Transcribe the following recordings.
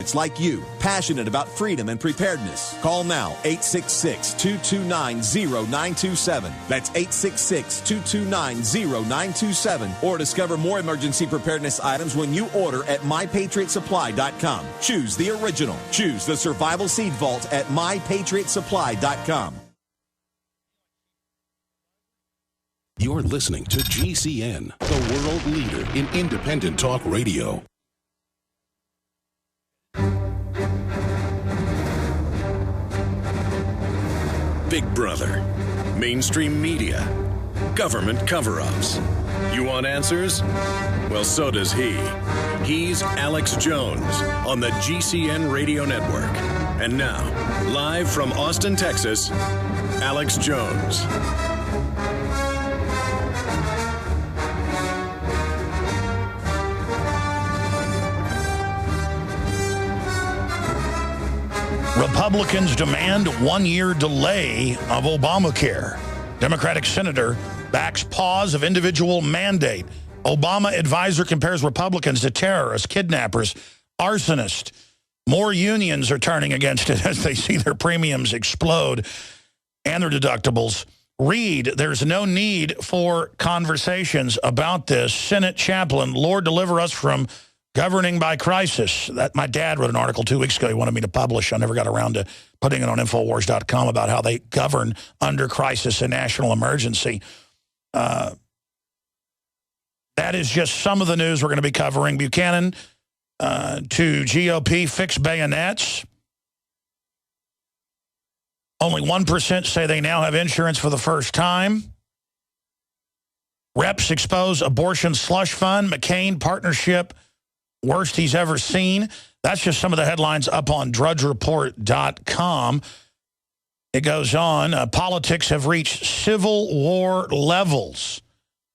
patriots like you, passionate about freedom and preparedness. Call now, 866-229-0927. That's 866-229-0927. Or discover more emergency preparedness items when you order at MyPatriotSupply.com. Choose the original. Choose the Survival Seed Vault at MyPatriotSupply.com. You're listening to GCN, the world leader in independent talk radio. Big Brother, mainstream media, government cover-ups. You want answers? Well, so does he. He's Alex Jones on the GCN Radio Network. And now, live from Austin, Texas, Alex Jones. Republicans demand 1-year delay of Obamacare. Democratic senator backs pause of individual mandate. Obama advisor compares Republicans to terrorists, kidnappers, arsonists. More unions are turning against it as they see their premiums explode and their deductibles. Read, there's no need for conversations about this. Senate chaplain, Lord deliver us from governing by crisis. That my dad wrote an article 2 weeks ago he wanted me to publish. I never got around to putting it on Infowars.com about how they govern under crisis and national emergency. That is just some of the news we're going to be covering. Buchanan to GOP fix bayonets. Only 1% say they now have insurance for the first time. Reps expose abortion slush fund. McCain partnership worst he's ever seen. That's just some of the headlines up on drudgereport.com. It goes on. Politics have reached civil war levels.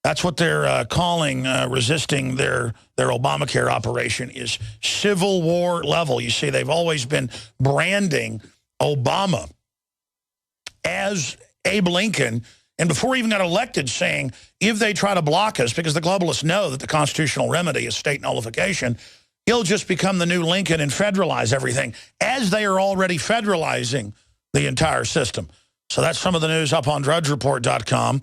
That's what they're calling resisting their Obamacare operation is civil war level. You see, they've always been branding Obama as Abe Lincoln, and before he even got elected, saying, if they try to block us, because the globalists know that the constitutional remedy is state nullification, he'll just become the new Lincoln and federalize everything, as they are already federalizing the entire system. So that's some of the news up on drudgereport.com.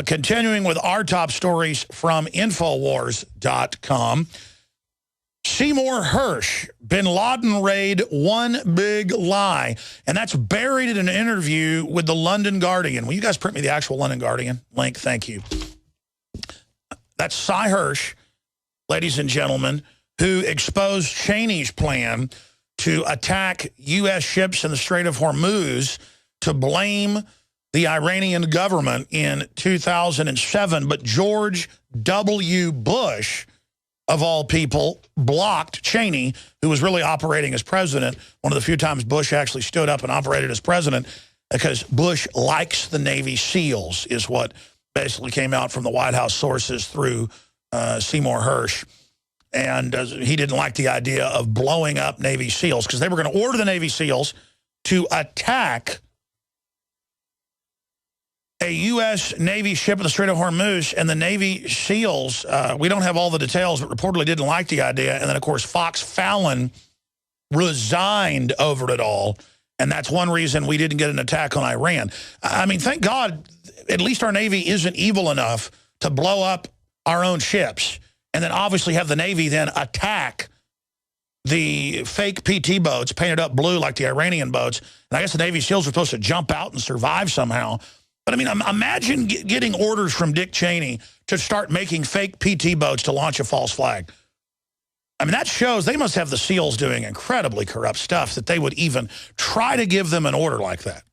Continuing with our top stories from Infowars.com. Seymour Hersh, bin Laden raid, one big lie. And that's buried in an interview with the London Guardian. Will you guys print me the actual London Guardian link? Thank you. That's Sy Hersh, ladies and gentlemen, who exposed Cheney's plan to attack U.S. ships in the Strait of Hormuz to blame the Iranian government in 2007. But George W. Bush, of all people, blocked Cheney, who was really operating as president. One of the few times Bush actually stood up and operated as president, because Bush likes the Navy SEALs, is what basically came out from the White House sources through Seymour Hersh. And he didn't like the idea of blowing up Navy SEALs, because they were going to order the Navy SEALs to attack a U.S. Navy ship in the Strait of Hormuz, and the Navy SEALs, we don't have all the details, but reportedly didn't like the idea. And then, of course, Fox Fallon resigned over it all. And that's one reason we didn't get an attack on Iran. I mean, thank God, at least our Navy isn't evil enough to blow up our own ships and then obviously have the Navy then attack the fake PT boats painted up blue like the Iranian boats. And I guess the Navy SEALs were supposed to jump out and survive somehow. But, I mean, imagine getting orders from Dick Cheney to start making fake PT boats to launch a false flag. I mean, that shows they must have the SEALs doing incredibly corrupt stuff that they would even try to give them an order like that.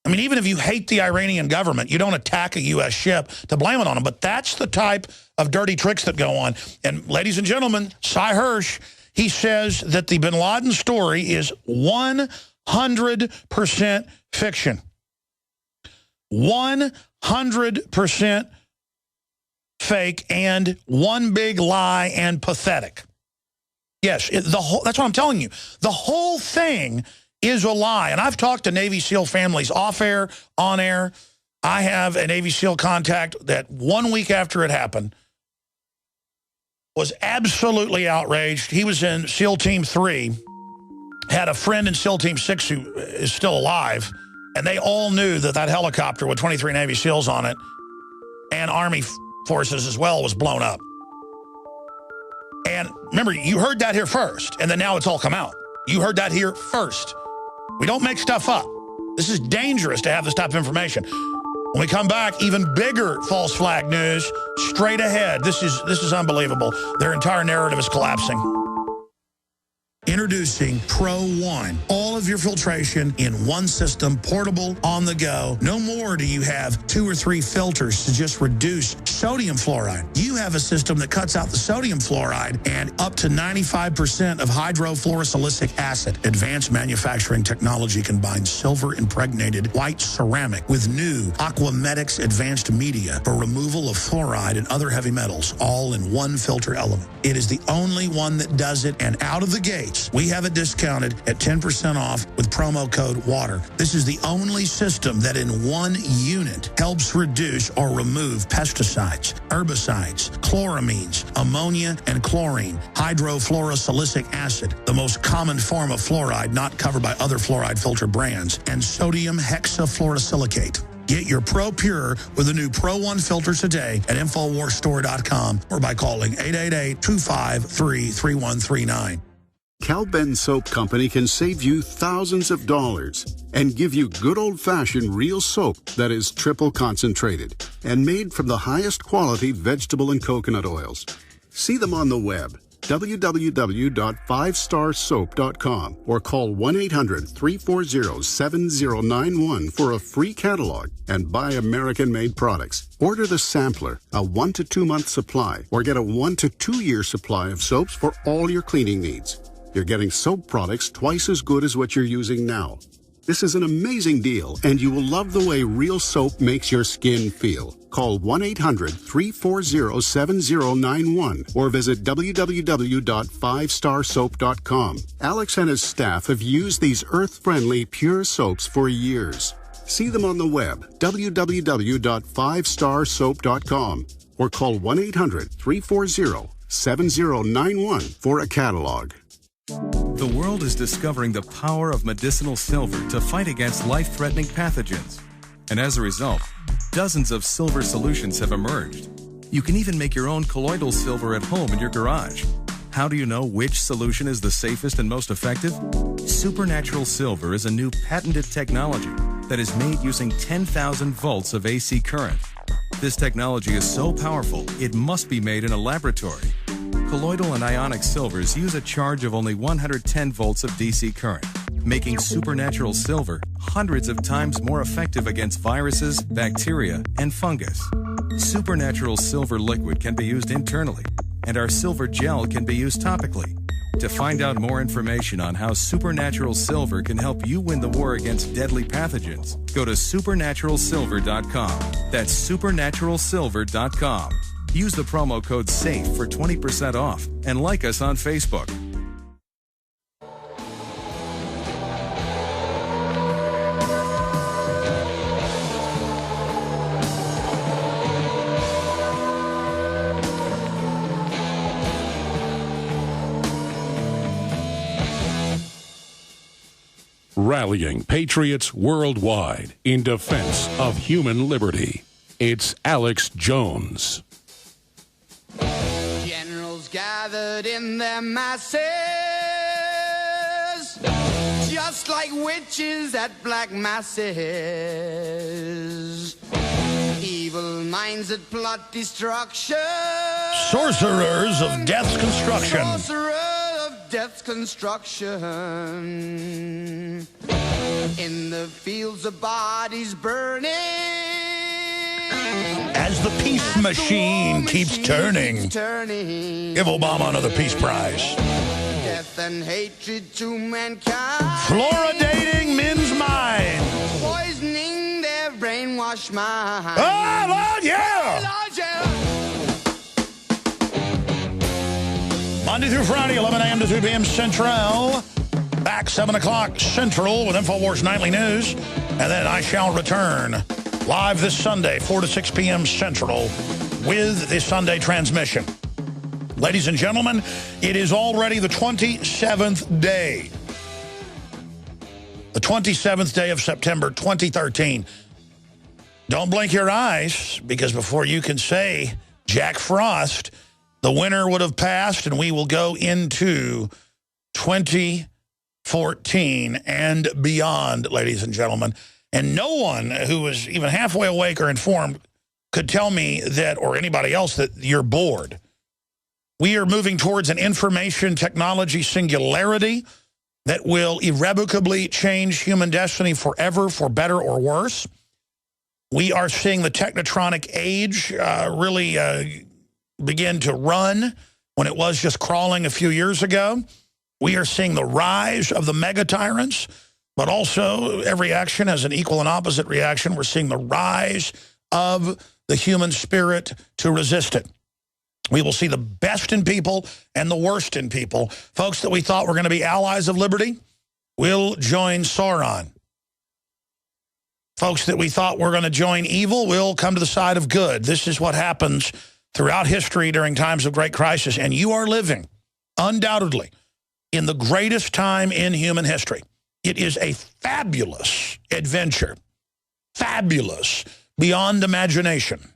I mean, even if you hate the Iranian government, you don't attack a U.S. ship to blame it on them. But that's the type of dirty tricks that go on. And, ladies and gentlemen, Sy Hersh, he says that the bin Laden story is 100% fiction. 100% fake and one big lie and pathetic. Yes, that's what I'm telling you. The whole thing is a lie. And I've talked to Navy SEAL families off air, on air. I have a Navy SEAL contact that 1 week after it happened was absolutely outraged. He was in SEAL Team 3, had a friend in SEAL Team 6 who is still alive, and they all knew that that helicopter with 23 Navy SEALs on it and Army forces as well was blown up. And remember, you heard that here first, and then now it's all come out. You heard that here first. We don't make stuff up. This is dangerous to have this type of information. When we come back, even bigger false flag news straight ahead. This is unbelievable. Their entire narrative is collapsing. Introducing Pro One. All of your filtration in one system, portable, on the go. No more do you have 2 or 3 filters to just reduce sodium fluoride. You have a system that cuts out the sodium fluoride and up to 95% of hydrofluorosilicic acid. Advanced manufacturing technology combines silver-impregnated white ceramic with new Aquamedics advanced media for removal of fluoride and other heavy metals, all in one filter element. It is the only one that does it, and out of the gate, we have it discounted at 10% off with promo code WATER. This is the only system that in one unit helps reduce or remove pesticides, herbicides, chloramines, ammonia, and chlorine, hydrofluorosilicic acid, the most common form of fluoride not covered by other fluoride filter brands, and sodium hexafluorosilicate. Get your Pro Pure with the new Pro One filter today at InfoWarsStore.com or by calling 888-253-3139. Cal-Ben Soap Company can save you thousands of dollars and give you good old-fashioned real soap that is triple concentrated and made from the highest quality vegetable and coconut oils. See them on the web, www.5starsoap.com, or call 1-800-340-7091 for a free catalog and buy American-made products. Order the sampler, a 1 to 2 month supply, or get a 1 to 2 year supply of soaps for all your cleaning needs. You're getting soap products twice as good as what you're using now. This is an amazing deal, and you will love the way real soap makes your skin feel. Call 1-800-340-7091 or visit www.5starsoap.com. Alex and his staff have used these earth-friendly, pure soaps for years. See them on the web, www.5starsoap.com, or call 1-800-340-7091 for a catalog. The world is discovering the power of medicinal silver to fight against life-threatening pathogens. And as a result, dozens of silver solutions have emerged. You can even make your own colloidal silver at home in your garage. How do you know which solution is the safest and most effective? Supernatural Silver is a new patented technology that is made using 10,000 volts of AC current. This technology is so powerful, it must be made in a laboratory. Colloidal and ionic silvers use a charge of only 110 volts of DC current, making supernatural silver hundreds of times more effective against viruses, bacteria, and fungus. Supernatural silver liquid can be used internally, and our silver gel can be used topically. To find out more information on how supernatural silver can help you win the war against deadly pathogens, go to supernaturalsilver.com. That's supernaturalsilver.com. Use the promo code SAFE for 20% off and like us on Facebook. Rallying patriots worldwide in defense of human liberty. It's Alex Jones. Generals gathered in their masses, just like witches at black masses. Evil minds that plot destruction. Sorcerers of death's construction. Sorcerer of death's construction. In the fields of bodies burning. As the peace machine keeps turning. Give Obama another peace prize. Death and hatred to mankind. Fluoridating men's minds. Poisoning their brainwashed minds. Oh, Lord, yeah! Lord, yeah. Monday through Friday, 11 a.m. to 2 p.m. Central. Back 7 o'clock Central with InfoWars Nightly News. And then I shall return live this Sunday, 4 to 6 p.m. Central, with the Sunday transmission. Ladies and gentlemen, it is already the 27th day. The 27th day of September 2013. Don't blink your eyes, because before you can say Jack Frost, the winter would have passed and we will go into 2014 and beyond, ladies and gentlemen. And no one who is even halfway awake or informed could tell me that, or anybody else, that you're bored. We are moving towards an information technology singularity that will irrevocably change human destiny forever, for better or worse. We are seeing the technotronic age really begin to run when it was just crawling a few years ago. We are seeing the rise of the mega tyrants, but also every action has an equal and opposite reaction. We're seeing the rise of the human spirit to resist it. We will see the best in people and the worst in people. Folks that we thought were going to be allies of liberty will join Sauron. Folks that we thought were going to join evil will come to the side of good. This is what happens throughout history during times of great crisis. And you are living, undoubtedly, in the greatest time in human history. It is a fabulous adventure. Fabulous, beyond imagination.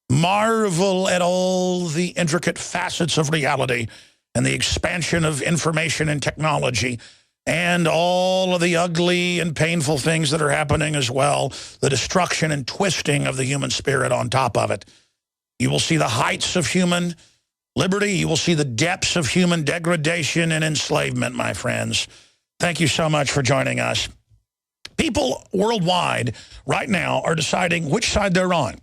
Marvel at all the intricate facets of reality and the expansion of information and technology, and all of the ugly and painful things that are happening as well, the destruction and twisting of the human spirit on top of it. You will see the heights of human liberty. You will see the depths of human degradation and enslavement, my friends. Thank you so much for joining us. People worldwide right now are deciding which side they're on.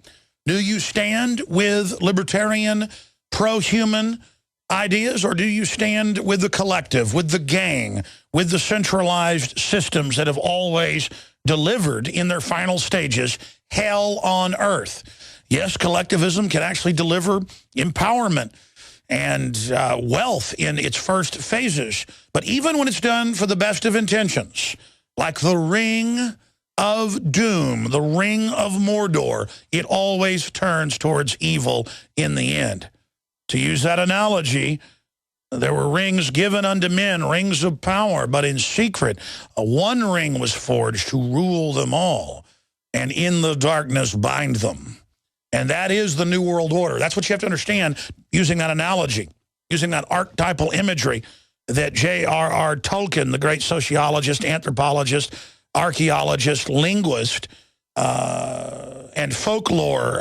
Do you stand with libertarian, pro-human ideas, or do you stand with the collective, with the gang, with the centralized systems that have always delivered in their final stages hell on earth? Yes, collectivism can actually deliver empowerment and wealth in its first phases. But even when it's done for the best of intentions, like the Ring of Doom, the Ring of Mordor, it always turns towards evil in the end. To use that analogy, there were rings given unto men, rings of power, but in secret, one ring was forged to rule them all, and in the darkness bind them. And that is the New World Order. That's what you have to understand using that analogy, using that archetypal imagery that J.R.R. Tolkien, the great sociologist, anthropologist, archaeologist, linguist, and folklore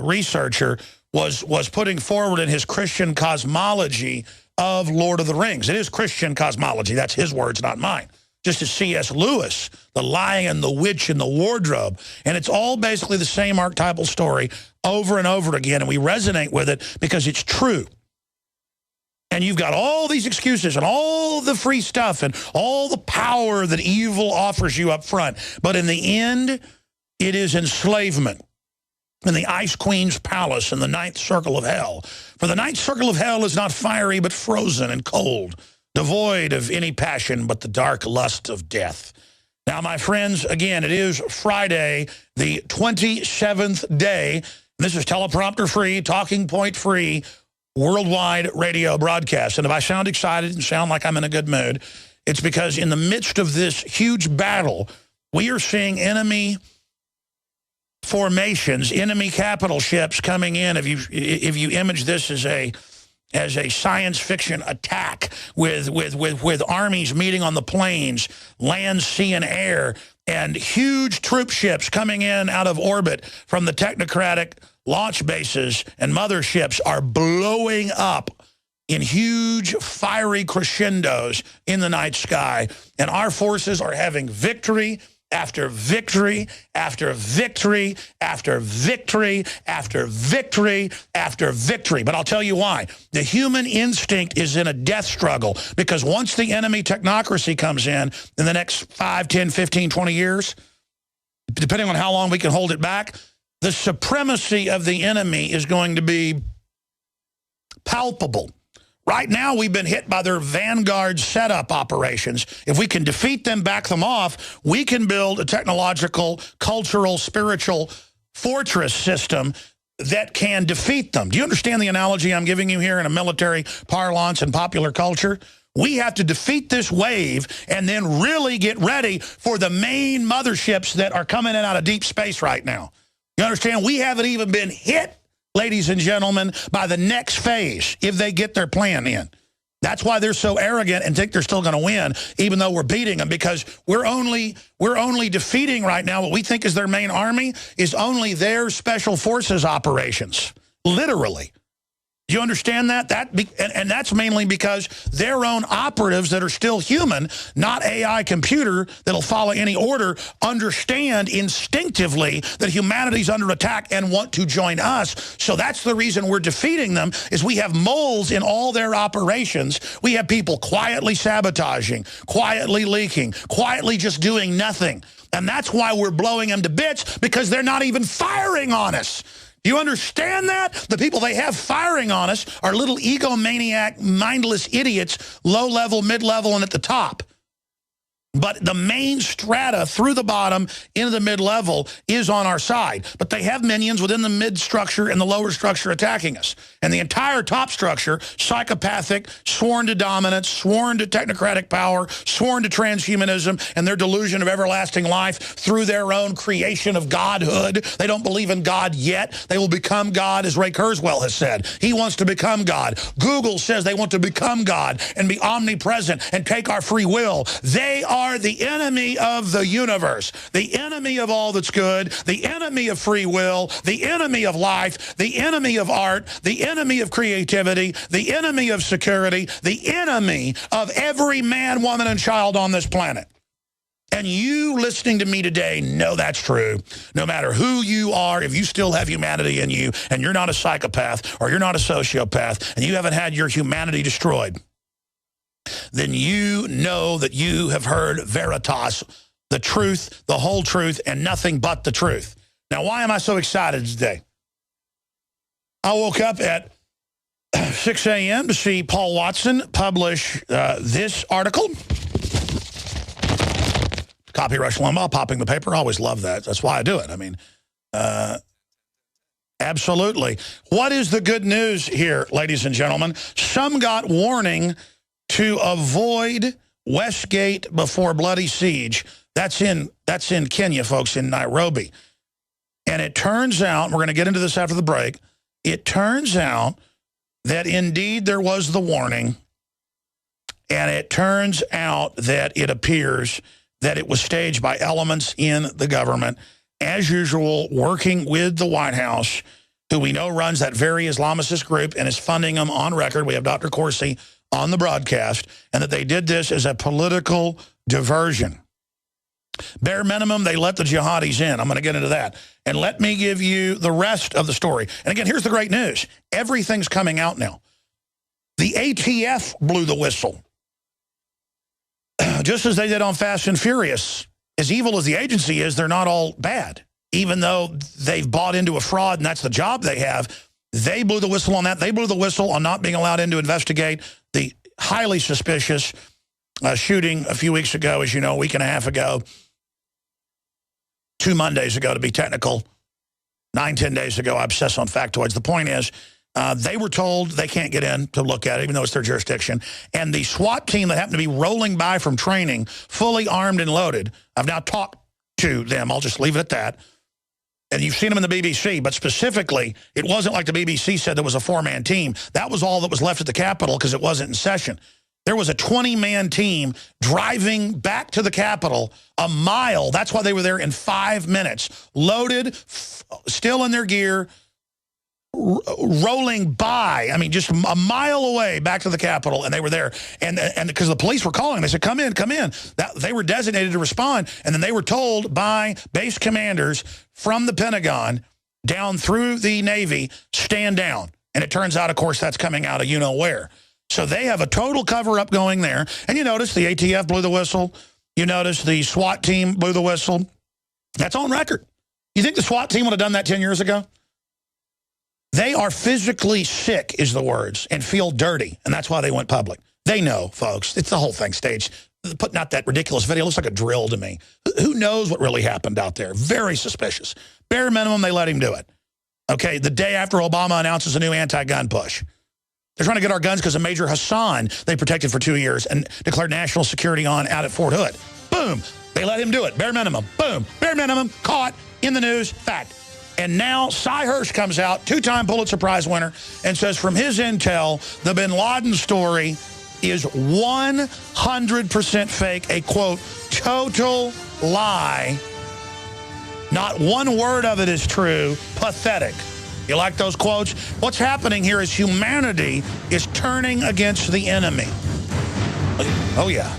researcher was putting forward in his Christian cosmology of Lord of the Rings. It is Christian cosmology. That's his words, not mine. Just as C.S. Lewis, The Lion, the Witch, and the Wardrobe. And it's all basically the same archetypal story over and over again, and we resonate with it because it's true. And you've got all these excuses and all the free stuff and all the power that evil offers you up front. But in the end, it is enslavement in the Ice Queen's palace in the ninth circle of hell. For the ninth circle of hell is not fiery, but frozen and cold, devoid of any passion but the dark lust of death. Now, my friends, again, it is Friday, the 27th day. This is teleprompter-free, talking point-free, worldwide radio broadcast. And if I sound excited and sound like I'm in a good mood, it's because in the midst of this huge battle, we are seeing enemy formations, enemy capital ships coming in. If you image this as a science fiction attack with armies meeting on the plains, land, sea, and air, and huge troop ships coming in out of orbit from the technocratic launch bases and motherships are blowing up in huge fiery crescendos in the night sky. And our forces are having victory after victory, after victory, after victory, after victory, after victory. But I'll tell you why. The human instinct is in a death struggle, because once the enemy technocracy comes in the next 5, 10, 15, 20 years, depending on how long we can hold it back, the supremacy of the enemy is going to be palpable. Right now, we've been hit by their vanguard setup operations. If we can defeat them, back them off, we can build a technological, cultural, spiritual fortress system that can defeat them. Do you understand the analogy I'm giving you here in a military parlance and popular culture? We have to defeat this wave and then really get ready for the main motherships that are coming in out of deep space right now. You understand? We haven't even been hit, ladies and gentlemen, by the next phase if they get their plan in. That's why they're so arrogant and think they're still going to win, even though we're beating them, because we're only defeating right now what we think is their main army is only their special forces operations, literally. Do you understand that? And that's mainly because their own operatives that are still human, not AI computer that'll follow any order, understand instinctively that humanity's under attack and want to join us. So that's the reason we're defeating them, is we have moles in all their operations. We have people quietly sabotaging, quietly leaking, quietly just doing nothing. And that's why we're blowing them to bits, because they're not even firing on us. Do you understand that? The people they have firing on us are little egomaniac, mindless idiots, low-level, mid-level, and at the top. But the main strata through the bottom into the mid-level is on our side. But they have minions within the mid-structure and the lower structure attacking us. And the entire top structure, psychopathic, sworn to dominance, sworn to technocratic power, sworn to transhumanism, and their delusion of everlasting life through their own creation of godhood. They don't believe in God yet. They will become God, as Ray Kurzweil has said. He wants to become God. Google says they want to become God and be omnipresent and take our free will. They are the enemy of the universe, the enemy of all that's good, the enemy of free will, the enemy of life, the enemy of art, the enemy of creativity, the enemy of security, the enemy of every man, woman, and child on this planet. And you listening to me today know that's true. No matter who you are, if you still have humanity in you and you're not a psychopath or you're not a sociopath and you haven't had your humanity destroyed, then you know that you have heard Veritas, the truth, the whole truth, and nothing but the truth. Now, why am I so excited today? I woke up at 6 a.m. to see Paul Watson publish this article. Copy Rush Limbaugh, popping the paper. I always love that. That's why I do it. I mean, absolutely. What is the good news here, ladies and gentlemen? Some got warning to avoid Westgate before bloody siege. That's in Kenya, folks, in Nairobi. And it turns out, we're going to get into this after the break, it turns out that indeed there was the warning, and it turns out that it appears that it was staged by elements in the government, as usual, working with the White House, who we know runs that very Islamicist group and is funding them on record. We have Dr. Corsi on the broadcast, and that they did this as a political diversion. Bare minimum, they let the jihadis in. I'm going to get into that. And let me give you the rest of the story. And again, here's the great news. Everything's coming out now. The ATF blew the whistle. Just as they did on Fast and Furious. As evil as the agency is, they're not all bad. Even though they've bought into a fraud and that's the job they have, they blew the whistle on that. They blew the whistle on not being allowed in to investigate the highly suspicious shooting a few weeks ago, as you know, a week and a half ago, 2 Mondays ago to be technical, 9-10 days ago. I obsess on factoids. The point is, they were told they can't get in to look at it, even though it's their jurisdiction. And the SWAT team that happened to be rolling by from training, fully armed and loaded, I've now talked to them. I'll just leave it at that. And you've seen them in the BBC, but specifically, it wasn't like the BBC said there was a 4-man team. That was all that was left at the Capitol because it wasn't in session. There was a 20-man team driving back to the Capitol a mile. That's why they were there in 5 minutes. Loaded, still in their gear, rolling by, I mean, just a mile away back to the Capitol, and they were there. And because the police were calling, they said, come in, come in. They were designated to respond, and then they were told by base commanders from the Pentagon down through the Navy, stand down. And it turns out, of course, that's coming out of you-know-where. So they have a total cover-up going there. And you notice the ATF blew the whistle. You notice the SWAT team blew the whistle. That's on record. You think the SWAT team would have done that 10 years ago? They are physically sick, is the words, and feel dirty, and that's why they went public. They know, folks. It's the whole thing staged. Putting out that ridiculous video looks like a drill to me. Who knows what really happened out there? Very suspicious. Bare minimum, they let him do it. Okay, the day after Obama announces a new anti-gun push. They're trying to get our guns because of Major Hassan they protected for 2 years and declared national security on out at Fort Hood. Boom. They let him do it. Bare minimum. Boom. Bare minimum. Caught. In the news. Fact. And now Cy Hirsch comes out, 2-time Pulitzer Prize winner, and says from his intel, the bin Laden story is 100% fake, a, quote, total lie. Not one word of it is true. Pathetic. You like those quotes? What's happening here is humanity is turning against the enemy. Oh, yeah.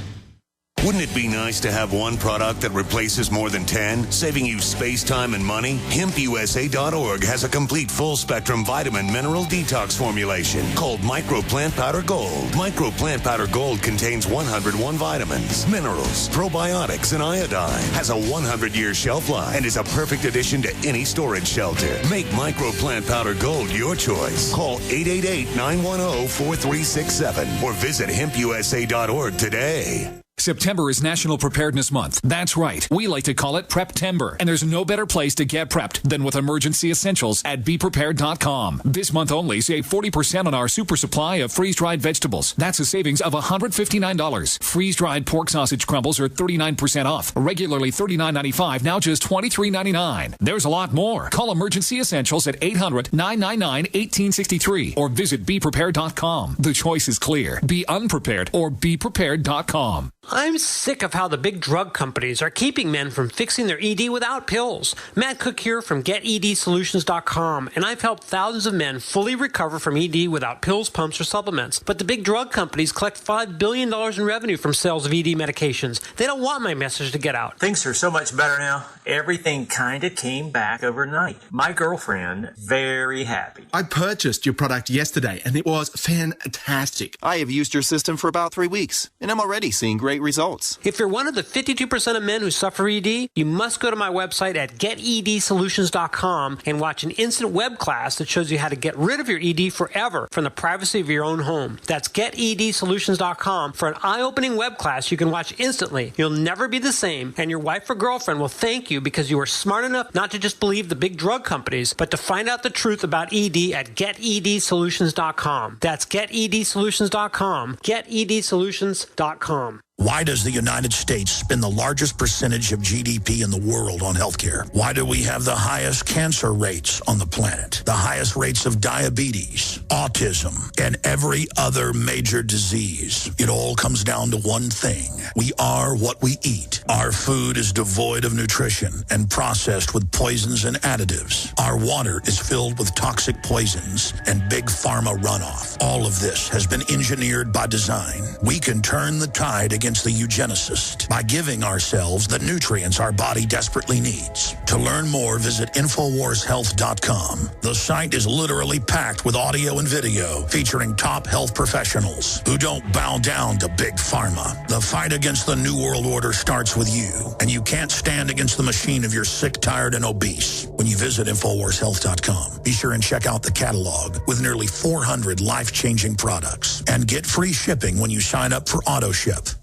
Wouldn't it be nice to have one product that replaces more than 10, saving you space, time, and money? HempUSA.org has a complete full-spectrum vitamin mineral detox formulation called Micro Plant Powder Gold. Micro Plant Powder Gold contains 101 vitamins, minerals, probiotics, and iodine. Has a 100-year shelf life and is a perfect addition to any storage shelter. Make Micro Plant Powder Gold your choice. Call 888-910-4367 or visit HempUSA.org today. September is National Preparedness Month. That's right. We like to call it Prep-Tember. And there's no better place to get prepped than with emergency essentials at BePrepared.com. This month only, save 40% on our super supply of freeze-dried vegetables. That's a savings of $159. Freeze-dried pork sausage crumbles are 39% off. Regularly $39.95, now just $23.99. There's a lot more. Call Emergency Essentials at 800-999-1863 or visit BePrepared.com. The choice is clear. Be unprepared or BePrepared.com. I'm sick of how the big drug companies are keeping men from fixing their ED without pills. Matt Cook here from GetEDSolutions.com, and I've helped thousands of men fully recover from ED without pills, pumps, or supplements. But the big drug companies collect $5 billion in revenue from sales of ED medications. They don't want my message to get out. Things are so much better now. Everything kind of came back overnight. My girlfriend, very happy. I purchased your product yesterday, and it was fantastic. I have used your system for about 3 weeks, and I'm already seeing great results. If you're one of the 52% of men who suffer ED, you must go to my website at GetEDSolutions.com and watch an instant web class that shows you how to get rid of your ED forever from the privacy of your own home. That's GetEDSolutions.com for an eye-opening web class you can watch instantly. You'll never be the same, and your wife or girlfriend will thank you because you were smart enough not to just believe the big drug companies, but to find out the truth about ED at GetEDSolutions.com. That's GetEDSolutions.com. GetEDSolutions.com. Why does the United States spend the largest percentage of GDP in the world on healthcare? Why do we have the highest cancer rates on the planet, the highest rates of diabetes, autism, and every other major disease? It all comes down to one thing. We are what we eat. Our food is devoid of nutrition and processed with poisons and additives. Our water is filled with toxic poisons and big pharma runoff. All of this has been engineered by design. We can turn the tide against the eugenicist by giving ourselves the nutrients our body desperately needs. To learn more, visit InfoWarsHealth.com. The site is literally packed with audio and video featuring top health professionals who don't bow down to big pharma. The fight against the New World Order starts with you, and you can't stand against the machine if you're sick, tired, and obese when you visit InfoWarsHealth.com. Be sure and check out the catalog with nearly 400 life-changing products and get free shipping when you sign up for AutoShip.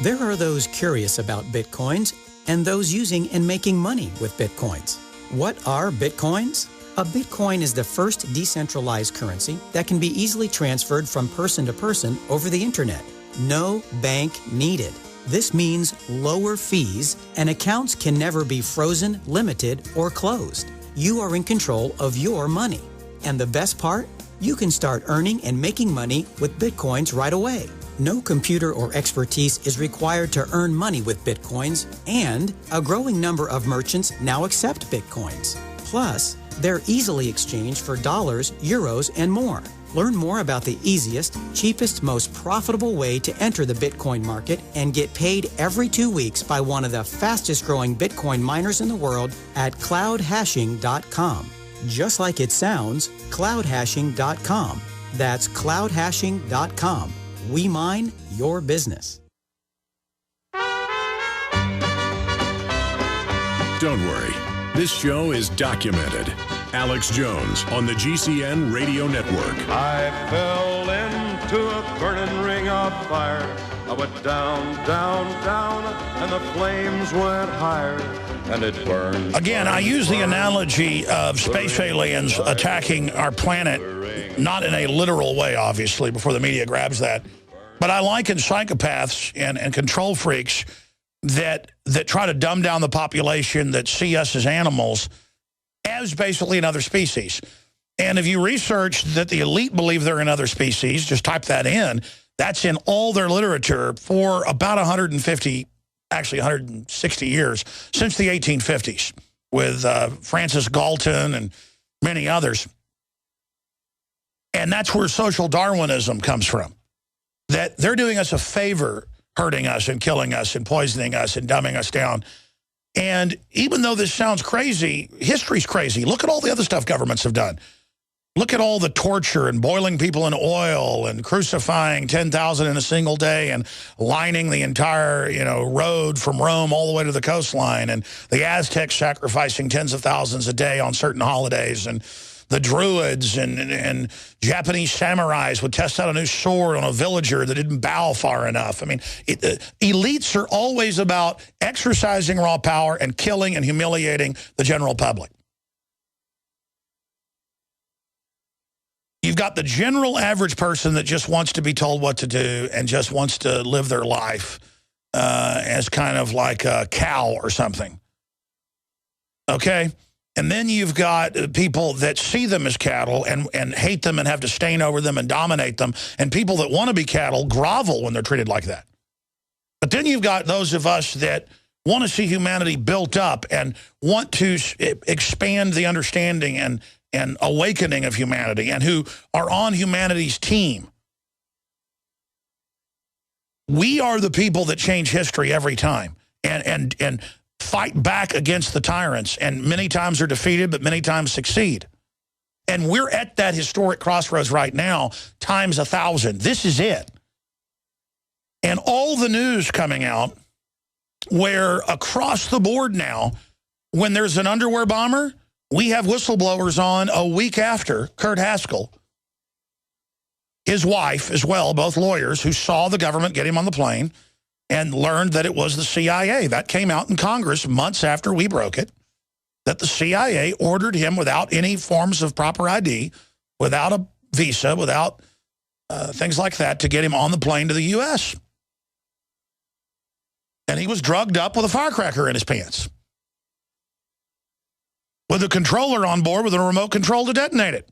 There are those curious about Bitcoins and those using and making money with Bitcoins. What are Bitcoins? A Bitcoin is the first decentralized currency that can be easily transferred from person to person over the internet. No bank needed. This means lower fees, and accounts can never be frozen, limited, or closed. You are in control of your money. And the best part? You can start earning and making money with Bitcoins right away. No computer or expertise is required to earn money with Bitcoins, and a growing number of merchants now accept Bitcoins. Plus, they're easily exchanged for dollars, euros, and more. Learn more about the easiest, cheapest, most profitable way to enter the Bitcoin market and get paid every 2 weeks by one of the fastest growing Bitcoin miners in the world at cloudhashing.com. Just like it sounds, cloudhashing.com. That's cloudhashing.com. We mine your business. Don't worry. This show is documented. Alex Jones on the GCN Radio Network. I fell into a burning ring of fire, I went down, down, down, and the flames went higher, and it burned. Again, I use the analogy of space aliens attacking our planet, not in a literal way, obviously, before the media grabs that. But I liken psychopaths and control freaks that try to dumb down the population, that see us as animals, as basically another species. And if you research that the elite believe they're another species, just type that in. That's in all their literature for about 150, actually 160 years, since the 1850s, with Francis Galton and many others. And that's where social Darwinism comes from. That they're doing us a favor, hurting us and killing us and poisoning us and dumbing us down. And even though this sounds crazy, history's crazy. Look at all the other stuff governments have done. Look at all the torture and boiling people in oil and crucifying 10,000 in a single day and lining the entire, road from Rome all the way to the coastline, and the Aztecs sacrificing tens of thousands a day on certain holidays, and the Druids and Japanese samurais would test out a new sword on a villager that didn't bow far enough. I mean, elites are always about exercising raw power and killing and humiliating the general public. You've got the general average person that just wants to be told what to do and just wants to live their life as kind of like a cow or something. Okay? And then you've got people that see them as cattle and hate them and have disdain over them and dominate them. And people that want to be cattle grovel when they're treated like that. But then you've got those of us that want to see humanity built up and want to expand the understanding and awakening of humanity, and who are on humanity's team. We are the people that change history every time and fight back against the tyrants, and many times are defeated, but many times succeed. And we're at that historic crossroads right now, times 1,000. This is it. And all the news coming out where across the board now, when there's an underwear bomber, we have whistleblowers on a week after Kurt Haskell, his wife as well, both lawyers, who saw the government get him on the plane and learned that it was the CIA. That came out in Congress months after we broke it, that the CIA ordered him without any forms of proper ID, without a visa, without things like that, to get him on the plane to the U.S. And he was drugged up with a firecracker in his pants, with a controller on board with a remote control to detonate it.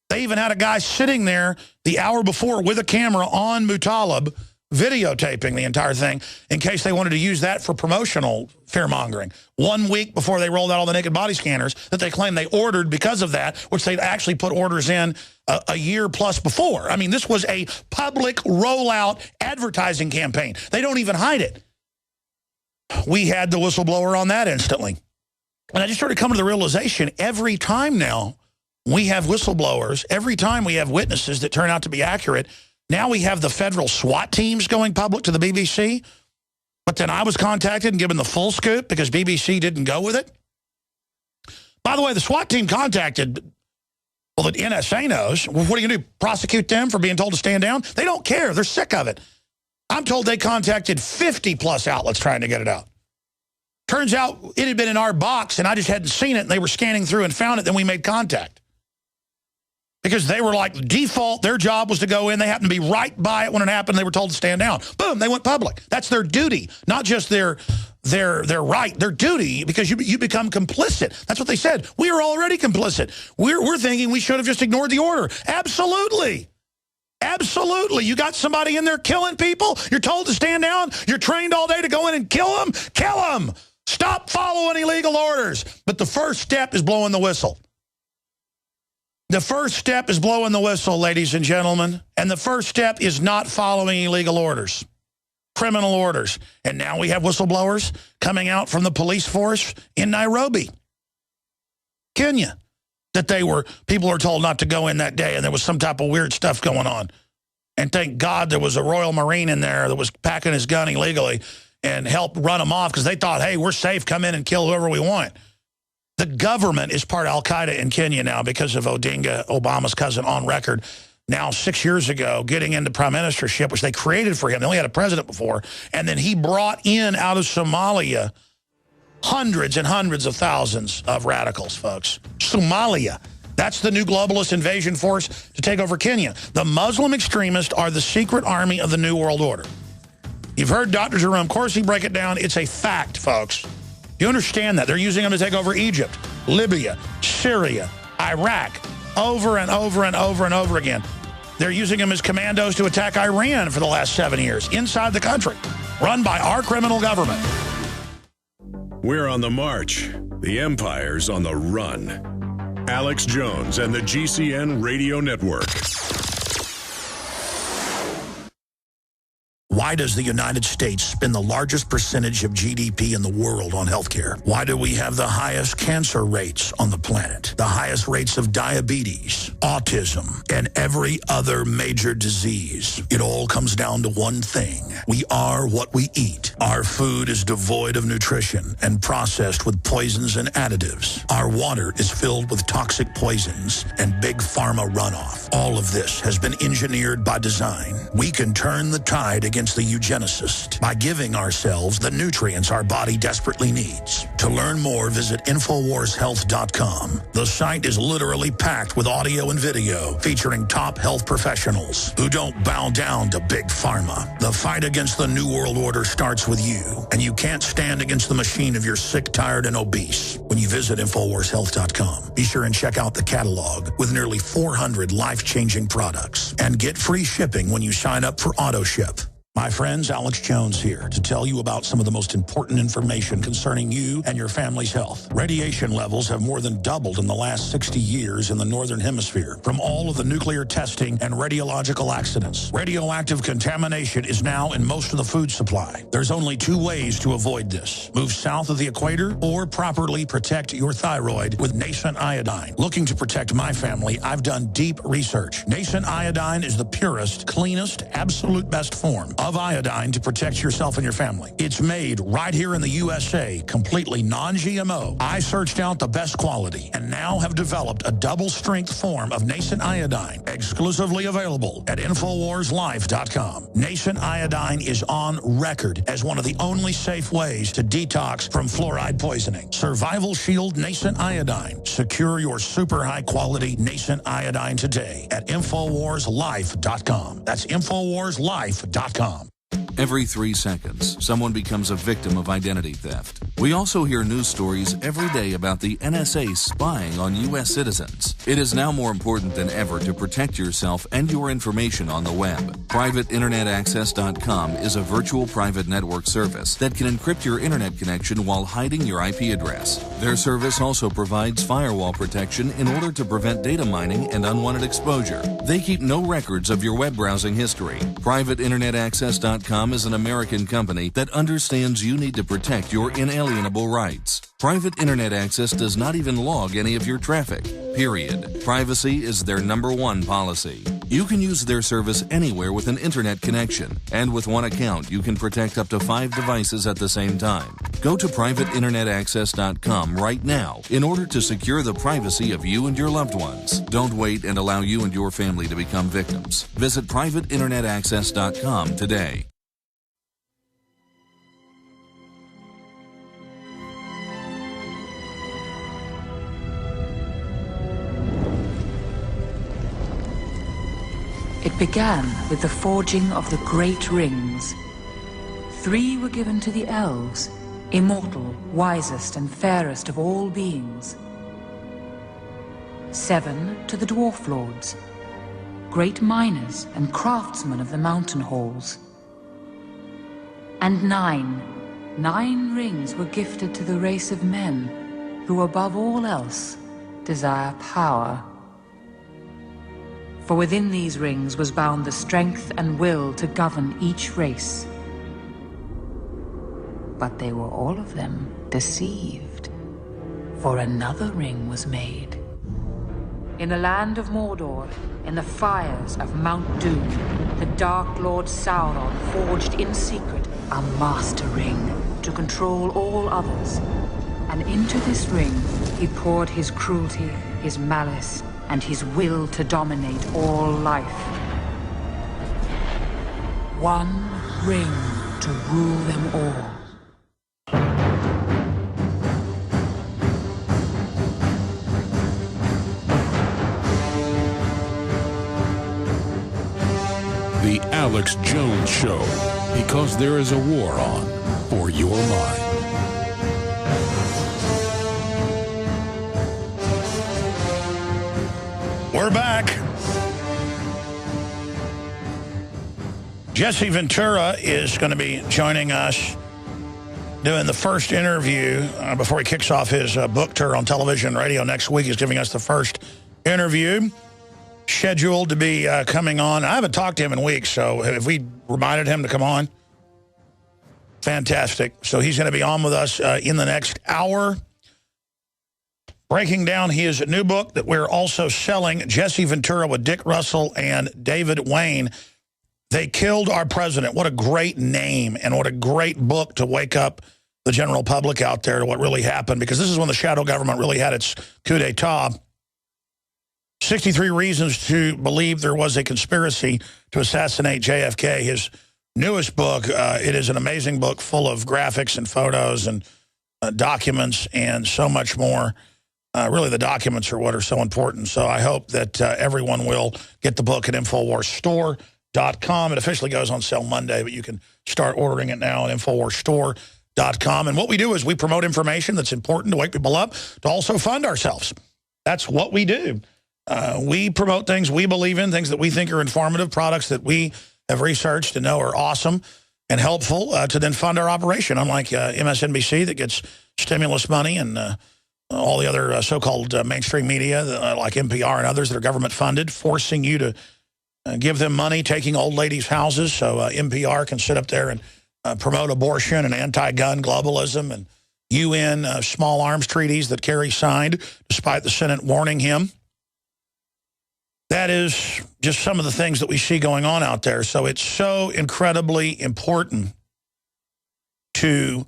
They even had a guy sitting there the hour before with a camera on Muttalib, videotaping the entire thing in case they wanted to use that for promotional fear-mongering. 1 week before they rolled out all the naked body scanners that they claimed they ordered because of that, which they'd actually put orders in a year plus before. I mean, this was a public rollout advertising campaign. They don't even hide it. We had the whistleblower on that instantly. And I just started coming to the realization, every time now we have whistleblowers, every time we have witnesses that turn out to be accurate, now we have the federal SWAT teams going public to the BBC. But then I was contacted and given the full scoop because BBC didn't go with it. By the way, the SWAT team contacted, well, the NSA knows. What are you going to do, prosecute them for being told to stand down? They don't care. They're sick of it. I'm told they contacted 50-plus outlets trying to get it out. Turns out it had been in our box, and I just hadn't seen it, and they were scanning through and found it, then we made contact. Because they were like, default, their job was to go in. They happened to be right by it when it happened. They were told to stand down. Boom, they went public. That's their duty, not just their right, their duty, because you become complicit. That's what they said. We are already complicit. We're thinking we should have just ignored the order. Absolutely. Absolutely. You got somebody in there killing people. You're told to stand down. You're trained all day to go in and kill them. Kill them. Stop following illegal orders. But the first step is blowing the whistle. The first step is blowing the whistle, ladies and gentlemen. And the first step is not following illegal orders, criminal orders. And now we have whistleblowers coming out from the police force in Nairobi, Kenya, that people were told not to go in that day, and there was some type of weird stuff going on. And thank God there was a Royal Marine in there that was packing his gun illegally and helped run them off because they thought, hey, we're safe, come in and kill whoever we want. The government is part of Al-Qaeda in Kenya now because of Odinga, Obama's cousin, on record, now 6 years ago, getting into prime ministership, which they created for him. They only had a president before. And then he brought in out of Somalia hundreds and hundreds of thousands of radicals, folks. Somalia. That's the new globalist invasion force to take over Kenya. The Muslim extremists are the secret army of the New World Order. You've heard Dr. Jerome Corsi break it down. It's a fact, folks. You understand that? They're using them to take over Egypt, Libya, Syria, Iraq, over and over and over and over again. They're using them as commandos to attack Iran for the last 7 years, inside the country, run by our criminal government. We're on the march. The empire's on the run. Alex Jones and the GCN Radio Network. Why does the United States spend the largest percentage of GDP in the world on healthcare? Why do we have the highest cancer rates on the planet, the highest rates of diabetes, autism, and every other major disease? It all comes down to one thing. We are what we eat. Our food is devoid of nutrition and processed with poisons and additives. Our water is filled with toxic poisons and big pharma runoff. All of this has been engineered by design. We can turn the tide against the eugenicist by giving ourselves the nutrients our body desperately needs. To learn more, visit InfoWarsHealth.com. The site is literally packed with audio and video featuring top health professionals who don't bow down to big pharma. The fight against the New World Order starts with you, and you can't stand against the machine if you're sick, tired, and obese. When you visit InfoWarsHealth.com, be sure and check out the catalog with nearly 400 life-changing products and get free shipping when you sign up for AutoShip. My friends, Alex Jones here to tell you about some of the most important information concerning you and your family's health. Radiation levels have more than doubled in the last 60 years in the Northern Hemisphere from all of the nuclear testing and radiological accidents. Radioactive contamination is now in most of the food supply. There's only 2 ways to avoid this. Move south of the equator or properly protect your thyroid with Nascent Iodine. Looking to protect my family, I've done deep research. Nascent Iodine is the purest, cleanest, absolute best form of iodine to protect yourself and your family. It's made right here in the USA, completely non-GMO. I searched out the best quality and now have developed a double-strength form of Nascent Iodine, exclusively available at InfoWarsLife.com. Nascent Iodine is on record as one of the only safe ways to detox from fluoride poisoning. Survival Shield Nascent Iodine. Secure your super high-quality Nascent Iodine today at InfoWarsLife.com. That's InfoWarsLife.com. Every 3 seconds, someone becomes a victim of identity theft. We also hear news stories every day about the NSA spying on U.S. citizens. It is now more important than ever to protect yourself and your information on the web. PrivateInternetAccess.com is a virtual private network service that can encrypt your internet connection while hiding your IP address. Their service also provides firewall protection in order to prevent data mining and unwanted exposure. They keep no records of your web browsing history. PrivateInternetAccess.com is an American company that understands you need to protect your inalienable rights. Private Internet Access does not even log any of your traffic, period. Privacy is their #1 policy. You can use their service anywhere with an internet connection, and with one account you can protect up to 5 devices at the same time. Go to PrivateInternetAccess.com right now in order to secure the privacy of you and your loved ones. Don't wait and allow you and your family to become victims. Visit PrivateInternetAccess.com today. It began with the forging of the Great Rings. 3 were given to the elves, immortal, wisest and fairest of all beings. 7 to the dwarf lords, great miners and craftsmen of the mountain halls. And 9 rings were gifted to the race of men who above all else desire power. For within these rings was bound the strength and will to govern each race. But they were all of them deceived, for another ring was made. In the land of Mordor, in the fires of Mount Doom, the Dark Lord Sauron forged in secret a master ring to control all others. And into this ring he poured his cruelty, his malice, and his will to dominate all life. One ring to rule them all. The Alex Jones Show, because there is a war on for your mind. We're back. Jesse Ventura is going to be joining us doing the first interview before he kicks off his book tour on television and radio next week. He's giving us the first interview scheduled to be coming on. I haven't talked to him in weeks, so have we reminded him to come on? Fantastic. So he's going to be on with us in the next hour, breaking down his new book that we're also selling, Jesse Ventura with Dick Russell and David Wayne. They Killed Our President. What a great name and what a great book to wake up the general public out there to what really happened, because this is when the shadow government really had its coup d'etat. 63 Reasons to Believe There Was a Conspiracy to Assassinate JFK, his newest book. It is an amazing book full of graphics and photos and documents and so much more. Really, the documents are what are so important. So I hope that everyone will get the book at InfoWarsStore.com. It officially goes on sale Monday, but you can start ordering it now at InfoWarsStore.com. And what we do is we promote information that's important to wake people up, to also fund ourselves. That's what we do. We promote things we believe in, things that we think are informative, products that we have researched and know are awesome and helpful to then fund our operation, unlike MSNBC that gets stimulus money and all the other so-called mainstream media like NPR and others that are government-funded, forcing you to give them money, taking old ladies' houses so NPR can sit up there and promote abortion and anti-gun globalism and UN small arms treaties that Kerry signed, despite the Senate warning him. That is just some of the things that we see going on out there. So it's so incredibly important to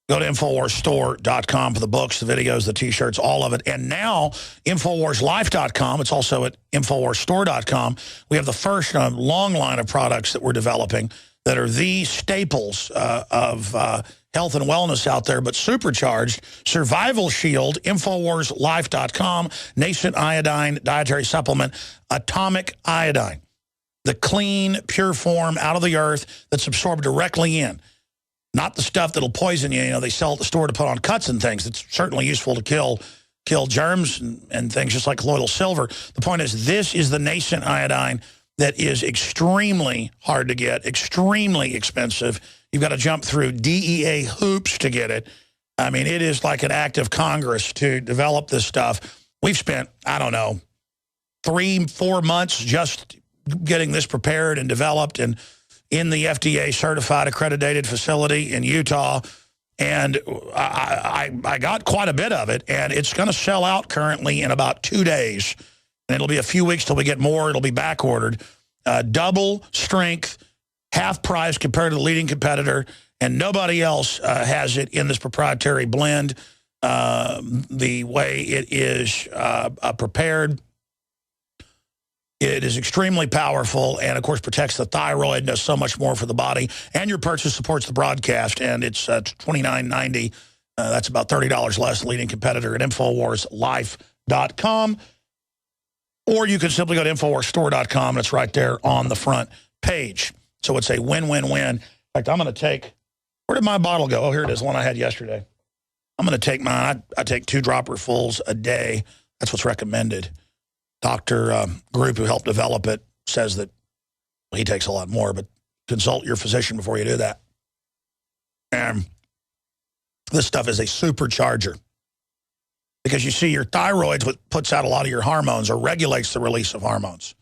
go to InfoWarsStore.com for the books, the videos, the T-shirts, all of it. And now, InfoWarsLife.com. It's also at InfoWarsStore.com. We have the first long line of products that we're developing that are the staples of health and wellness out there, but supercharged. Survival Shield, InfoWarsLife.com, Nascent Iodine Dietary Supplement, Atomic Iodine, the clean, pure form out of the earth that's absorbed directly in. Not the stuff that'll poison you. You know, they sell at the store to put on cuts and things. It's certainly useful to kill germs and things, just like colloidal silver. The point is, this is the Nascent Iodine that is extremely hard to get, extremely expensive. You've got to jump through DEA hoops to get it. I mean, it is like an act of Congress to develop this stuff. We've spent, I don't know, 3-4 months just getting this prepared and developed and in the FDA certified accredited facility in Utah. And I got quite a bit of it, and it's going to sell out currently in about 2 days. And it'll be a few weeks till we get more. It'll be back ordered. Double strength, half price compared to the leading competitor, and nobody else has it in this proprietary blend. The way it is prepared, it is extremely powerful and, of course, protects the thyroid, does so much more for the body. And your purchase supports the broadcast, and it's $29.90. That's about $30 less than leading competitor at InfoWarsLife.com. Or you can simply go to InfoWarsStore.com, and it's right there on the front page. So it's a win-win-win. In fact, I'm going to take, where did my bottle go? Oh, here it is, the one I had yesterday. I'm going to take mine. I take 2 dropperfuls a day. That's what's recommended. Dr. Group, who helped develop it, says that he takes a lot more, but consult your physician before you do that. And this stuff is a supercharger. Because you see, your thyroid's what puts out a lot of your hormones or regulates the release of hormones.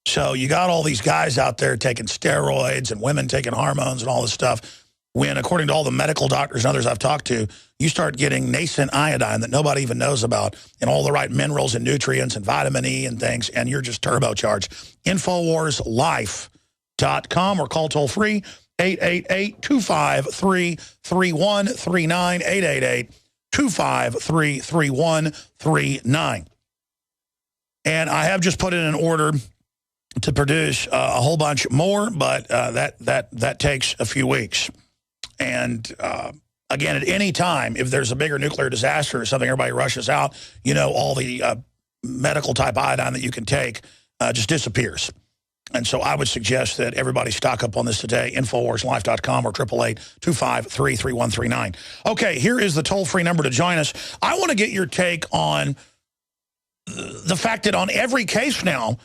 So you got all these guys out there taking steroids and women taking hormones and all this stuff, when, according to all the medical doctors and others I've talked to, you start getting nascent iodine that nobody even knows about and all the right minerals and nutrients and vitamin E and things, and you're just turbocharged. InfoWarsLife.com or call toll-free 888-253-3139, 888-253-3139. And I have just put in an order to produce a whole bunch more, but that takes a few weeks. And again, at any time, if there's a bigger nuclear disaster or something, everybody rushes out, you know, all the medical type iodine that you can take just disappears. And so I would suggest that everybody stock up on this today, InfoWarsLife.com or 888-253-3139. Okay, here is the toll-free number to join us. I want to get your take on the fact that on every case now,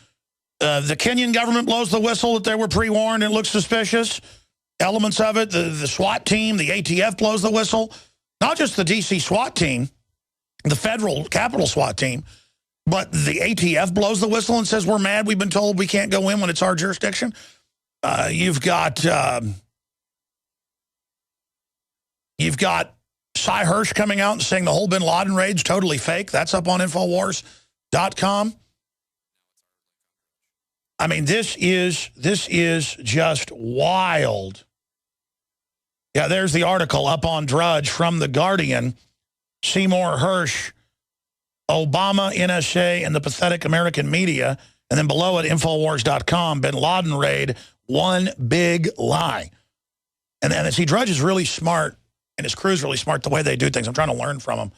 the Kenyan government blows the whistle that they were pre-warned and looks suspicious. Elements of it, the SWAT team, the ATF blows the whistle. Not just the D.C. SWAT team, the federal Capitol SWAT team, but the ATF blows the whistle and says, we're mad, we've been told we can't go in when it's our jurisdiction. You've got Cy Hirsch coming out and saying the whole bin Laden raid's totally fake. That's up on InfoWars.com. I mean, this is just wild. Yeah, there's the article up on Drudge from The Guardian. Seymour Hersh, Obama, NSA, and the pathetic American media. And then below it, Infowars.com, bin Laden raid, one big lie. And see, Drudge is really smart, and his crew's really smart the way they do things. I'm trying to learn from them.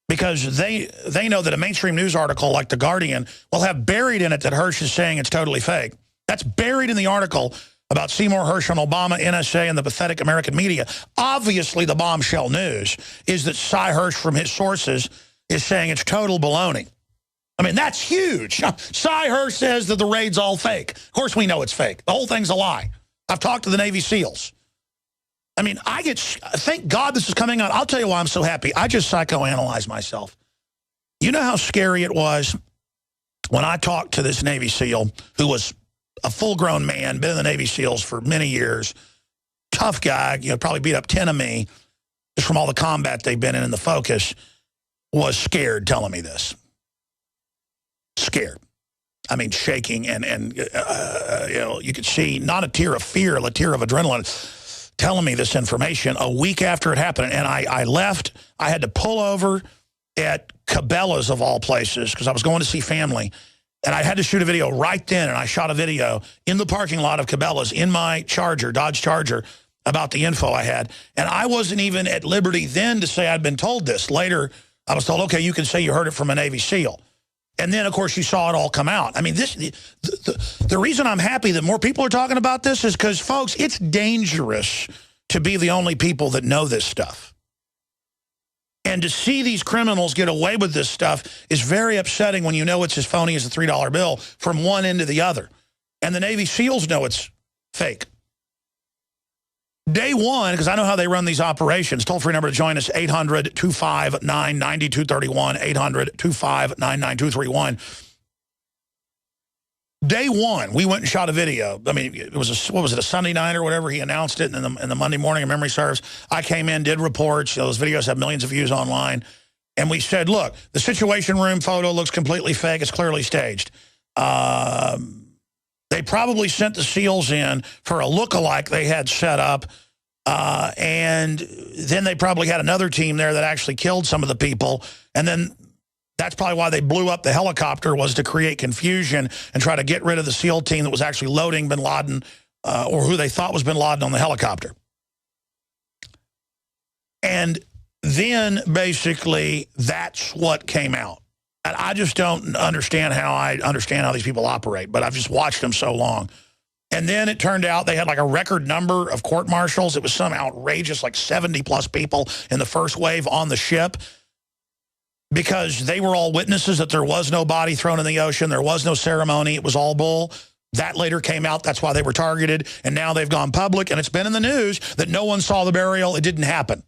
Because they know that a mainstream news article like The Guardian will have buried in it that Hersh is saying it's totally fake. That's buried in the article about Seymour Hersh on Obama, NSA, and the pathetic American media. Obviously, the bombshell news is that Cy Hirsch from his sources is saying it's total baloney. I mean, that's huge. Cy Hirsch says that the raid's all fake. Of course, we know it's fake. The whole thing's a lie. I've talked to the Navy SEALs. I mean, thank God this is coming out. I'll tell you why I'm so happy. I just psychoanalyze myself. You know how scary it was when I talked to this Navy SEAL who was a full-grown man, been in the Navy SEALs for many years, tough guy, you know, probably beat up 10 of me just from all the combat they've been in and the focus, was scared telling me this. Scared. I mean, shaking and you know, you could see not a tear of fear, a tear of adrenaline, telling me this information a week after it happened. And I left. I had to pull over at Cabela's, of all places, because I was going to see family. And I had to shoot a video right then, and I shot a video in the parking lot of Cabela's in my Charger, Dodge Charger, about the info I had. And I wasn't even at liberty then to say I'd been told this. Later, I was told, okay, you can say you heard it from a Navy SEAL. And then, of course, you saw it all come out. I mean, the reason I'm happy that more people are talking about this is because, folks, it's dangerous to be the only people that know this stuff. And to see these criminals get away with this stuff is very upsetting when you know it's as phony as a $3 bill from one end to the other. And the Navy SEALs know it's fake. Day one, because I know how they run these operations, toll-free number to join us, 800-259-9231, 800-259-9231. Day one, we went and shot a video. I mean, it was a Sunday night or whatever. He announced it, and in the Monday morning, if memory serves, I came in, did reports. You know, those videos have millions of views online. And we said, look, the Situation Room photo looks completely fake. It's clearly staged. They probably sent the SEALs in for a look-alike they had set up, and then they probably had another team there that actually killed some of the people, and then that's probably why they blew up the helicopter, was to create confusion and try to get rid of the SEAL team that was actually loading bin Laden, or who they thought was bin Laden, on the helicopter. And then, basically, that's what came out. And I just don't understand how these people operate, but I've just watched them so long. And then it turned out they had like a record number of court-martials. It was some outrageous, like 70-plus people in the first wave on the ship, because they were all witnesses that there was no body thrown in the ocean. There was no ceremony. It was all bull. That later came out. That's why they were targeted. And now they've gone public, and it's been in the news that no one saw the burial. It didn't happen.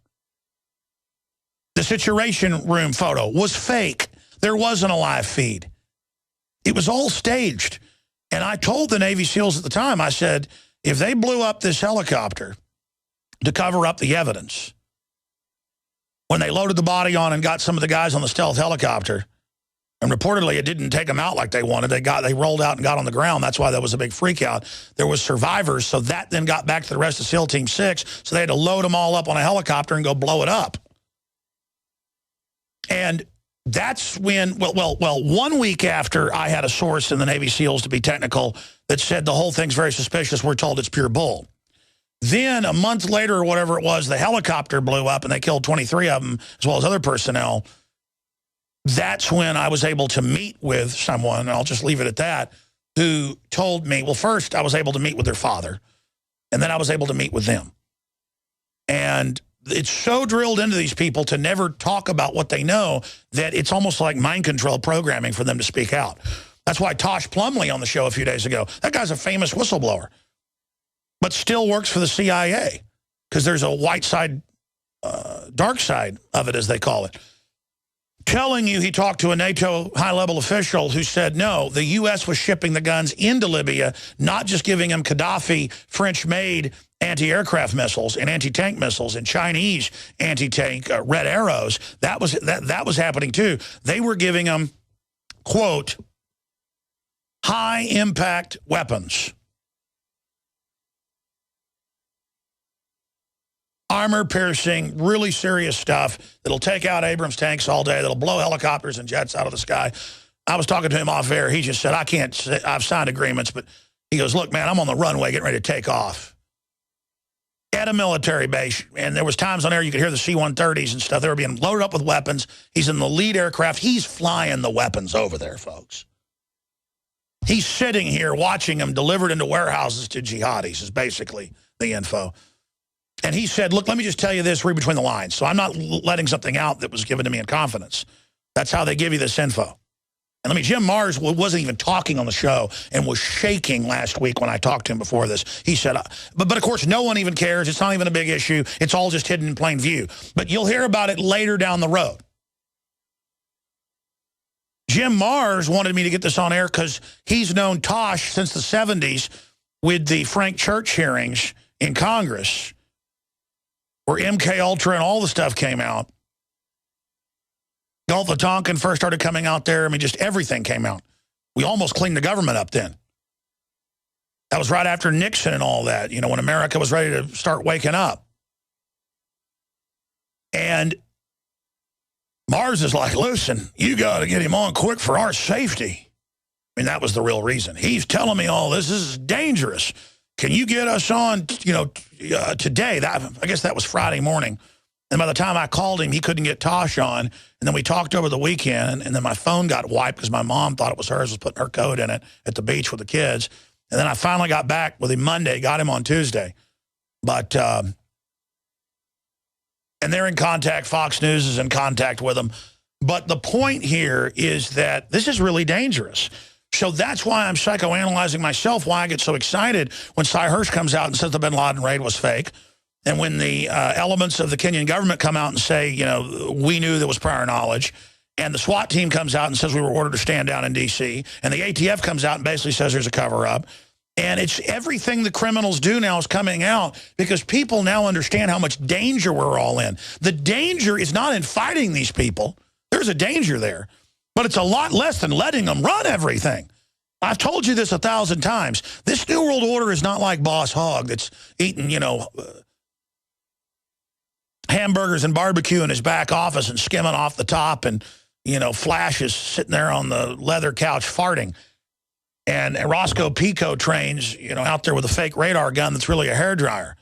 The Situation Room photo was fake. There wasn't a live feed. It was all staged. And I told the Navy SEALs at the time, I said, if they blew up this helicopter to cover up the evidence, when they loaded the body on and got some of the guys on the stealth helicopter, and reportedly it didn't take them out like they wanted, they rolled out and got on the ground. That's why there was a big freak out. There was survivors, so that then got back to the rest of SEAL Team 6, so they had to load them all up on a helicopter and go blow it up. And that's when, well, 1 week after I had a source in the Navy SEALs, to be technical, that said the whole thing's very suspicious, we're told it's pure bull. Then a month later or whatever it was, the helicopter blew up and they killed 23 of them, as well as other personnel. That's when I was able to meet with someone, and I'll just leave it at that, who told me, well, first I was able to meet with their father, and then I was able to meet with them. And it's so drilled into these people to never talk about what they know that it's almost like mind control programming for them to speak out. That's why Tosh Plumley on the show a few days ago, that guy's a famous whistleblower, but still works for the CIA because there's a white side, dark side of it, as they call it. Telling you he talked to a NATO high-level official who said, no, the U.S. was shipping the guns into Libya, not just giving him Gaddafi French-made anti-aircraft missiles and anti-tank missiles and Chinese anti-tank Red Arrows. That was happening too. They were giving them, quote, high-impact weapons. Armor-piercing, really serious stuff that'll take out Abrams tanks all day, that'll blow helicopters and jets out of the sky. I was talking to him off air. He just said, I can't say, I've signed agreements, but he goes, look, man, I'm on the runway getting ready to take off. At a military base, and there was times on air you could hear the C-130s and stuff. They were being loaded up with weapons. He's in the lead aircraft. He's flying the weapons over there, folks. He's sitting here watching them delivered into warehouses to jihadis is basically the info. And he said, look, let me just tell you this, read between the lines. So I'm not letting something out that was given to me in confidence. That's how they give you this info. And Jim Mars wasn't even talking on the show and was shaking last week when I talked to him before this. He said, but of course, no one even cares. It's not even a big issue. It's all just hidden in plain view. But you'll hear about it later down the road. Jim Mars wanted me to get this on air because he's known Tosh since the 70s with the Frank Church hearings in Congress, where MK Ultra and all the stuff came out. Gulf of Tonkin first started coming out there. Just everything came out. We almost cleaned the government up then. That was right after Nixon and all that, when America was ready to start waking up. And Mars is like, listen, you got to get him on quick for our safety. That was the real reason. He's telling me all this. This is dangerous. Can you get us on, today? I guess that was Friday morning. And by the time I called him, he couldn't get Tosh on. And then we talked over the weekend, and then my phone got wiped because my mom thought it was hers, was putting her code in it at the beach with the kids. And then I finally got back with him Monday, got him on Tuesday. But, and they're in contact. Fox News is in contact with them. But the point here is that this is really dangerous. So that's why I'm psychoanalyzing myself, why I get so excited when Cy Hirsch comes out and says the bin Laden raid was fake. And when the elements of the Kenyan government come out and say, we knew there was prior knowledge, and the SWAT team comes out and says we were ordered to stand down in D.C., and the ATF comes out and basically says there's a cover-up, and it's everything the criminals do now is coming out because people now understand how much danger we're all in. The danger is not in fighting these people. There's a danger there, but it's a lot less than letting them run everything. I've told you this 1,000 times. This New World Order is not like Boss Hogg that's eating, hamburgers and barbecue in his back office and skimming off the top, and Flash is sitting there on the leather couch farting, and Roscoe Pico trains out there with a fake radar gun that's really a hairdryer.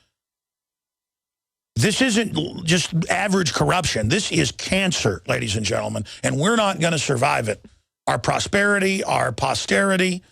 This isn't just average corruption. This is cancer, ladies and gentlemen, and we're not going to survive it. Our prosperity, our posterity,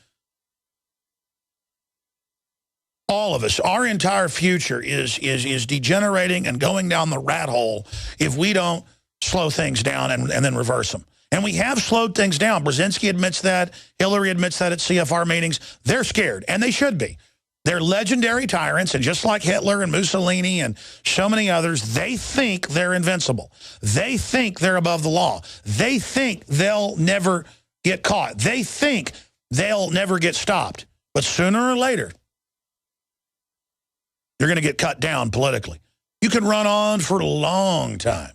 all of us, our entire future is degenerating and going down the rat hole if we don't slow things down and then reverse them. And we have slowed things down. Brzezinski admits that. Hillary admits that at CFR meetings. They're scared, and they should be. They're legendary tyrants, and just like Hitler and Mussolini and so many others, they think they're invincible. They think they're above the law. They think they'll never get caught. They think they'll never get stopped. But sooner or later, you're going to get cut down politically. You can run on for a long time.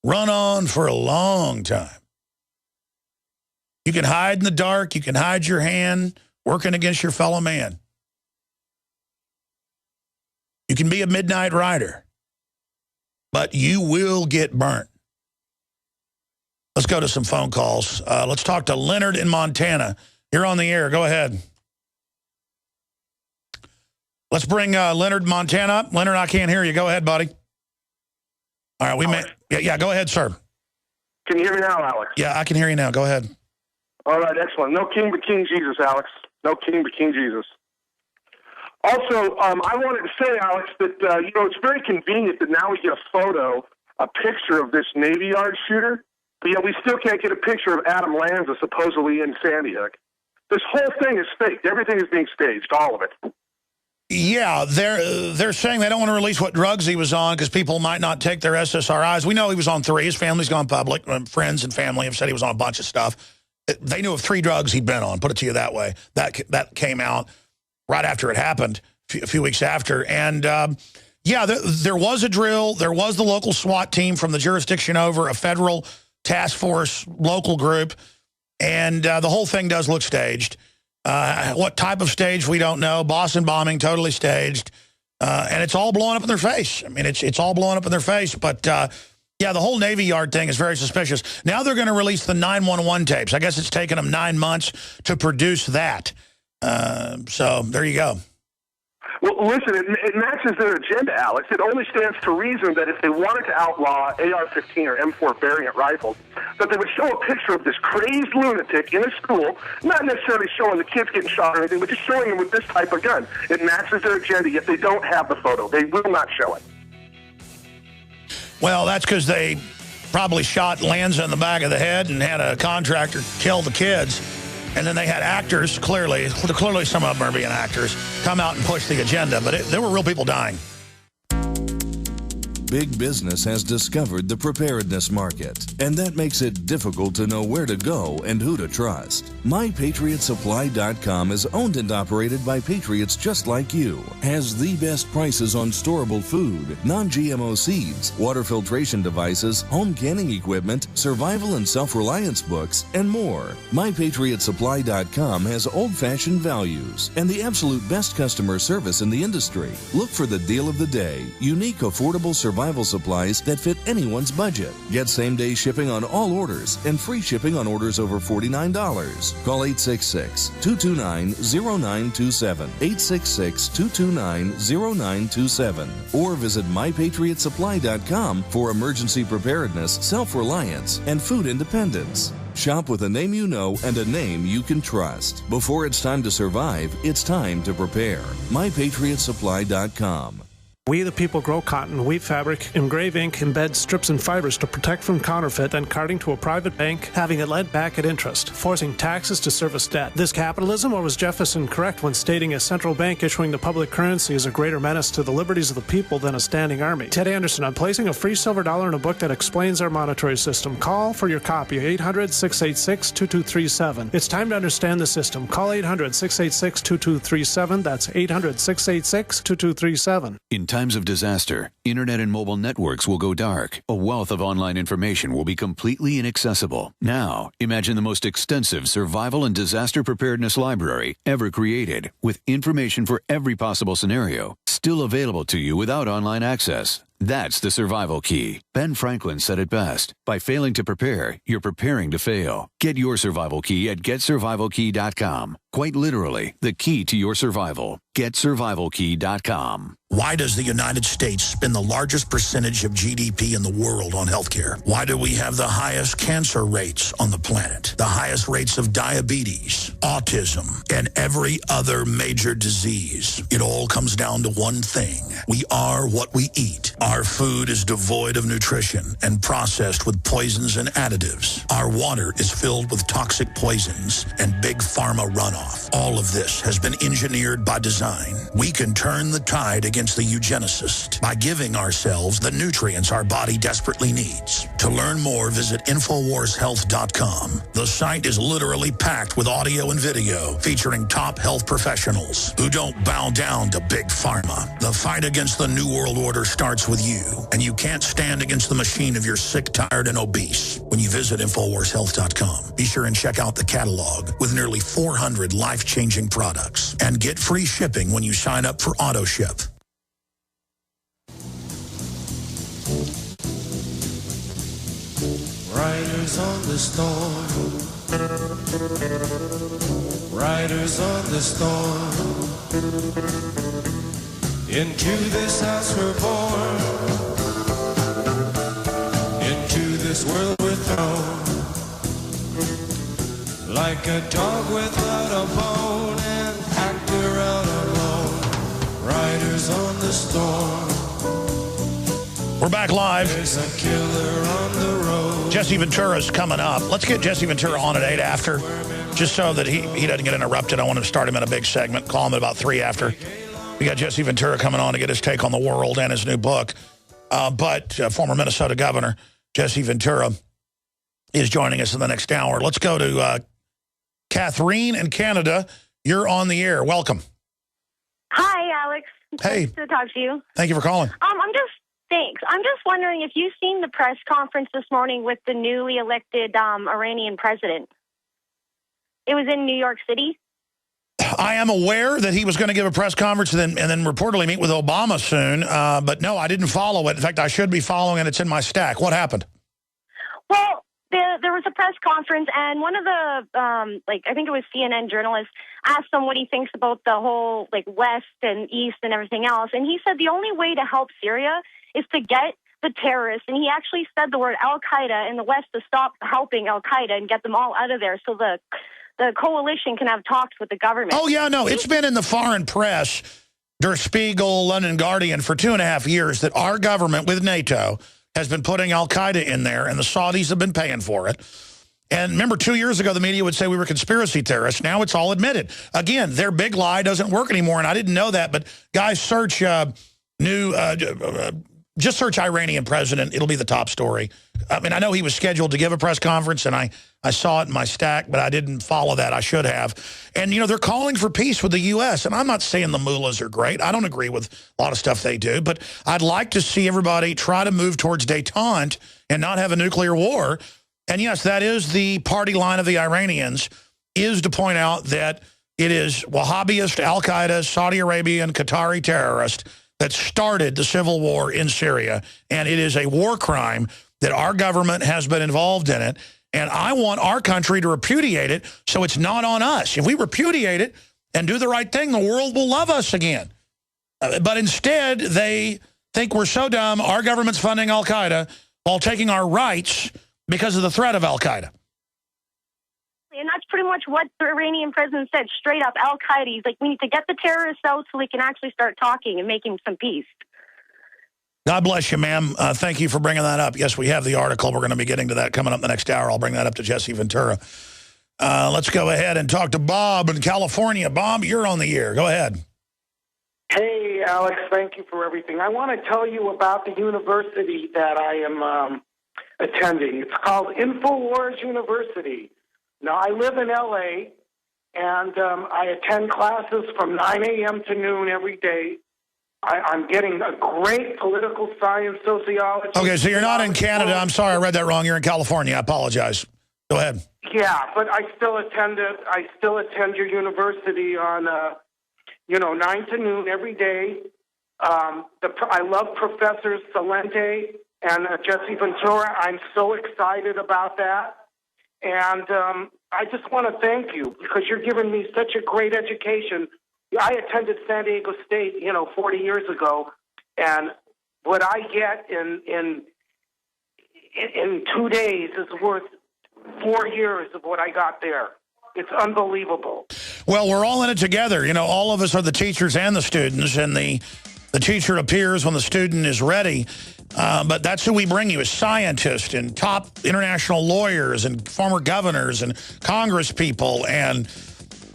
Run on for a long time. You can hide in the dark. You can hide your hand working against your fellow man. You can be a midnight rider, but you will get burnt. Let's go to some phone calls. Let's talk to Leonard in Montana. You're on the air. Go ahead. Let's bring Leonard in Montana up. Leonard, I can't hear you. Go ahead, buddy. All right, yeah, go ahead, sir. Can you hear me now, Alex? Yeah, I can hear you now. Go ahead. All right, excellent. No king but King Jesus, Alex. No king but King Jesus. Also, I wanted to say, Alex, that, it's very convenient that now we get a picture of this Navy Yard shooter, but yet we still can't get a picture of Adam Lanza supposedly in Sandy Hook. This whole thing is faked. Everything is being staged, all of it. Yeah, they're saying they don't want to release what drugs he was on because people might not take their SSRIs. We know he was on 3. His family's gone public. Friends and family have said he was on a bunch of stuff. They knew of 3 drugs he'd been on, put it to you that way. That came out right after it happened, a few weeks after. And, there was a drill. There was the local SWAT team from the jurisdiction over, a federal task force, local group. And the whole thing does look staged. What type of stage, we don't know. Boston bombing, totally staged. And it's all blowing up in their face. I mean, it's all blowing up in their face. But, the whole Navy Yard thing is very suspicious. Now they're going to release the 911 tapes. I guess it's taken them 9 months to produce that. So there you go. Well, listen, it matches their agenda, Alex. It only stands to reason that if they wanted to outlaw AR-15 or M4 variant rifles, that they would show a picture of this crazed lunatic in a school, not necessarily showing the kids getting shot or anything, but just showing them with this type of gun. It matches their agenda, yet they don't have the photo. They will not show it. Well, that's because they probably shot Lanza in the back of the head and had a contractor kill the kids. And then they had actors, clearly some of them are being actors, come out and push the agenda. But there were real people dying. Big business has discovered the preparedness market, and that makes it difficult to know where to go and who to trust. MyPatriotSupply.com is owned and operated by patriots just like you, has the best prices on storable food, non-GMO seeds, water filtration devices, home canning equipment, survival and self-reliance books, and more. MyPatriotSupply.com has old-fashioned values and the absolute best customer service in the industry. Look for the deal of the day, unique, affordable survival supplies that fit anyone's budget. Get same-day shipping on all orders and free shipping on orders over $49. Call 866-229-0927, 866-229-0927, or visit MyPatriotSupply.com for emergency preparedness, self-reliance, and food independence. Shop with a name you know and a name you can trust. Before it's time to survive, it's time to prepare. MyPatriotSupply.com. We the people grow cotton, weave fabric, engrave ink, embed strips and fibers to protect from counterfeit and carting to a private bank, having it led back at interest, forcing taxes to service debt. This capitalism, or was Jefferson correct when stating a central bank issuing the public currency is a greater menace to the liberties of the people than a standing army? Ted Anderson, I'm placing a free silver dollar in a book that explains our monetary system. Call for your copy, 800-686-2237. It's time to understand the system. Call 800-686-2237. That's 800-686-2237. In times of disaster, internet and mobile networks will go dark. A wealth of online information will be completely inaccessible. Now, imagine the most extensive survival and disaster preparedness library ever created, with information for every possible scenario, still available to you without online access. That's the survival key. Ben Franklin said it best. By failing to prepare, you're preparing to fail. Get your survival key at GetSurvivalKey.com. Quite literally, the key to your survival. GetSurvivalKey.com. Why does the United States spend the largest percentage of GDP in the world on healthcare? Why do we have the highest cancer rates on the planet, the highest rates of diabetes, autism, and every other major disease? It all comes down to one thing. We are what we eat. Our food is devoid of nutrition and processed with poisons and additives. Our water is filled with toxic poisons and big pharma runoff. All of this has been engineered by design. We can turn the tide against the eugenicist by giving ourselves the nutrients our body desperately needs. To learn more, visit InfoWarsHealth.com. The site is literally packed with audio and video featuring top health professionals who don't bow down to big pharma. The fight against the New World Order starts with you, and you can't stand against the machine if you're sick, tired, and obese when you visit InfoWarsHealth.com. Be sure and check out the catalog with nearly 400 life-changing products and get free shipping when you sign up for AutoShip. Riding Riders on the storm. Riders on the storm. Into this house we're born. Into this world we're thrown. Like a dog without a bone, an actor out alone. Riders on the storm. We're back live. There's a killer on the road. Jesse Ventura's coming up. Let's get Jesse Ventura on at 8 after, just so that he doesn't get interrupted. I want to start him in a big segment, call him at about 3 after. We got Jesse Ventura coming on to get his take on the world and his new book. But former Minnesota Governor Jesse Ventura is joining us in the next hour. Let's go to Catherine in Canada. You're on the air. Welcome. Hi, Alex. Hey. Nice to talk to you. Thank you for calling. Thanks. I'm just wondering if you've seen the press conference this morning with the newly elected Iranian president. It was in New York City. I am aware that he was going to give a press conference and then reportedly meet with Obama soon. But no, I didn't follow it. In fact, I should be following it. It's in my stack. What happened? Well, there was a press conference, and one of the, I think it was CNN journalists, asked him what he thinks about the whole, West and East and everything else. And he said the only way to help Syria is to get the terrorists, and he actually said the word Al-Qaeda in the West to stop helping Al-Qaeda and get them all out of there so the coalition can have talks with the government. Oh, yeah, no, it's been in the foreign press, Der Spiegel, London Guardian, for 2.5 years that our government with NATO has been putting Al-Qaeda in there, and the Saudis have been paying for it. And remember, 2 years ago, the media would say we were conspiracy terrorists. Now it's all admitted. Again, their big lie doesn't work anymore, and I didn't know that, but guys, search just search Iranian president. It'll be the top story. I mean, I know he was scheduled to give a press conference, and I saw it in my stack, but I didn't follow that. I should have. And, they're calling for peace with the U.S., and I'm not saying the mullahs are great. I don't agree with a lot of stuff they do, but I'd like to see everybody try to move towards détente and not have a nuclear war. And, yes, that is the party line of the Iranians, is to point out that it is Wahhabist, Al-Qaeda, Saudi Arabian, Qatari terrorists that started the civil war in Syria, and it is a war crime that our government has been involved in it, and I want our country to repudiate it so it's not on us. If we repudiate it and do the right thing, the world will love us again. But instead, they think we're so dumb, our government's funding Al-Qaeda while taking our rights because of the threat of Al-Qaeda. And that's pretty much what the Iranian president said, straight up, Al-Qaeda. He's like, we need to get the terrorists out so we can actually start talking and making some peace. God bless you, ma'am. Thank you for bringing that up. Yes, we have the article. We're going to be getting to that coming up the next hour. I'll bring that up to Jesse Ventura. Let's go ahead and talk to Bob in California. Bob, you're on the air. Go ahead. Hey, Alex, thank you for everything. I want to tell you about the university that I am attending. It's called InfoWars University. Now, I live in L.A., and I attend classes from 9 a.m. to noon every day. I'm getting a great political science, sociology. Okay, so you're not in Canada. I'm sorry, I read that wrong. You're in California. I apologize. Go ahead. Yeah, but I still attend it. I still attend your university on, 9 to noon every day. I love Professors Salente and Jesse Ventura. I'm so excited about that. And I just want to thank you because you're giving me such a great education. I attended San Diego State, 40 years ago, and what I get in 2 days is worth 4 years of what I got there. It's unbelievable. Well, we're all in it together. All of us are the teachers and the students, and the teacher appears when the student is ready. But that's who we bring you, as scientists and top international lawyers and former governors and Congress people and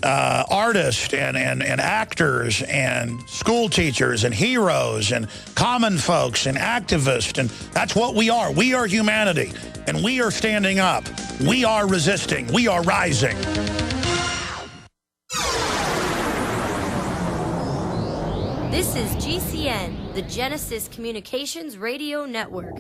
artists and actors and school teachers and heroes and common folks and activists. And that's what we are. We are humanity. And we are standing up. We are resisting. We are rising. This is GCN, the Genesis Communications Radio Network.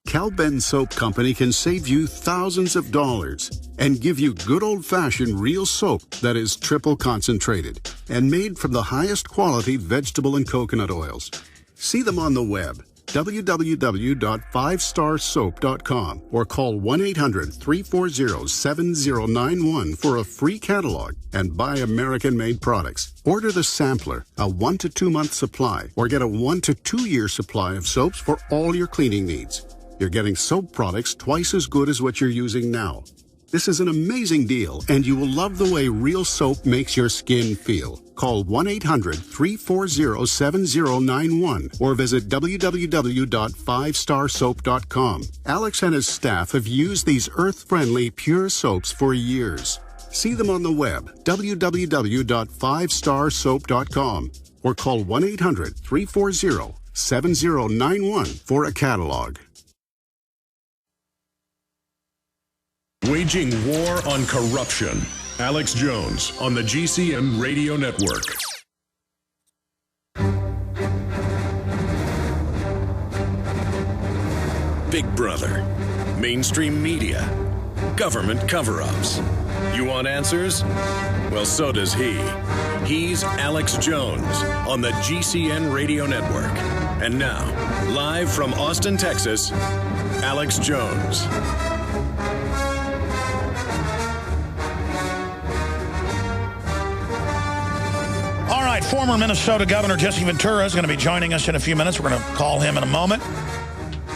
Cal-Ben Soap Company can save you thousands of dollars and give you good old-fashioned real soap that is triple concentrated and made from the highest quality vegetable and coconut oils. See them on the web, www.5starsoap.com or call 1-800-340-7091 for a free catalog and buy American-made products. Order the sampler, a 1 to 2 month supply, or get a 1 to 2 year supply of soaps for all your cleaning needs. You're getting soap products twice as good as what you're using now. This is an amazing deal, and you will love the way real soap makes your skin feel. Call 1-800-340-7091 or visit www.5starsoap.com. Alex and his staff have used these earth-friendly, pure soaps for years. See them on the web, www.5starsoap.com, or call 1-800-340-7091 for a catalog. Waging war on corruption. Alex Jones on the GCN Radio Network. Big Brother. Mainstream media. Government cover-ups. You want answers? Well, so does he. He's Alex Jones on the GCN Radio Network. And now, live from Austin, Texas, Alex Jones. All right, former Minnesota Governor Jesse Ventura is going to be joining us in a few minutes. We're going to call him in a moment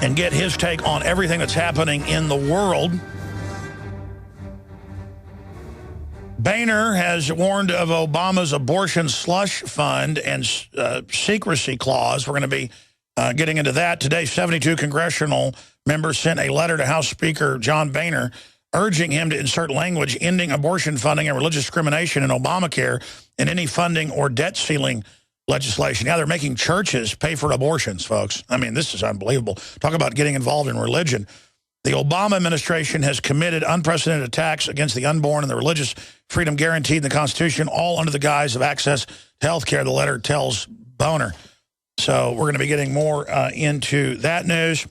and get his take on everything that's happening in the world. Boehner has warned of Obama's abortion slush fund and secrecy clause. We're going to be getting into that. Today, 72 congressional members sent a letter to House Speaker John Boehner urging him to insert language ending abortion funding and religious discrimination in Obamacare and any funding or debt ceiling legislation. Now they're making churches pay for abortions, folks. I mean, this is unbelievable. Talk about getting involved in religion. The Obama administration has committed unprecedented attacks against the unborn and the religious freedom guaranteed in the Constitution, all under the guise of access to health care, the letter tells Boehner. So we're going to be getting more into that news.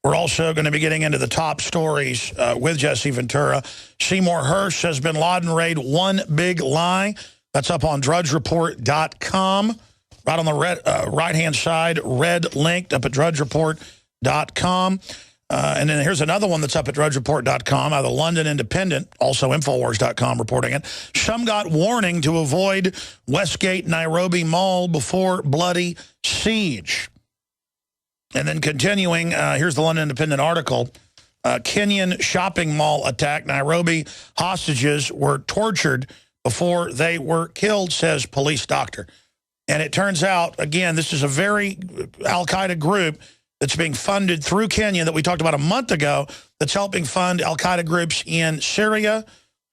We're also going to be getting into the top stories with Jesse Ventura. Seymour Hersh says bin Laden raid one big lie. That's up on drudgereport.com. Right on the right-hand side, red linked up at drudgereport.com. And then here's another one that's up at drudgereport.com, out of the London Independent, also Infowars.com reporting it. Shumgat warning to avoid Westgate Nairobi Mall before bloody siege. And then continuing, here's the London Independent article. Kenyan shopping mall attack. Nairobi hostages were tortured before they were killed, says police doctor. And it turns out, again, this is a very al-Qaeda group that's being funded through Kenya that we talked about a month ago that's helping fund al-Qaeda groups in Syria,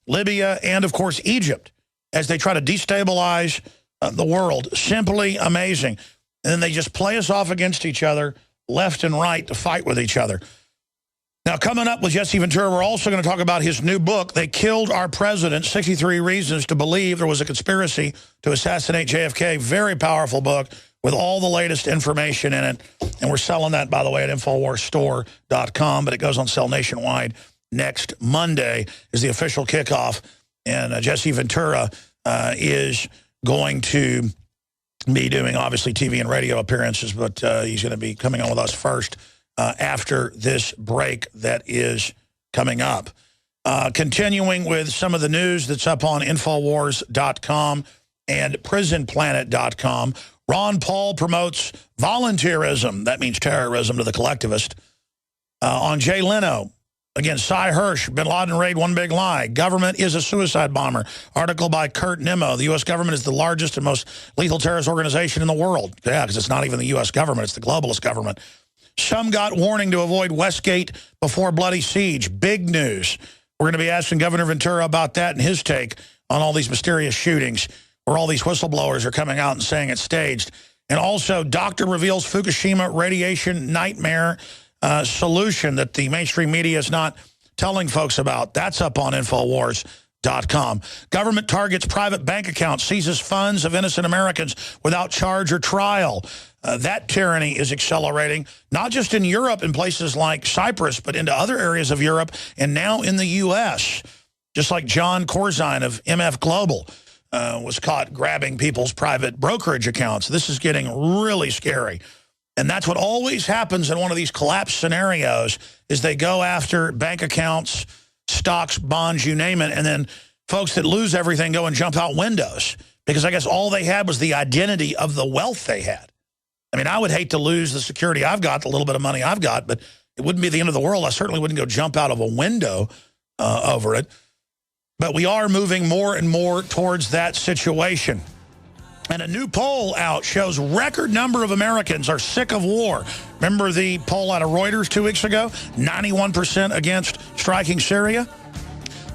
Libya, and, of course, Egypt as they try to destabilize the world. Simply amazing. And then they just play us off against each other left and right to fight with each other. Now, coming up with Jesse Ventura, we're also going to talk about his new book, They Killed Our President, 63 Reasons to Believe There Was a Conspiracy to Assassinate JFK. Very powerful book with all the latest information in it. And we're selling that, by the way, at InfoWarsStore.com, but it goes on sale nationwide next Monday is the official kickoff. And Jesse Ventura is going to be doing, obviously, TV and radio appearances, but he's going to be coming on with us first after this break that is coming up. Continuing with some of the news that's up on Infowars.com and PrisonPlanet.com, Ron Paul promotes volunteerism, that means terrorism, to the collectivist. On Jay Leno, again, Cy Hersh, bin Laden raid one big lie. Government is a suicide bomber. Article by Kurt Nimmo. The U.S. government is the largest and most lethal terrorist organization in the world. Yeah, because it's not even the U.S. government, it's the globalist government. Shumgat warning to avoid Westgate before bloody siege. Big news. We're going to be asking Governor Ventura about that and his take on all these mysterious shootings where all these whistleblowers are coming out and saying it's staged. And also, doctor reveals Fukushima radiation nightmare solution that the mainstream media is not telling folks about. That's up on Infowars.com. Government targets private bank accounts, seizes funds of innocent Americans without charge or trial. That tyranny is accelerating, not just in Europe in places like Cyprus, but into other areas of Europe and now in the U.S., just like John Corzine of MF Global. was caught grabbing people's private brokerage accounts. This is getting really scary. And that's what always happens in one of these collapse scenarios is they go after bank accounts, stocks, bonds, you name it, and then folks that lose everything go and jump out windows because I guess all they had was the identity of the wealth they had. I mean, I would hate to lose the security I've got, the little bit of money I've got, but it wouldn't be the end of the world. I certainly wouldn't go jump out of a window over it. But we are moving more and more towards that situation. And a new poll out shows record number of Americans are sick of war. Remember the poll out of Reuters 2 weeks ago? 91% against striking Syria.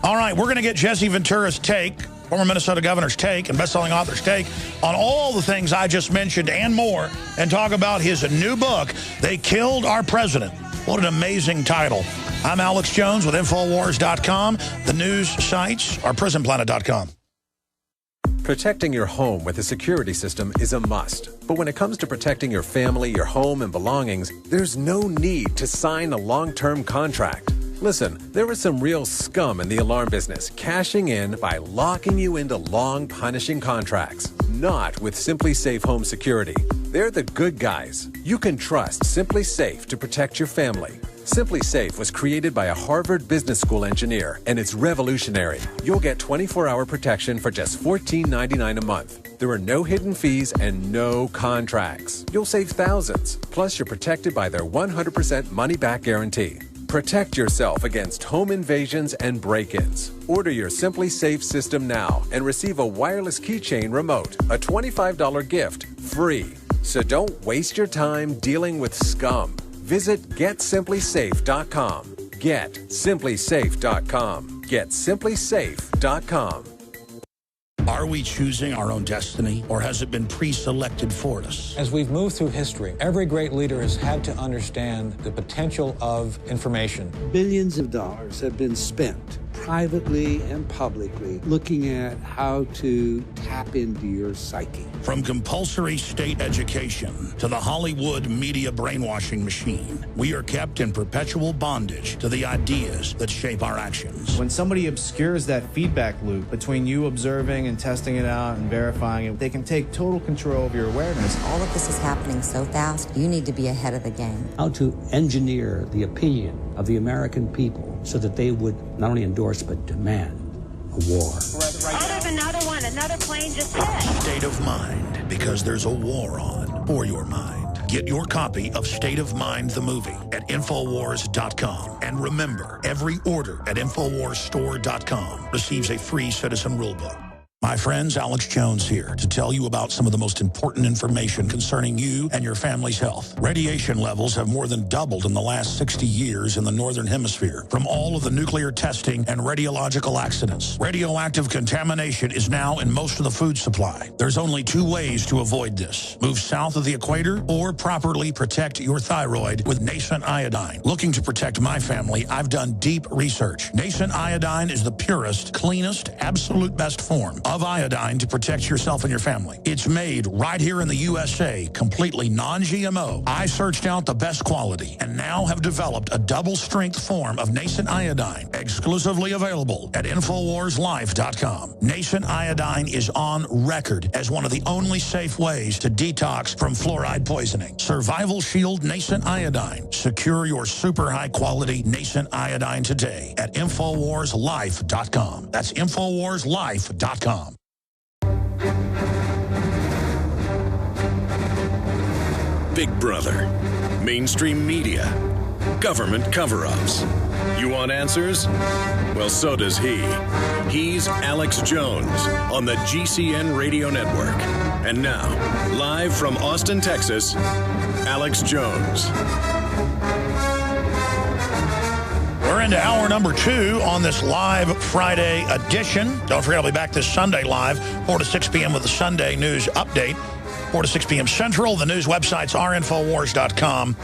All right, we're going to get Jesse Ventura's take, former Minnesota governor's take and best-selling author's take on all the things I just mentioned and more, and talk about his new book, They Killed Our President. What an amazing title. I'm Alex Jones with Infowars.com. The news sites are PrisonPlanet.com. Protecting your home with a security system is a must. But when it comes to protecting your family, your home, and belongings, there's no need to sign a long-term contract. Listen, there is some real scum in the alarm business, cashing in by locking you into long, punishing contracts. Not with Simply Safe Home Security. They're the good guys. You can trust Simply Safe to protect your family. Simply Safe was created by a Harvard Business School engineer, and it's revolutionary. You'll get 24-hour protection for just $14.99 a month. There are no hidden fees and no contracts. You'll save thousands. Plus, you're protected by their 100% money-back guarantee. Protect yourself against home invasions and break-ins. Order your Simply Safe system now and receive a wireless keychain remote, a $25 gift, free. So don't waste your time dealing with scum. Visit GetSimplySafe.com. GetSimplySafe.com. GetSimplySafe.com. Are we choosing our own destiny, or has it been pre-selected for us? As we've moved through history, every great leader has had to understand the potential of information. Billions of dollars have been spent privately and publicly looking at how to tap into your psyche. From compulsory state education to the Hollywood media brainwashing machine, we are kept in perpetual bondage to the ideas that shape our actions. When somebody obscures that feedback loop between you observing and testing it out and verifying it, they can take total control of your awareness. All of this is happening so fast, you need to be ahead of the game. How to engineer the opinion of the American people so that they would not only endorse but demand a war. Another plane just hit. State of Mind, because there's a war on for your mind. Get your copy of State of Mind, the movie, at Infowars.com. And remember, every order at InfoWarsStore.com receives a free Citizen Rulebook. My friends, Alex Jones here to tell you about some of the most important information concerning you and your family's health. Radiation levels have more than doubled in the last 60 years in the Northern Hemisphere from all of the nuclear testing and radiological accidents. Radioactive contamination is now in most of the food supply. There's only 2 ways to avoid this. Move south of the equator or properly protect your thyroid with Nascent Iodine. Looking to protect my family, I've done deep research. Nascent Iodine is the purest, cleanest, absolute best form of iodine to protect yourself and your family. It's made right here in the USA, completely non-GMO. I searched out the best quality and now have developed a double-strength form of Nascent Iodine, exclusively available at InfoWarsLife.com. Nascent Iodine is on record as one of the only safe ways to detox from fluoride poisoning. Survival Shield Nascent Iodine. Secure your super high-quality Nascent Iodine today at InfoWarsLife.com. That's InfoWarsLife.com. Big Brother, mainstream media, government cover-ups. You want answers? Well, so does he. He's Alex Jones on the GCN Radio Network. And now, live from Austin, Texas, Alex Jones. We're into hour number 2 on this live Friday edition. Don't forget, I'll be back this Sunday live, 4 to 6 p.m. with the Sunday News Update, 4 to 6 p.m. Central. The news websites are Infowars.com,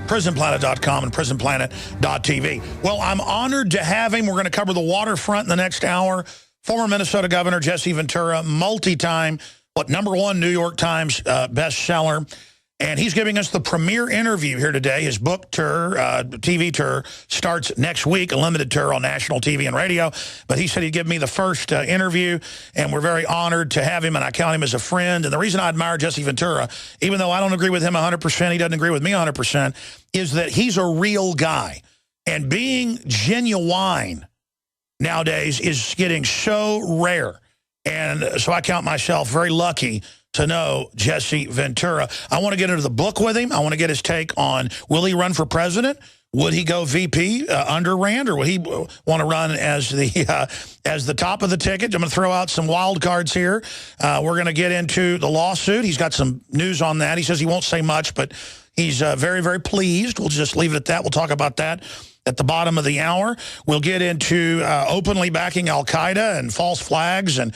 PrisonPlanet.com, and PrisonPlanet.tv. Well, I'm honored to have him. We're going to cover the waterfront in the next hour. Former Minnesota Governor Jesse Ventura, multi-time, #1 New York Times bestseller. And he's giving us the premiere interview here today. His book tour, TV tour, starts next week, a limited tour on national TV and radio. But he said he'd give me the first interview, and we're very honored to have him, and I count him as a friend. And the reason I admire Jesse Ventura, even though I don't agree with him 100%, he doesn't agree with me 100%, is that he's a real guy. And being genuine nowadays is getting so rare. And so I count myself very lucky to know Jesse Ventura. I want to get into the book with him. I want to get his take on, will he run for president? Would he go VP under Rand, or would he want to run as the top of the ticket? I'm going to throw out some wild cards here. We're going to get into the lawsuit. He's got some news on that. He says he won't say much, but he's very, very pleased. We'll just leave it at that. We'll talk about that at the bottom of the hour. We'll get into openly backing al-Qaeda and false flags and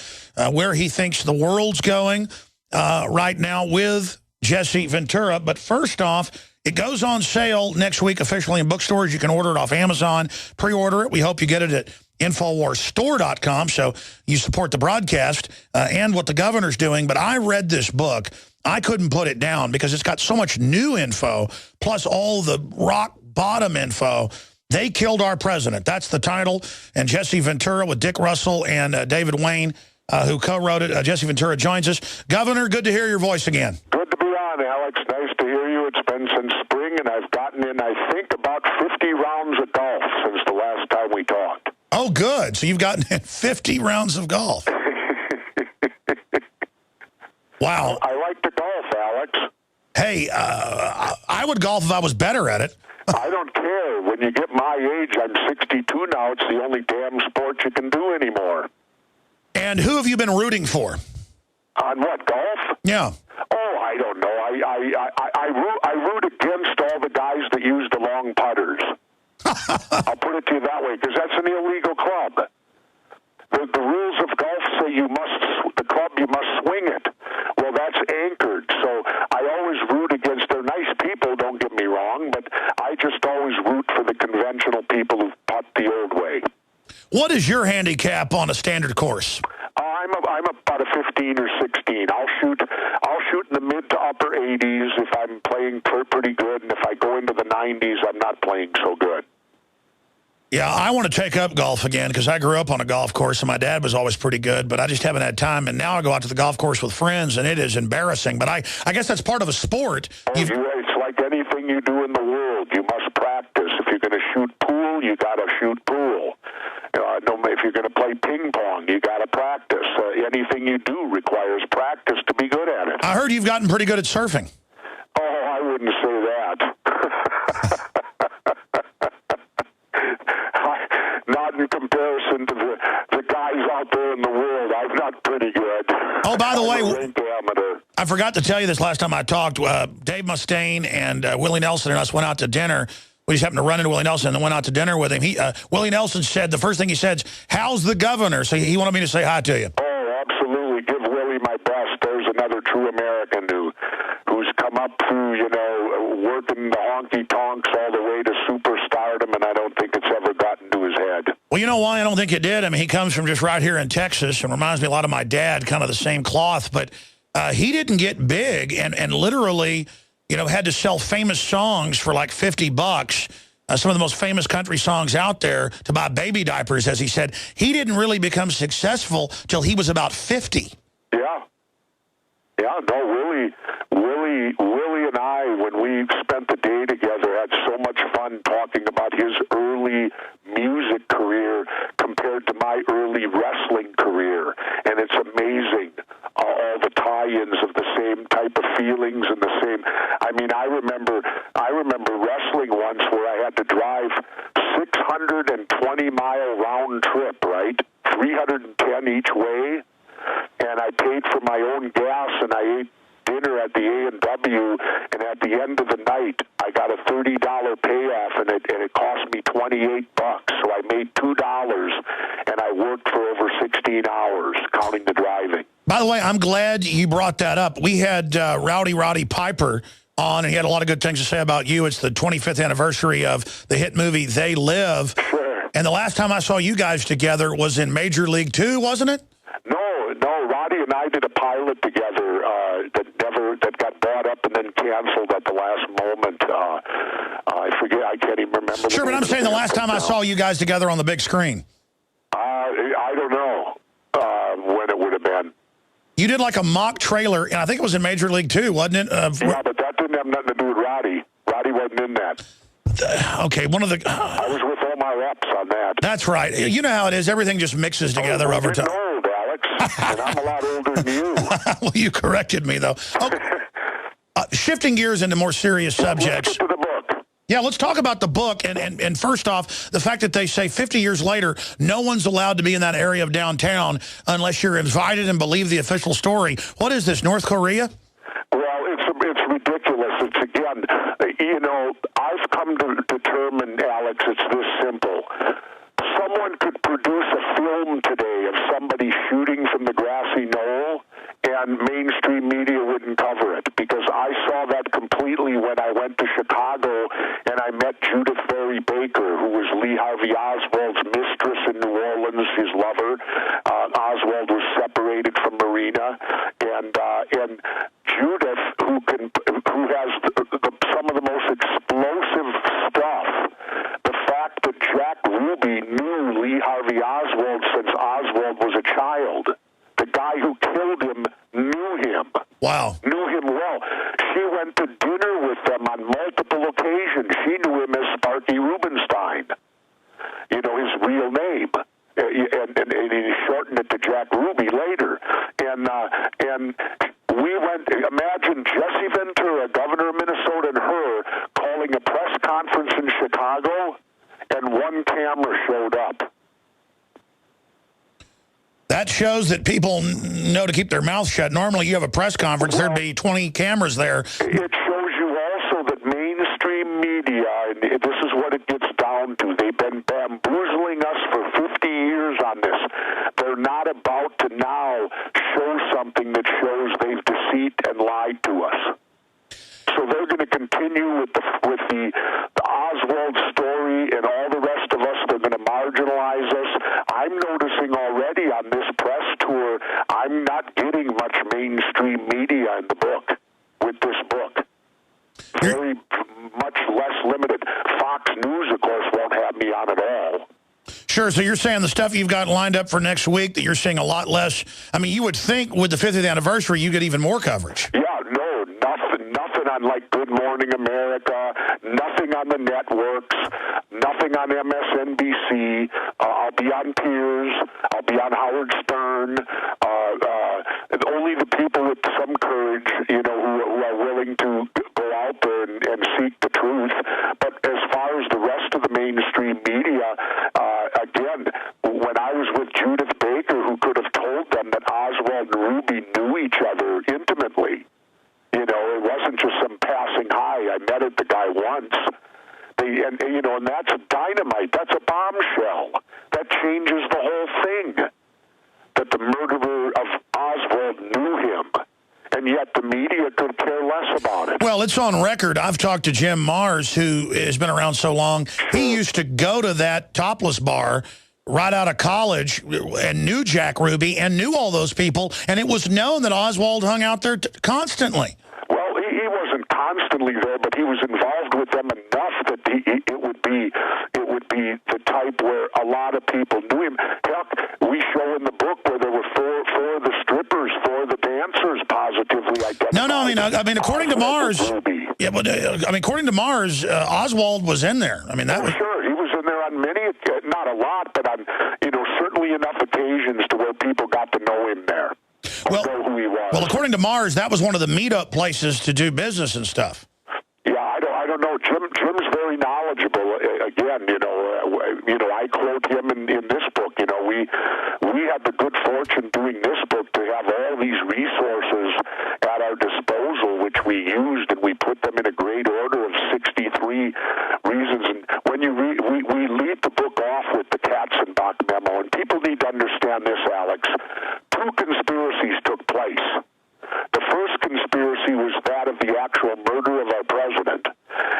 where he thinks the world's going right now with Jesse Ventura. But first off, it goes on sale next week officially in bookstores. You can order it off Amazon, pre-order it. We hope you get it at InfoWarsStore.com, so you support the broadcast and what the governor's doing. But I read this book. I couldn't put it down because it's got so much new info, plus all the rock bottom info. They killed our president. That's the title. And Jesse Ventura with Dick Russell and David Wayne, who co-wrote it. Jesse Ventura joins us. Governor, good to hear your voice again. Good to be on, Alex. Nice to hear you. It's been since spring, and I've gotten in, I think, about 50 rounds of golf since the last time we talked. Oh, good. So you've gotten in 50 rounds of golf. Wow. I like to golf, Alex. Hey, I would golf if I was better at it. I don't care. When you get my age, I'm 62 now. It's the only damn sport you can do anymore. And who have you been rooting for? On what, golf? Yeah. Oh, I don't know. I root against all the guys that use the long putters. I'll put it to you that way, because that's an illegal club. The rules of golf say you must swing it. Well, that's anchored. So I always root against, they're nice people, don't get me wrong, but I just always root for the conventional people who putt the old way. What is your handicap on a standard course? I'm about a 15 or 16. I'll shoot in the mid to upper 80s if I'm playing pretty good, and if I go into the 90s, I'm not playing so good. Yeah, I want to take up golf again because I grew up on a golf course, and my dad was always pretty good, but I just haven't had time. And now I go out to the golf course with friends, and it is embarrassing. But I guess that's part of a sport. It's like anything you do in the world. You must practice. If you're going to shoot pool, you got to shoot pool. If you're going to play ping pong, you got to practice. Anything you do requires practice to be good at it. I heard you've gotten pretty good at surfing. Oh, I wouldn't say that. Not in comparison to the guys out there in the world. I'm not pretty good. Oh, by the way, amateur. I forgot to tell you this last time I talked. Dave Mustaine and Willie Nelson and us went out to dinner. We just happened to run into Willie Nelson and went out to dinner with him. Willie Nelson said, the first thing he said is, how's the governor? So he wanted me to say hi to you. Oh, absolutely. Give Willie my best. There's another true American who's come up through, working the honky-tonks all the way to superstardom, and I don't think it's ever gotten to his head. Well, you know why I don't think it did? I mean, he comes from just right here in Texas and reminds me a lot of my dad, kind of the same cloth, but he didn't get big and literally, had to sell famous songs for like $50. Some of the most famous country songs out there to buy baby diapers, as he said. He didn't really become successful till he was about 50. Yeah. Yeah, no, Willie and I, when we spent the day together, had so much fun talking about his early music career compared to my early wrestling career. And it's amazing, all the tie-ins of the same type of feelings and the same. I mean, I remember wrestling once where I had to drive 620-mile round trip, right? 310 each way. And I paid for my own gas, and I ate dinner at the A&W, and at the end of the night, I got a $30 payoff, and it cost me $28. So I made $2, and I worked for over 16 hours, counting the driving. By the way, I'm glad you brought that up. We had Rowdy Roddy Piper on, and he had a lot of good things to say about you. It's the 25th anniversary of the hit movie They Live. Sure. And the last time I saw you guys together was in Major League 2, wasn't it? No, Roddy and I did a pilot together that got bought up and then canceled at the last moment. I forget. I can't even remember. Sure, but I'm saying the last time I saw you guys together on the big screen. I don't know when it would have been. You did like a mock trailer, and I think it was in Major League 2, wasn't it? Yeah, but that didn't have nothing to do with Roddy. Roddy wasn't in that. Okay, one of the... I was with all my reps on that. That's right. You know how it is. Everything just mixes together over time. You're old, Alex, and I'm a lot older than you. Well, you corrected me, though. Shifting gears into more serious subjects. Let's get to the book. Yeah, let's talk about the book. And first off, the fact that they say 50 years later, no one's allowed to be in that area of downtown unless you're invited and believe the official story. What is this, North Korea? Well, it's ridiculous. It's, again, you know, I've come to determine, Alex, it's this simple. Someone could produce a film today of somebody shooting from the grassy knoll, and mainstream media wouldn't cover it, because I saw that completely when I went to Chicago and I met Judith Barry Baker, who was Lee Harvey Oswald's mistress in New Orleans, his lover. Oswald was separated from Marina, and Judith, who has some of the most explosive stuff. The fact that Jack Ruby knew Lee Harvey Oswald since Oswald was a child. The guy who killed him knew him. Wow. Knew him well. She went to dinner with them on multiple occasions. She knew him as Sparky Rubenstein, you know, his real name. And he shortened it to Jack Ruby later. And we went, imagine Jesse Ventura, governor of Minnesota, and her calling a press conference in Chicago, and one camera showed up. That shows that people know to keep their mouths shut. Normally, you have a press conference, there'd be 20 cameras there. It shows you also that mainstream media, and this is what it gets down to, they've been bamboozling us for 50 years on this. They're not about to now show something that shows they've deceived and lied to us. So they're going to continue with the Oswald story, and all the rest of us, they're going to marginalize us. I'm noticing already on this press tour, I'm not getting much mainstream media in the book, with this book. Very much less limited. Fox News, of course, won't have me on at all. Sure, so you're saying the stuff you've got lined up for next week that you're seeing a lot less. I mean, you would think with the 50th anniversary, you get even more coverage. Yeah, no, nothing on like Good Morning America, nothing on the networks, nothing on MSNBC. I'll be on Piers, I'll be on Howard Stern. Only the people with some courage, you know, who are willing to go out there and seek the truth. But as far as the rest of the mainstream media, again, when I was with Judith Baker, who could have told them that Oswald and Ruby knew each other intimately, you know, it wasn't just some passing high. I met the guy once. And that's dynamite. That's a bombshell. That changes the whole thing. That the murderer of Oswald knew him, and yet the media could care less about it. Well, it's on record. I've talked to Jim Mars, who has been around so long. He used to go to that topless bar right out of college and knew Jack Ruby and knew all those people, and it was known that Oswald hung out there constantly. Well, he wasn't constantly there, but he was involved with them enough that it would be the type where a lot of people knew him. Heck, we show in the book where there were four of the strippers, four of the dancers positively identified. No, I mean, according to Mars, yeah, but according to Mars, Oswald was in there. I mean, that was sure he was in there on many, not a lot, but on certainly enough occasions to where people got to know him there. Well, according to Mars, that was one of the meetup places to do business and stuff. Yeah, I don't know. Jim's very knowledgeable. Again, I quote him in this book. You know, we had the good fortune doing this book to have all these resources at our disposal, which we used, and we put them in a great order of 63 reasons. And when we lead the book off with the Katzenbach memo, and people need to understand this, Alex. 2 conspiracies took place. The first conspiracy was that of the actual murder of our president,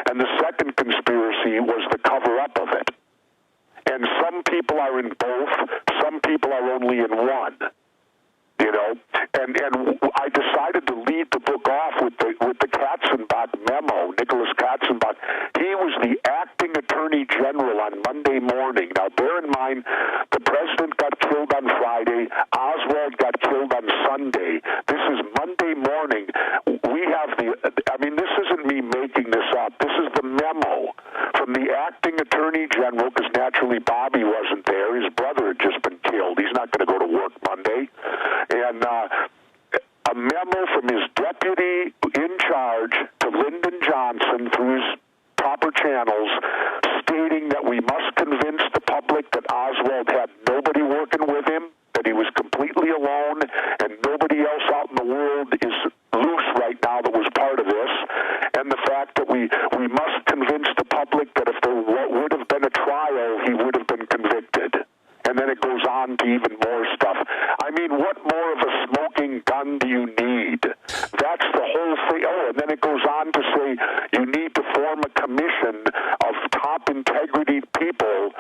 and the second conspiracy was the cover-up of it. And some people are in both, some people are only in one. You know, and I decided wanted to lead the book off with the Katzenbach memo, Nicholas Katzenbach. He was the acting Attorney General on Monday morning. Now, bear in mind, the president got killed on Friday. Oswald got killed on Sunday. This is Monday morning. We have this isn't me making this up. This is the memo from the acting Attorney General, because naturally Bobby wasn't there. His brother had just been killed. He's not going to go to work Monday. And a memo from his deputy in charge to Lyndon Johnson through his proper channels stating that we must convince the public that Oswald had nobody working with him, that he was completely alone, and nobody else out in the world is loose right now that was part of this, and the fact that we must convince the public that if there would have been a trial, he would have been convicted. And then it goes on to even more stuff. I mean, what more of a smoking gun do you need? That's the whole thing. Oh, and then it goes on to say you need to form a commission of top integrity people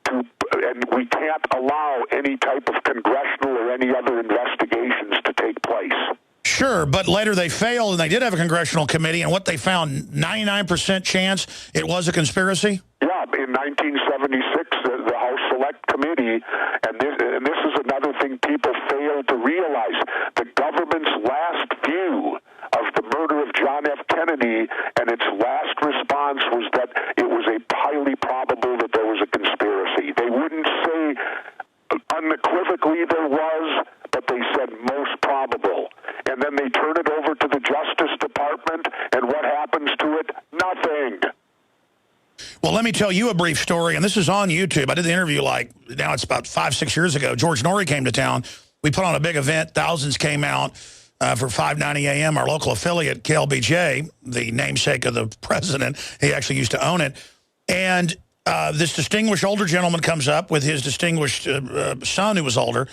and we can't allow any type of congressional or any other investigations to take place. Sure, but later they failed, and they did have a congressional committee, and what they found, 99% chance it was a conspiracy? Yeah, in 1976, the House Select Committee, and this is another thing people fail to realize, the government's last view of the murder of John F. Kennedy and its last response was that it was highly probable that there was a conspiracy. They wouldn't say unequivocally there was, but they said most probable. And then they turn it over to the Justice Department, and what happens to it? Nothing. Well, let me tell you a brief story, and this is on YouTube. I did the interview now it's about 5-6 years ago. George Norrie came to town. We put on a big event. Thousands came out for 5:90 a.m. Our local affiliate, KLBJ, the namesake of the president, he actually used to own it. And this distinguished older gentleman comes up with his distinguished son who was older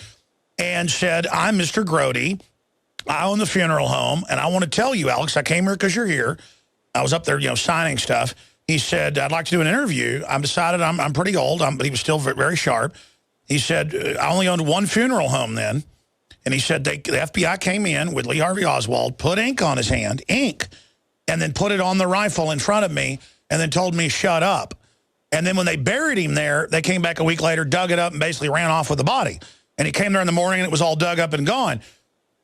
and said, I'm Mr. Grody. I own the funeral home, and I want to tell you, Alex, I came here because you're here. I was up there, signing stuff. He said, I'd like to do an interview. I've decided I'm pretty old, but he was still very sharp. He said, I only owned one funeral home then. And he said the FBI came in with Lee Harvey Oswald, put ink on his hand, ink, and then put it on the rifle in front of me and then told me, shut up. And then when they buried him there, they came back a week later, dug it up, and basically ran off with the body. And he came there in the morning, and it was all dug up and gone.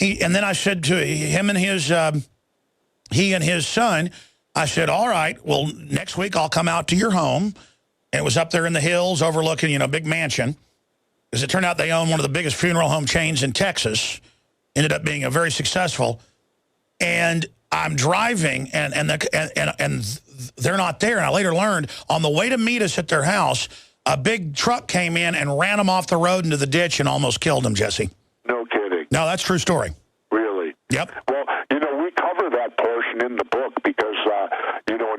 And then I said to him and he and his son, I said, all right, well, next week I'll come out to your home. And it was up there in the hills overlooking, big mansion. Because it turned out they own one of the biggest funeral home chains in Texas. Ended up being a very successful. And I'm driving, and they're not there. And I later learned on the way to meet us at their house, a big truck came in and ran them off the road into the ditch and almost killed them, Jesse. No kidding. No, that's a true story. Really? Yep. Well, we cover that portion in the book because,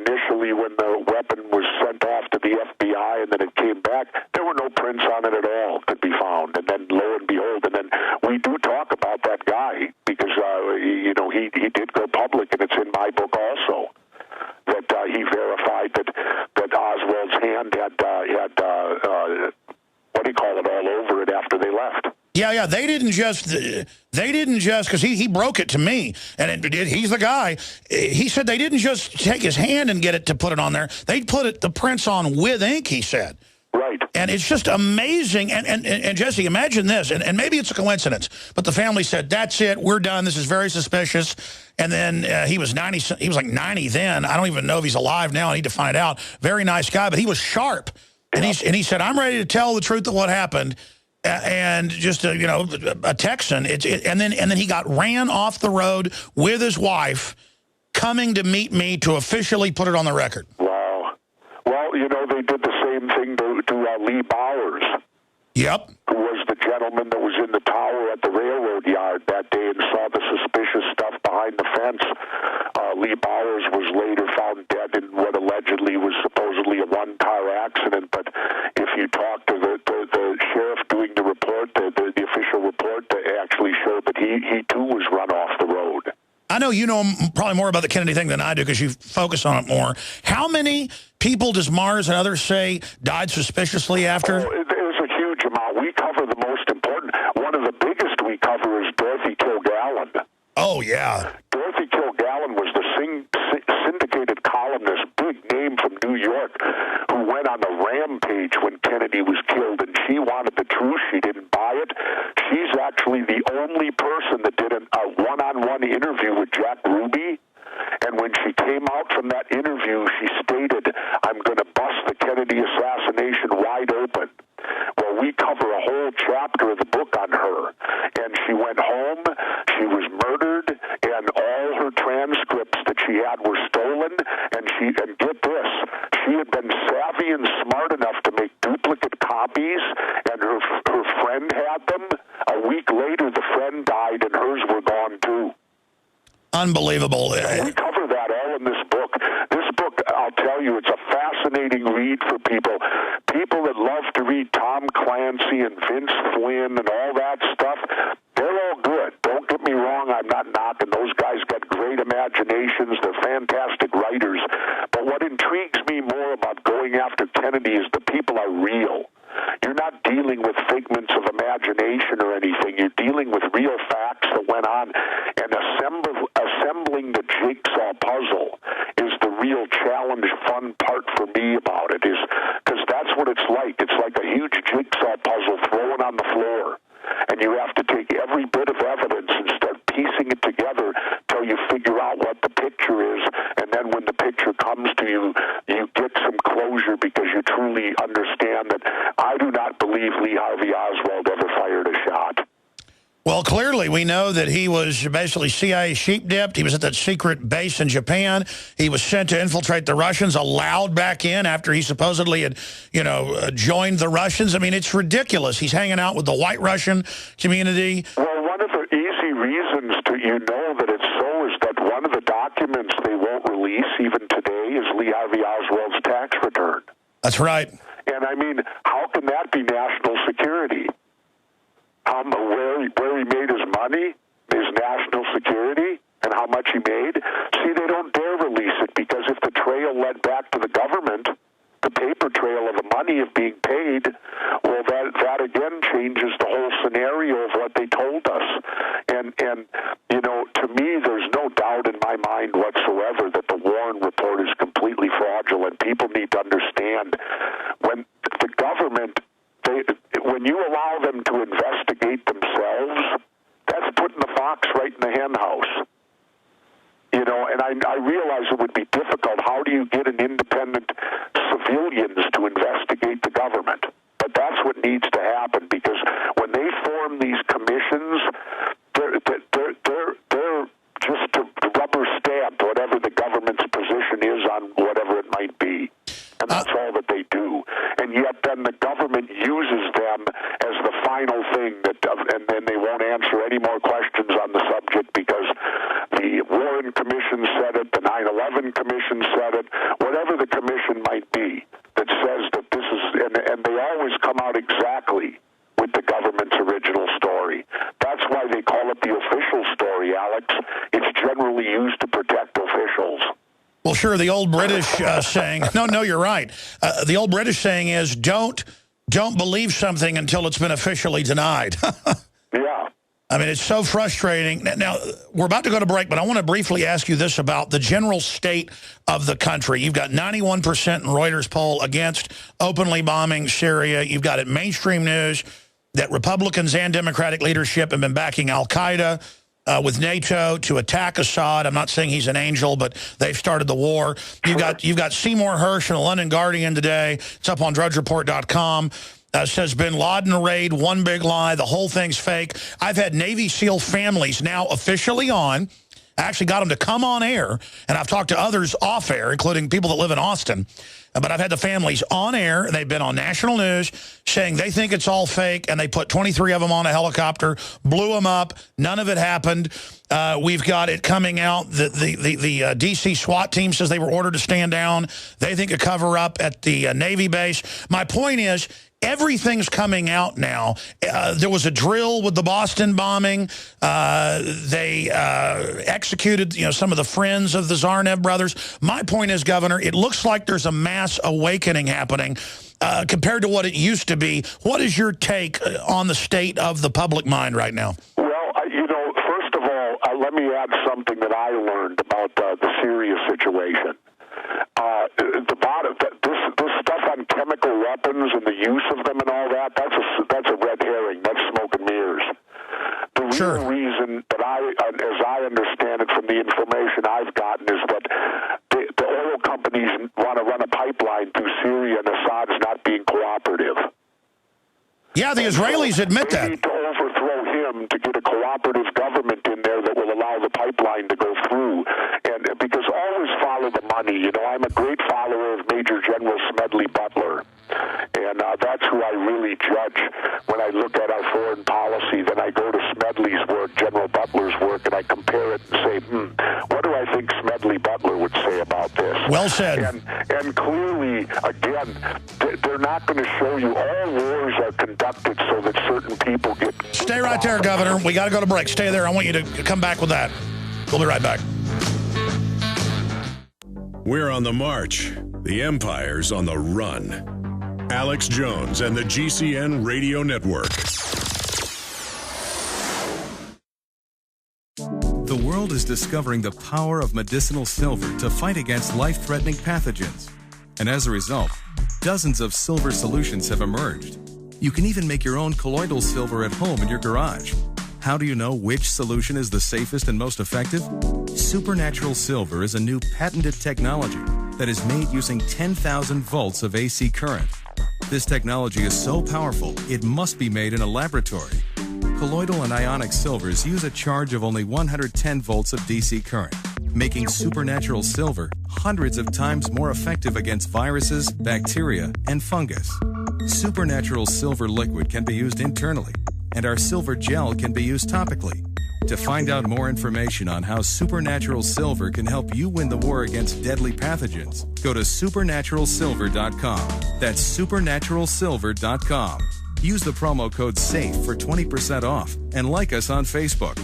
initially when the weapon was sent off to the FBI and then it came back, there were no prints on it at all could be found. And then lo and behold, and then we do talk about that guy because, he did go public, and it's in my book also, that he verified that Oswald's hand had what do you call it, all over it after they left. Yeah, they didn't just, because he broke it to me, and he's the guy. He said they didn't just take his hand and get it to put it on there. They put the prints on with ink, he said. Right. And it's just amazing. And Jesse, imagine this, and maybe it's a coincidence, but the family said, that's it, we're done, this is very suspicious. And then he was 90, he was like 90 then. I don't even know if he's alive now. I need to find out. Very nice guy, but he was sharp. And he said, I'm ready to tell the truth of what happened. And just a Texan, and then he got ran off the road with his wife, coming to meet me to officially put it on the record. Wow. Well, they did the same thing to Lee Bowers. Yep. Who was the gentleman that was in the tower at the railroad yard that day and saw the suspicious stuff behind the fence. Lee Bowers was later found dead in what allegedly was supposedly a one-car accident, but if you talk to the sheriff doing the report, the official report, they actually showed that he too was run off the road. I know you know probably more about the Kennedy thing than I do because you focus on it more. How many people does Mars and others say died suspiciously after? Oh, there's a huge amount. We cover the most important. One of the biggest we cover is Dorothy Kilgallen. Oh, yeah. Dorothy Kilgallen was the syndicated columnist, big name from New York, who went on the rampage when Kennedy was killed, and she wanted the truth. She didn't buy it. She's actually the only person that did a one-on-one interview with Jack Ruby. And when she came out from that interview, she stated, "I'm going to bust the Kennedy assassination wide open." Well, we cover a whole chapter of the book on her. And she went home, she was murdered, and all her transcripts that she had were stolen. And get this, she had been savvy and smart enough to make duplicate copies, and her friend had them. A week later, the friend died, and hers were gone too. Unbelievable. We cover that all in this book. This book, I'll tell you, it's a fascinating read for people. People that love to read Tom Clancy and Vince Flynn and all that stuff, they're all good. Don't get me wrong, I'm not knocking. Those guys got great imaginations. They're fantastic writers. But what intrigues me more about going after Kennedy is the people are real. You're not dealing with figments of imagination or anything. You're dealing with real facts that went on. And assembling the jigsaw puzzle is the real challenge, fun part for me about it, is because that's what it's like. It's like a huge jigsaw puzzle thrown on the floor. And you have to take every bit of evidence and start piecing it together till you figure out what the picture is. And then when the picture comes to you, you get some closure because you truly understand that I do not believe Lee Harvey Oswald ever fired a shot. Well, clearly, we know that he was basically CIA sheep-dipped. He was at that secret base in Japan. He was sent to infiltrate the Russians, allowed back in after he supposedly had, joined the Russians. I mean, it's ridiculous. He's hanging out with the white Russian community. Well, one of the easy reasons that it's so is that one of the documents they won't release even today is Lee Harvey Oswald's tax return. That's right. And, I mean, how can that be national security? Where he made his money is national security, and how much he made. See, they don't dare release it because if the trail led back to the government, the paper trail of the money of being paid, well, that again changes the whole scenario of what they told us. And to me, there's no doubt in my mind whatsoever that the Warren report is completely fraudulent. People need to understand when the government. When you allow them to investigate themselves, that's putting the fox right in the hen house. And I realize it would be difficult. How do you get an independent civilians to investigate the government? But that's what needs to happen, because when they form these commissions, they're just to rubber stamp whatever the government's position is on whatever it might be. And that's all that they do. And yet then the government uses them as the final thing, and then they won't answer any more questions on the subject because the Warren Commission said it, the 9/11 Commission said it, whatever the commission might be that says that this is, and they always come out exactly with the government's original story. That's why they call it the official story, Alex. It's generally used to protect officials. Well, sure, the old British saying, no, you're right. The old British saying is, don't believe something until it's been officially denied. Yeah. I mean, it's so frustrating. Now, we're about to go to break, but I want to briefly ask you this about the general state of the country. You've got 91% in Reuters poll against openly bombing Syria. You've got it mainstream news that Republicans and Democratic leadership have been backing al-Qaeda with NATO to attack Assad. I'm not saying he's an angel, but they've started the war. You've got Seymour Hersh in the London Guardian today. It's up on drudgereport.com. Says bin Laden raid, one big lie, the whole thing's fake. I've had Navy SEAL families now officially on. I actually got them to come on air, and I've talked to others off air, including people that live in Austin. But I've had the families on air, and they've been on national news saying they think it's all fake, and they put 23 of them on a helicopter, blew them up. None of it happened. We've got it coming out. The D.C. SWAT team says they were ordered to stand down. They think a cover-up at the Navy base. My point is, everything's coming out now. There was a drill with the Boston bombing. They executed, some of the friends of the Tsarnaev brothers. My point is, Governor, it looks like there's a mass awakening happening compared to what it used to be. What is your take on the state of the public mind right now? Well, first of all, let me add something that I learned about the Syria situation. This stuff on chemical weapons and the use of them and all that, that's a red herring. That's smoke and mirrors. The real reason that as I understand it from the information I've gotten, is that the oil companies want to run a pipeline through Syria, and Assad's not being cooperative. Yeah, the Israelis admit that. They need to overthrow him to get a cooperative government in there that will allow the pipeline to go through. And because always follow the money. You know, I'm a great follower of Major General Smedley Butler. And that's who I really judge when I look at our foreign policy. Then I go to Smedley's work, General Butler's work, and I compare it and say, what do I think Smedley Butler would say about this? Well said. And clearly, again, they're not going to show you. All wars are conducted so that certain people get... Stay right there, Governor. We got to go to break. Stay there. I want you to come back with that. We'll be right back. We're on the march. The Empire's on the run. Alex Jones and the GCN Radio Network. The world is discovering the power of medicinal silver to fight against life-threatening pathogens. And as a result, dozens of silver solutions have emerged. You can even make your own colloidal silver at home in your garage. How do you know which solution is the safest and most effective? Supernatural Silver is a new patented technology that is made using 10,000 volts of AC current. This technology is so powerful, it must be made in a laboratory. Colloidal and ionic silvers use a charge of only 110 volts of DC current, making Supernatural Silver hundreds of times more effective against viruses, bacteria, and fungus. Supernatural Silver liquid can be used internally, and our silver gel can be used topically. To find out more information on how Supernatural Silver can help you win the war against deadly pathogens, go to supernaturalsilver.com. That's supernaturalsilver.com. Use the promo code SAFE for 20% off and like us on Facebook.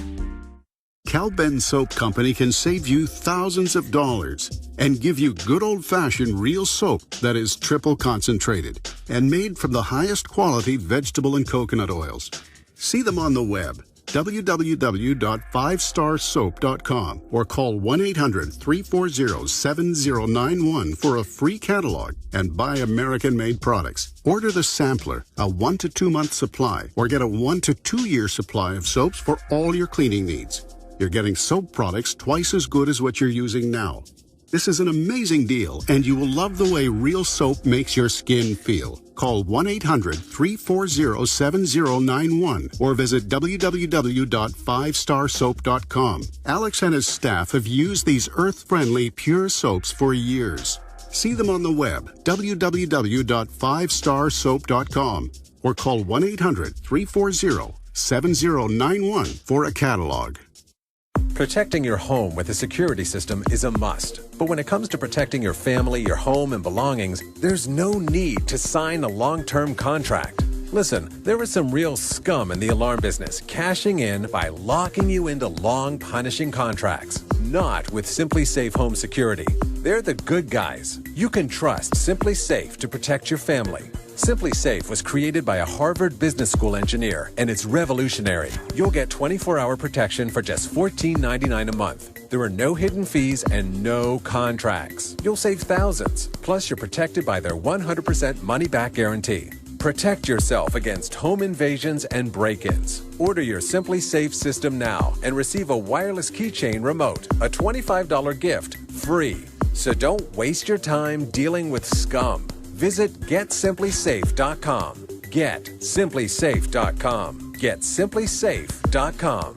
Cal-Ben Soap Company can save you thousands of dollars and give you good old-fashioned real soap that is triple concentrated and made from the highest quality vegetable and coconut oils. See them on the web, www.5starsoap.com, or call 1-800-340-7091 for a free catalog and buy American-made products. Order the sampler, a 1 to 2 month supply, or get a 1 to 2 year supply of soaps for all your cleaning needs. You're getting soap products twice as good as what you're using now. This is an amazing deal, and you will love the way real soap makes your skin feel. Call 1-800-340-7091 or visit www.5starsoap.com. Alex and his staff have used these earth-friendly, pure soaps for years. See them on the web, www.5starsoap.com, or call 1-800-340-7091 for a catalog. Protecting your home with a security system is a must. But when it comes to protecting your family, your home, and belongings, there's no need to sign a long-term contract. Listen, there is some real scum in the alarm business, cashing in by locking you into long, punishing contracts. Not with Simply Safe Home Security. They're the good guys. You can trust Simply Safe to protect your family. Simply Safe was created by a Harvard Business School engineer, and it's revolutionary. You'll get 24-hour protection for just $14.99 a month. There are no hidden fees and no contracts. You'll save thousands. Plus, you're protected by their 100% money-back guarantee. Protect yourself against home invasions and break-ins. Order your Simply Safe system now and receive a wireless keychain remote, a $25 gift, free. So don't waste your time dealing with scum. Visit GetSimplySafe.com. GetSimplySafe.com. GetSimplySafe.com.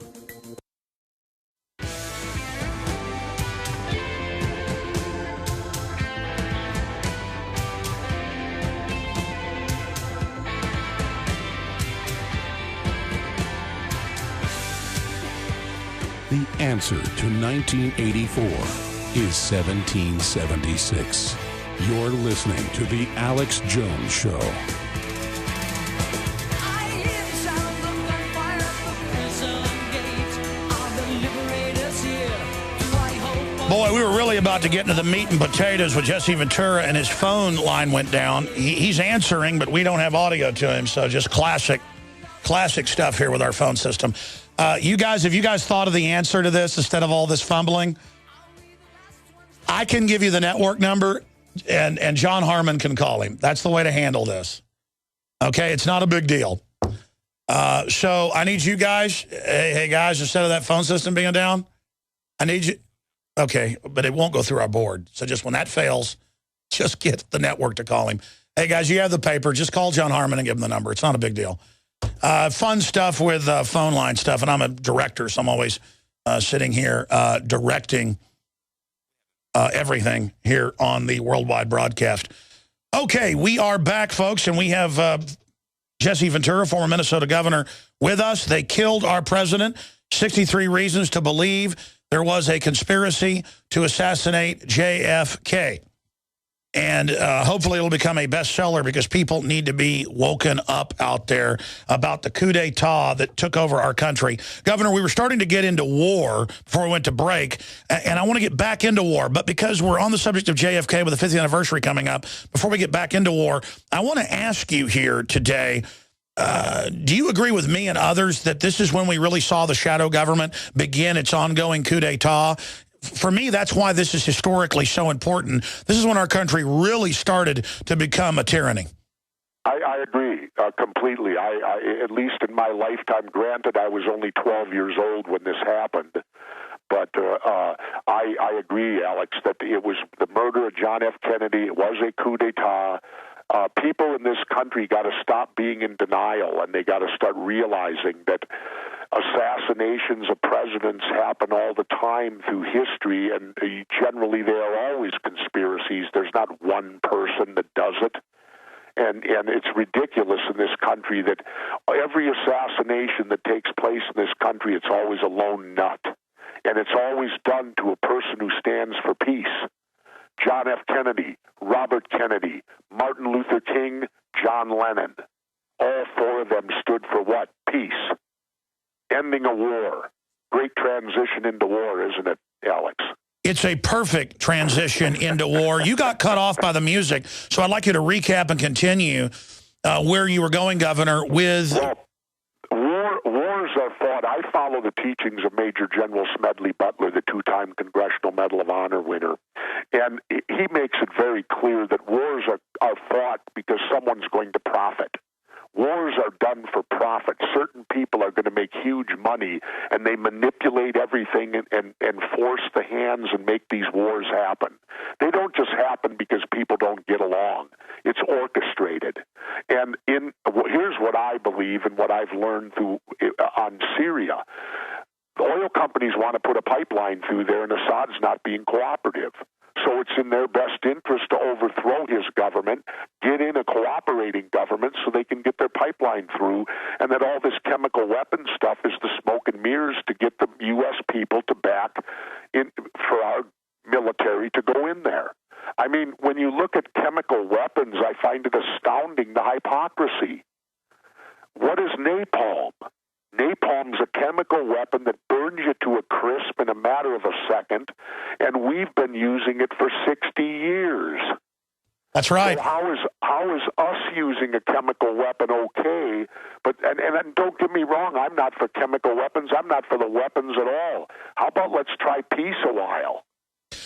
The answer to 1984 is 1776. You're listening to The Alex Jones Show. Boy, we were really about to get into the meat and potatoes with Jesse Ventura, and his phone line went down. He's answering, but we don't have audio to him, so just classic stuff here with our phone system. You guys, have you guys thought of the answer to this instead of all this fumbling? I can give you the network number, and John Harmon can call him. That's the way to handle this. Okay, it's not a big deal. So I need you guys, hey guys, instead of that phone system being down, I need you, okay, but it won't go through our board. So just when that fails, just get the network to call him. Hey guys, you have the paper. Just call John Harmon and give him the number. It's not a big deal. Fun stuff with phone line stuff, and I'm a director, so I'm always sitting here directing everything here on the worldwide broadcast. Okay, we are back, folks, and we have Jesse Ventura, former Minnesota governor, with us. They killed our president. 63 reasons to believe there was a conspiracy to assassinate JFK. And hopefully it'll become a bestseller because people need to be woken up out there about the coup d'etat that took over our country. Governor, we were starting to get into war before we went to break, and I want to get back into war. But because we're on the subject of JFK with the 50th anniversary coming up, before we get back into war, I want to ask you here today, do you agree with me and others that this is when we really saw the shadow government begin its ongoing coup d'etat? For me, that's why this is historically so important. This is when our country really started to become a tyranny. I agree completely. At least in my lifetime, granted, I was only 12 years old when this happened. But I agree, Alex, that it was the murder of John F. Kennedy. It was a coup d'etat. People in this country got to stop being in denial, and they got to start realizing that assassinations of presidents happen all the time through history, and generally they are always conspiracies. There's not one person that does it. And it's ridiculous in this country that every assassination that takes place in this country, it's always a lone nut. And it's always done to a person who stands for peace. John F. Kennedy, Robert Kennedy, Martin Luther King, John Lennon. All four of them stood for what? Peace. Ending a war. Great transition into war, isn't it, Alex? It's a perfect transition into war. You got cut off by the music, so I'd like you to recap and continue where you were going, Governor, with... Well, wars are fought. I follow the teachings of Major General Smedley Butler, the two-time Congressional Medal of Honor winner. And he makes it very clear that wars are fought because someone's going to profit. Wars are done for profit. Certain people are going to make huge money, and they manipulate everything and force the hands and make these wars happen. They don't just happen because people don't get along. It's orchestrated. And here's what I believe and what I've learned on Syria. The oil companies want to put a pipeline through there, and Assad's not being cooperative. So it's in their best interest to overthrow his government, get in a cooperating government so they can get their pipeline through, and that all this chemical weapon stuff is the smoke and mirrors to get the U.S. people to back in for our military to go in there. I mean, when you look at chemical weapons, I find it astounding, the hypocrisy. What is napalm? Napalm's a chemical weapon that burns you to a crisp in a matter of a second, and we've been using it for 60 years. That's right. So how is us using a chemical weapon okay? But and don't get me wrong, I'm not for chemical weapons. I'm not for the weapons at all. How about let's try peace a while?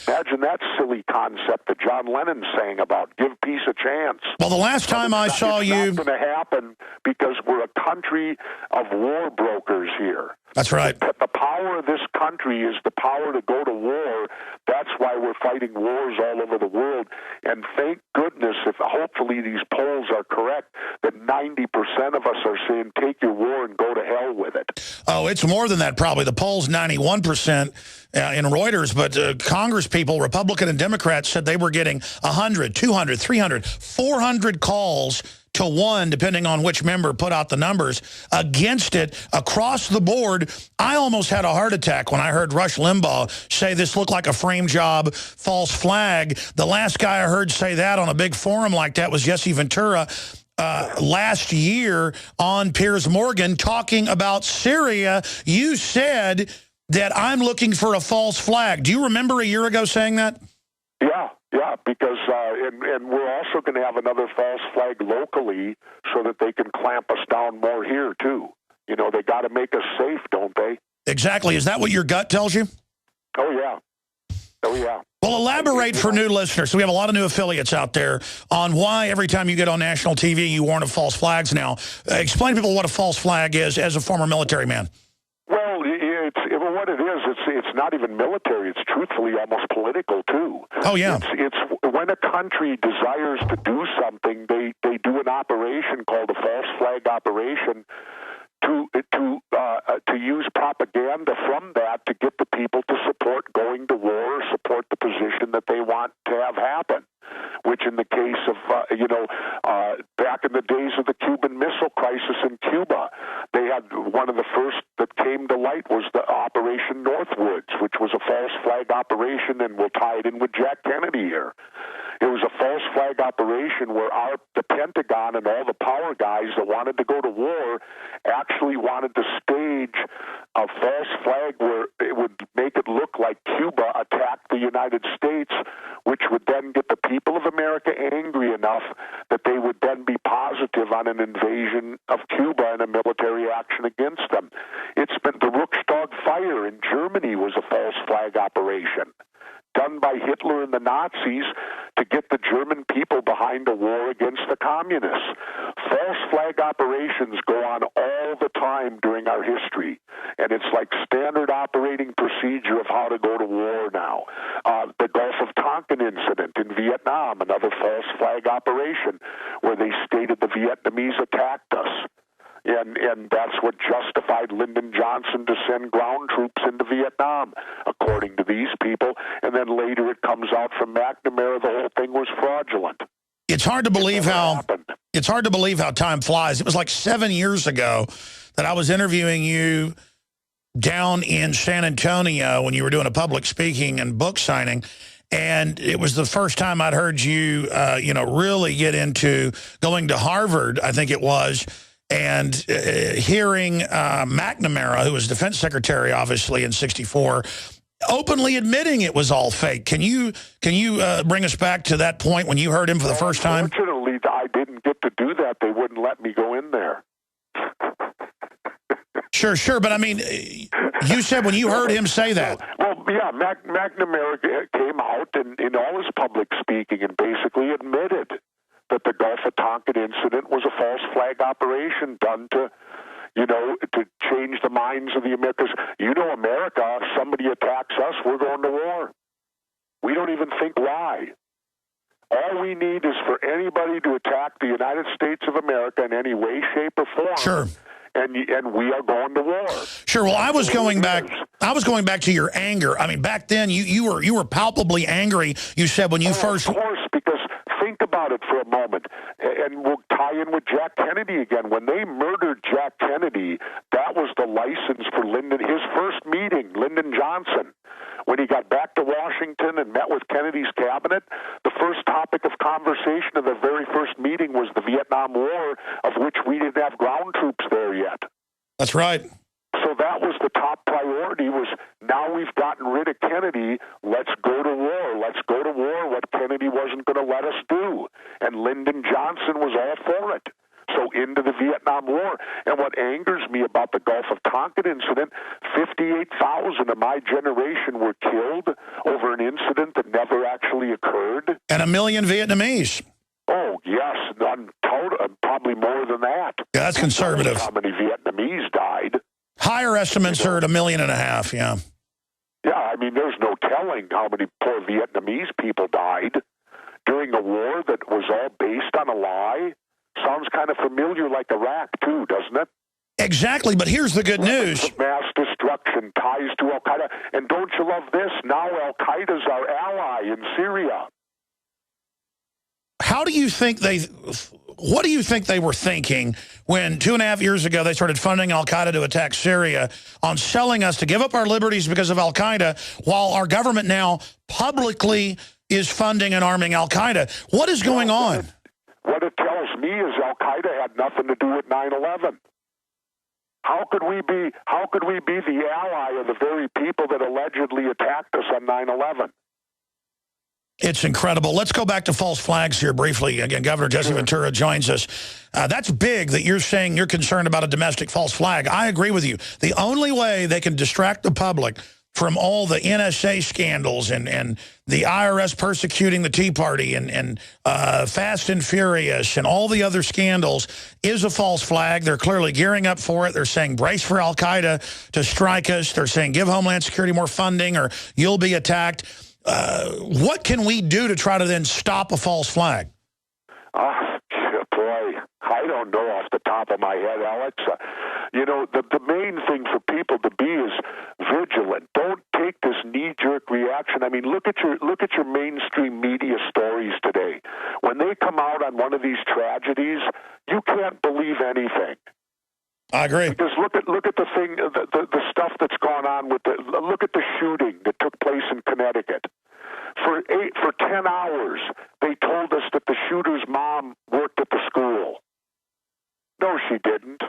Imagine that silly concept that John Lennon's saying about give peace a chance. Well, the last time I saw you... It's not going to happen because we're a country of war brokers here. That's right. The power of this country is the power to go to war. That's why we're fighting wars all over the world. And thank goodness, if hopefully these polls are correct, that 90% of us are saying take your war and go to hell with it. Oh, it's more than that probably. The poll's 91% in Reuters, but Congress people, Republican and Democrats, said they were getting 100, 200, 300, 400 calls to one, depending on which member put out the numbers, against it across the board. I almost had a heart attack when I heard Rush Limbaugh say this looked like a frame job, false flag. The last guy I heard say that on a big forum like that was Jesse Ventura last year on Piers Morgan talking about Syria. You said that I'm looking for a false flag. Do you remember a year ago saying that? Yeah, because and we're also going to have another false flag locally so that they can clamp us down more here, too. You know, they got to make us safe, don't they? Exactly. Is that what your gut tells you? Oh, yeah. Oh, yeah. Well, elaborate for new listeners. So we have a lot of new affiliates out there on why every time you get on national TV, you warn of false flags now. Explain to people what a false flag is as a former military man. Well, what it is, it's not even military. It's truthfully almost political, too. Oh, yeah. It's when a country desires to do something, they do an operation called a false flag operation to use propaganda from that to get the people to support going to war or support the position that they want to have happen. Which in the case of, back in the days of the Cuban Missile Crisis in Cuba, they had one of the first that came to light was the Operation Northwoods, which was a false flag operation, and we'll tie it in with Jack Kennedy here. It was a false flag operation where the Pentagon and all the power guys that wanted to go to war actually wanted to stage a false flag where it would make it look like Cuba attacked the United States, which would then get the people of America angry enough that they would then be positive on an invasion of Cuba and a military action against them. It's been the Reichstag fire in Germany was a false flag operation done by Hitler and the Nazis to get the German people behind a war against the communists. False flag operations go on all the time during our history, and it's like standard operating procedure of how to go to war now. The Gulf of Tonkin incident in Vietnam, another false flag operation where they stated the Vietnamese attacked us. And that's what justified Lyndon Johnson to send ground troops into Vietnam, according to these people. And then later it comes out from McNamara the whole thing was fraudulent. It's hard to believe how time flies. It was like 7 years ago that I was interviewing you down in San Antonio when you were doing a public speaking and book signing. And it was the first time I'd heard you, really get into going to Harvard, I think it was, and hearing McNamara, who was defense secretary, obviously, in '64, openly admitting it was all fake. Can you bring us back to that point when you heard him for the first time? Unfortunately, I didn't get to do that. They wouldn't let me go in there. Sure. But, I mean, you said when you heard him say that. Well, yeah, McNamara came out in all his public speaking and basically admitted that the Gulf of Tonkin incident was a false flag operation done to change the minds of the Americans. America, if somebody attacks us, we're going to war. We don't even think why. All we need is for anybody to attack the United States of America in any way, shape, or form. Sure. And we are going to war. Sure. Well, I was going back to your anger. I mean, back then you were palpably angry. You said when you first. Of course, because think about it for a moment, and we'll tie in with Jack Kennedy again. When they murdered Jack Kennedy, that was the license for his first meeting, Lyndon Johnson. When he got back to Washington and met with Kennedy's cabinet, the first topic of conversation of the very first meeting was the Vietnam War, of which we didn't have ground troops there yet. That's right. So that was the top priority, was now we've gotten rid of Kennedy, let's go to war. Let's go to war, what Kennedy wasn't going to let us do. And Lyndon Johnson was all for it. So into the Vietnam War. And what angers me about the Gulf of Tonkin incident, 58,000 of my generation were killed over an incident that never actually occurred. And 1 million Vietnamese. Oh, yes, probably more than that. Yeah, that's conservative. How many Vietnamese died? Higher estimates are at 1.5 million, yeah. Yeah, I mean, there's no telling how many poor Vietnamese people died during a war that was all based on a lie. Sounds kind of familiar like Iraq, too, doesn't it? Exactly, but here's the good news. Mass destruction, ties to Al-Qaeda. And don't you love this? Now Al-Qaeda's our ally in Syria. What do you think they were thinking when 2.5 years ago they started funding Al-Qaeda to attack Syria on selling us to give up our liberties because of Al-Qaeda, while our government now publicly is funding and arming Al-Qaeda? What is going on? What it tells me is Al-Qaeda had nothing to do with 9/11. How could we be the ally of the very people that allegedly attacked us on 9/11? It's incredible. Let's go back to false flags here briefly. Again, Governor Jesse Ventura joins us. That's big that you're saying you're concerned about a domestic false flag. I agree with you. The only way they can distract the public from all the NSA scandals and the IRS persecuting the Tea Party and Fast and Furious and all the other scandals is a false flag. They're clearly gearing up for it. They're saying brace for al-Qaeda to strike us. They're saying give Homeland Security more funding or you'll be attacked. What can we do to try to then stop a false flag? Boy, I don't know off the top of my head, Alex. The main thing for people to be is vigilant. Don't take this knee-jerk reaction. I mean, look at your mainstream media stories today. When they come out on one of these tragedies, you can't believe anything. I agree. Because look at the thing, the stuff that's gone on with look at the shooting that took place in Connecticut. For 10 hours, they told us that the shooter's mom worked at the school. No, she didn't.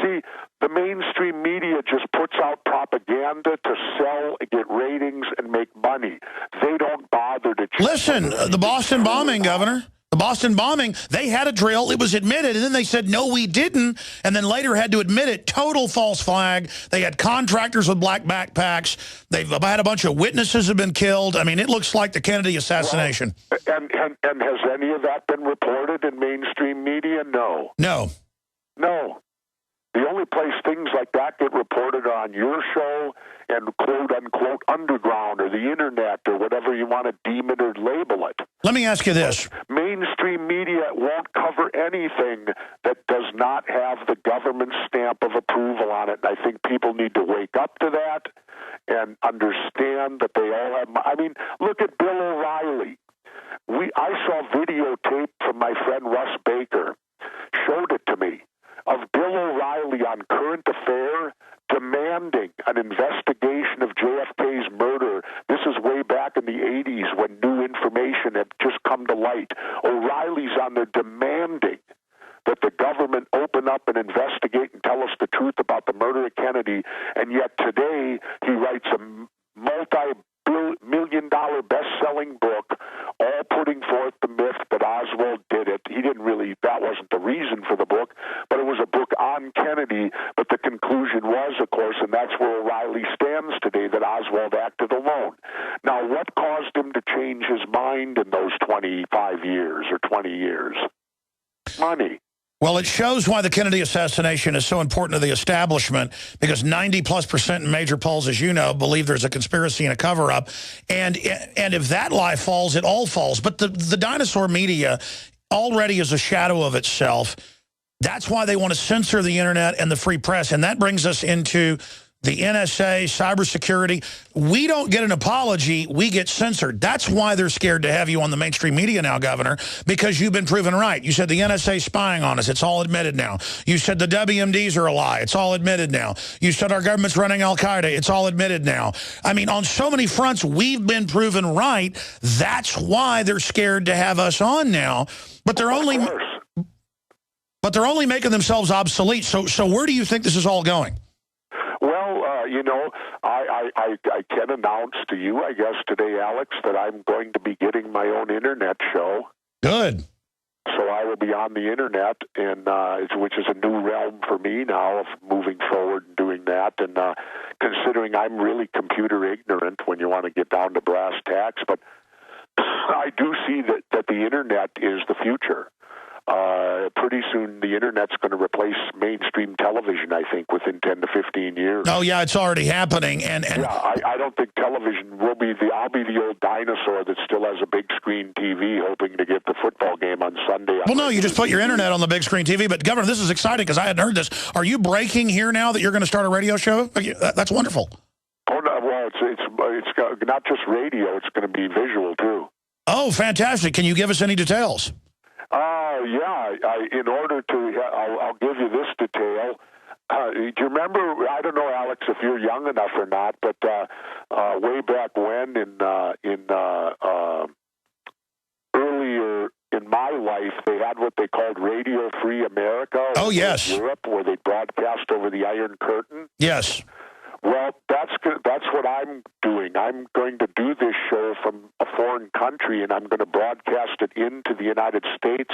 See, the mainstream media just puts out propaganda to sell, get ratings, and make money. They don't bother to... Listen, the Boston bombing, Governor. The Boston bombing, they had a drill. It was admitted, and then they said, no, we didn't, and then later had to admit it. Total false flag. They had contractors with black backpacks. They've had a bunch of witnesses have been killed. I mean, it looks like the Kennedy assassination. Well, and has any of that been reported in mainstream media? No. No. No. The only place things like that get reported are on your show and quote-unquote underground or the internet or whatever you want to deem it or label it. Let me ask you this. Mainstream media won't cover anything that does not have the government stamp of approval on it. And I think people need to wake up to that and understand that they all have... I mean, look at Bill O'Reilly. I saw videotape from my friend Russ Baker, showed it to me, of Bill O'Reilly on Current Affair demanding an investigation of JFK's murder. This is way back in the 80s when new information had just come to light. O'Reilly's on there demanding that the government open up and investigate and tell us the truth about the murder of Kennedy, and yet today he writes a multi-million-dollar best-selling book, all putting forth the myth that Oswald did it. He didn't really, that wasn't the reason for the book, but it was a book on Kennedy, but the conclusion was, of course, and that's where O'Reilly stands today, that Oswald acted alone. Now, what caused him to change his mind in those 25 years or 20 years? Money. Well, it shows why the Kennedy assassination is so important to the establishment, because 90+% in major polls, as you know, believe there's a conspiracy and a cover-up. And if that lie falls, it all falls. But the dinosaur media already is a shadow of itself. That's why they want to censor the internet and the free press. And that brings us into the NSA, cybersecurity. We don't get an apology, we get censored. That's why they're scared to have you on the mainstream media now, Governor, because you've been proven right. You said the NSA spying on us. It's all admitted now. You said the WMDs are a lie. It's all admitted now. You said our government's running al-Qaeda. It's all admitted now. I mean, on so many fronts, we've been proven right. That's why they're scared to have us on now. But they're only making themselves obsolete. So where do you think this is all going? I can announce to you, I guess, today, Alex, that I'm going to be getting my own internet show. Good. So I will be on the internet, and which is a new realm for me now of moving forward and doing that. And considering I'm really computer ignorant when you want to get down to brass tacks, but I do see that the internet is the future. Pretty soon the internet's going to replace mainstream television, I think, within 10 to 15 years. Oh, yeah, it's already happening. And yeah, I don't think television will be I'll be the old dinosaur that still has a big screen TV hoping to get the football game on Sunday. Well, no, you just put your internet on the big screen TV. But, Governor, this is exciting because I hadn't heard this. Are you breaking here now that you're going to start a radio show? That's wonderful. Oh, no, well, it's not just radio. It's going to be visual, too. Oh, fantastic. Can you give us any details? Yeah, in order to, I'll give you this detail. Do you remember, I don't know, Alex, if you're young enough or not, but way back when earlier in my life, they had what they called Radio Free America. Oh, yes. In Europe, where they broadcast over the Iron Curtain. Yes. Well, that's what I'm doing. I'm going to do this show from a foreign country and I'm going to broadcast it into the United States.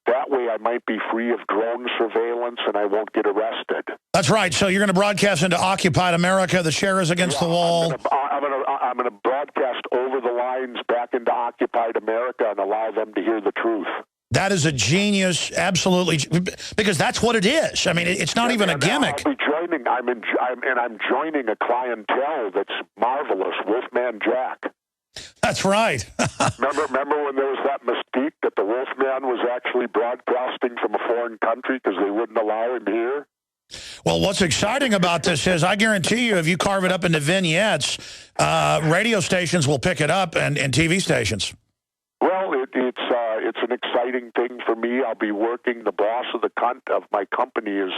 That way I might be free of drone surveillance and I won't get arrested. That's right. So you're going to broadcast into occupied America. The chair is against the wall. I'm going to broadcast over the lines back into occupied America and allow them to hear the truth. That is a genius, absolutely, because that's what it is. I mean, it's not even a gimmick. I'll be joining. I'm joining a clientele that's marvelous. Wolfman Jack. That's right. remember when there was that mystique that the Wolfman was actually broadcasting from a foreign country because they wouldn't allow him here? Well, what's exciting about this is I guarantee you if you carve it up into vignettes, radio stations will pick it up and TV stations. Well, it's an exciting thing for me. I'll be working. The boss of my company is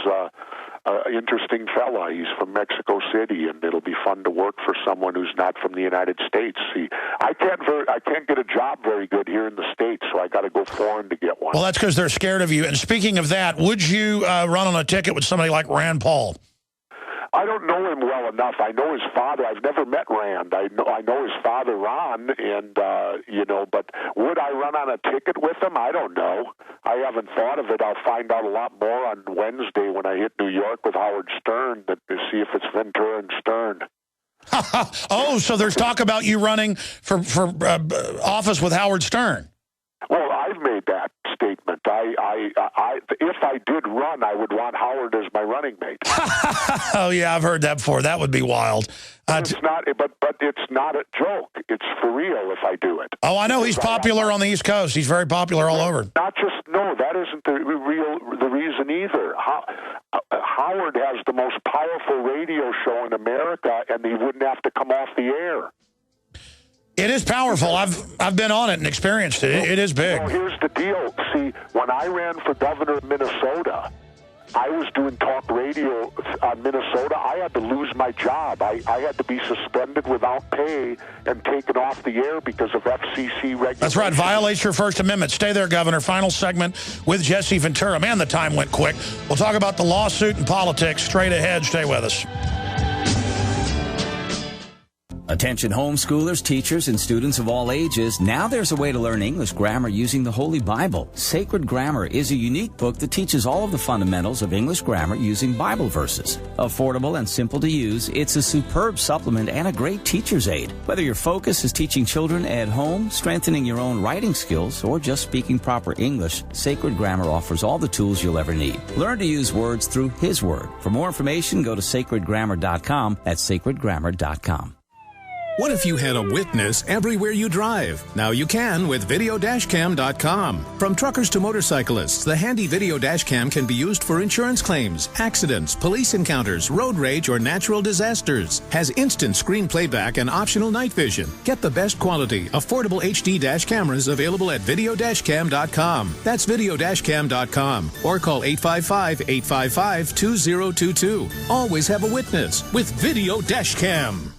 an interesting fella. He's from Mexico City, and it'll be fun to work for someone who's not from the United States. See, I can't get a job very good here in the States, so I got to go foreign to get one. Well, that's because they're scared of you. And speaking of that, would you run on a ticket with somebody like Rand Paul? I don't know him well enough. I know his father. I've never met Rand. I know his father, Ron, and but would I run on a ticket with him? I don't know. I haven't thought of it. I'll find out a lot more on Wednesday when I hit New York with Howard Stern to see if it's Ventura and Stern. Oh, so there's talk about you running for office with Howard Stern. Well, I've made that statement. If I did run, I would want Howard as my running mate. Oh yeah, I've heard that before. That would be wild. It's not, but it's not a joke. It's for real if I do it. Oh, I know he's popular on the East Coast. He's very popular all over. That isn't the reason either. Howard has the most powerful radio show in America, and he wouldn't have to come off the air. It is powerful. I've been on it and experienced it. It is big. Well, here's the deal. See, when I ran for governor of Minnesota, I was doing talk radio on Minnesota. I had to lose my job. I had to be suspended without pay and taken off the air because of FCC regulations. That's right. Violates your First Amendment. Stay there, Governor. Final segment with Jesse Ventura. Man, the time went quick. We'll talk about the lawsuit and politics straight ahead. Stay with us. Attention homeschoolers, teachers, and students of all ages, now there's a way to learn English grammar using the Holy Bible. Sacred Grammar is a unique book that teaches all of the fundamentals of English grammar using Bible verses. Affordable and simple to use, it's a superb supplement and a great teacher's aid. Whether your focus is teaching children at home, strengthening your own writing skills, or just speaking proper English, Sacred Grammar offers all the tools you'll ever need. Learn to use words through His Word. For more information, go to sacredgrammar.com. That's sacredgrammar.com. What if you had a witness everywhere you drive? Now you can with videodashcam.com. From truckers to motorcyclists, the handy video dash cam can be used for insurance claims, accidents, police encounters, road rage, or natural disasters. Has instant screen playback and optional night vision. Get the best quality, affordable HD dash cameras available at videodashcam.com. That's videodashcam.com. Or call 855-855-2022. Always have a witness with Video Dash Cam.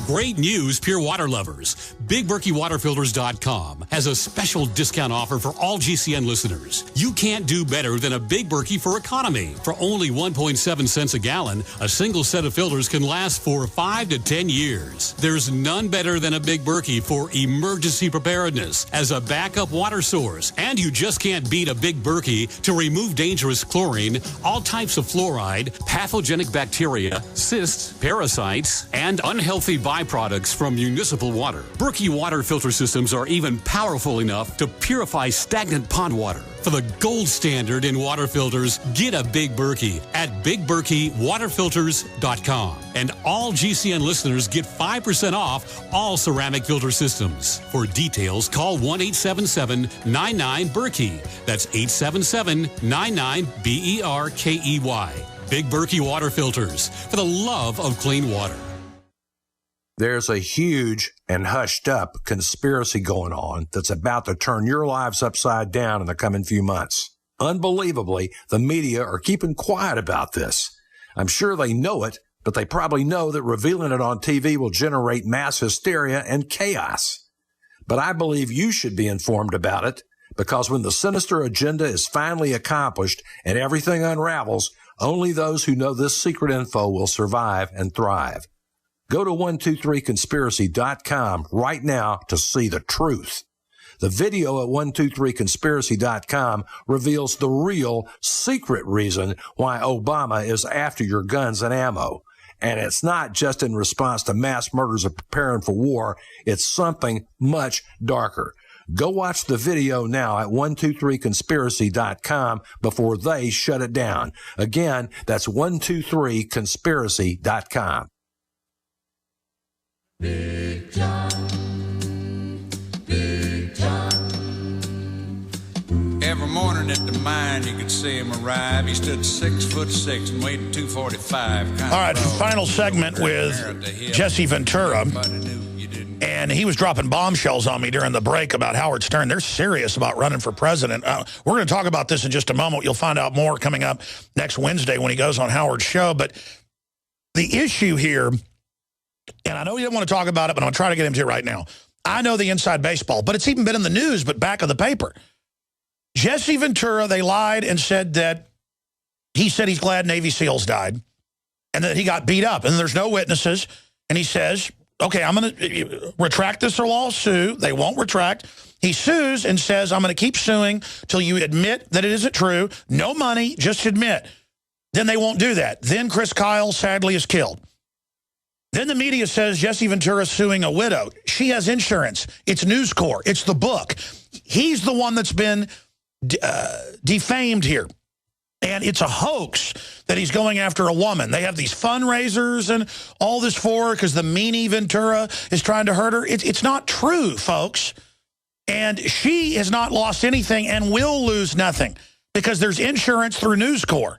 Great news, Pure Water lovers. BigBerkeyWaterFilters.com has a special discount offer for all GCN listeners. You can't do better than a Big Berkey for economy. For only 1.7 cents a gallon, a single set of filters can last for 5 to 10 years. There's none better than a Big Berkey for emergency preparedness as a backup water source. And you just can't beat a Big Berkey to remove dangerous chlorine, all types of fluoride, pathogenic bacteria, cysts, parasites, and unhealthy byproducts from municipal water. Berkey water filter systems are even powerful enough to purify stagnant pond water. For the gold standard in water filters, get a Big Berkey at BigBerkeyWaterFilters.com. And all GCN listeners get 5% off all ceramic filter systems. For details, call 1-877-99-BERKEY. That's 877-99-BERKEY. Big Berkey Water Filters, for the love of clean water. There's a huge and hushed up conspiracy going on that's about to turn your lives upside down in the coming few months. Unbelievably, the media are keeping quiet about this. I'm sure they know it, but they probably know that revealing it on TV will generate mass hysteria and chaos. But I believe you should be informed about it, because when the sinister agenda is finally accomplished and everything unravels, only those who know this secret info will survive and thrive. Go to 123conspiracy.com right now to see the truth. The video at 123conspiracy.com reveals the real secret reason why Obama is after your guns and ammo. And it's not just in response to mass murders of preparing for war. It's something much darker. Go watch the video now at 123conspiracy.com before they shut it down. Again, that's 123conspiracy.com. Big John. Big John. Every morning at the mine, you could see him arrive. He stood 6'6" and weighed 245. All right, final segment with Jesse Ventura. And he was dropping bombshells on me during the break about Howard Stern. They're serious about running for president. We're going to talk about this in just a moment. You'll find out more coming up next Wednesday when he goes on Howard's show. But the issue here, and I know you didn't want to talk about it, but I'm going to try to get into it right now. I know the inside baseball, but it's even been in the news, but back of the paper. Jesse Ventura, they lied and said that he said he's glad Navy SEALs died and that he got beat up. And there's no witnesses. And he says, okay, I'm going to retract this lawsuit. They won't retract. He sues and says, I'm going to keep suing till you admit that it isn't true. No money, just admit. Then they won't do that. Then Chris Kyle sadly is killed. Then the media says Jesse Ventura is suing a widow. She has insurance. It's News Corp. It's the book. He's the one that's been defamed here. And it's a hoax that he's going after a woman. They have these fundraisers and all this for her because the meanie Ventura is trying to hurt her. It's not true, folks. And she has not lost anything and will lose nothing because there's insurance through News Corp.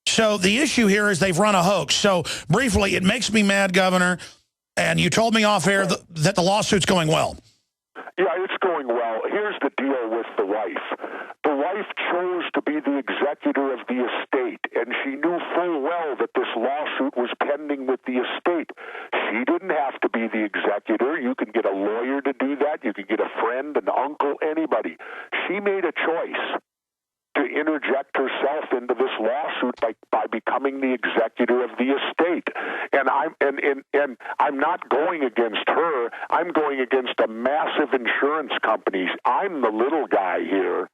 So the issue here is they've run a hoax. So briefly, it makes me mad, Governor. And you told me off air that the lawsuit's going well. Yeah, it's going well. Here's the deal with the wife. The wife chose to be the executor of the estate, and she knew full well that this lawsuit was pending with the estate. She didn't have to be the executor. You can get a lawyer to do that. You can get a friend, an uncle, anybody. She made a choice to interject herself into this lawsuit by becoming the executor of the estate. And I'm not going against her. I'm going against a massive insurance company. I'm the little guy here.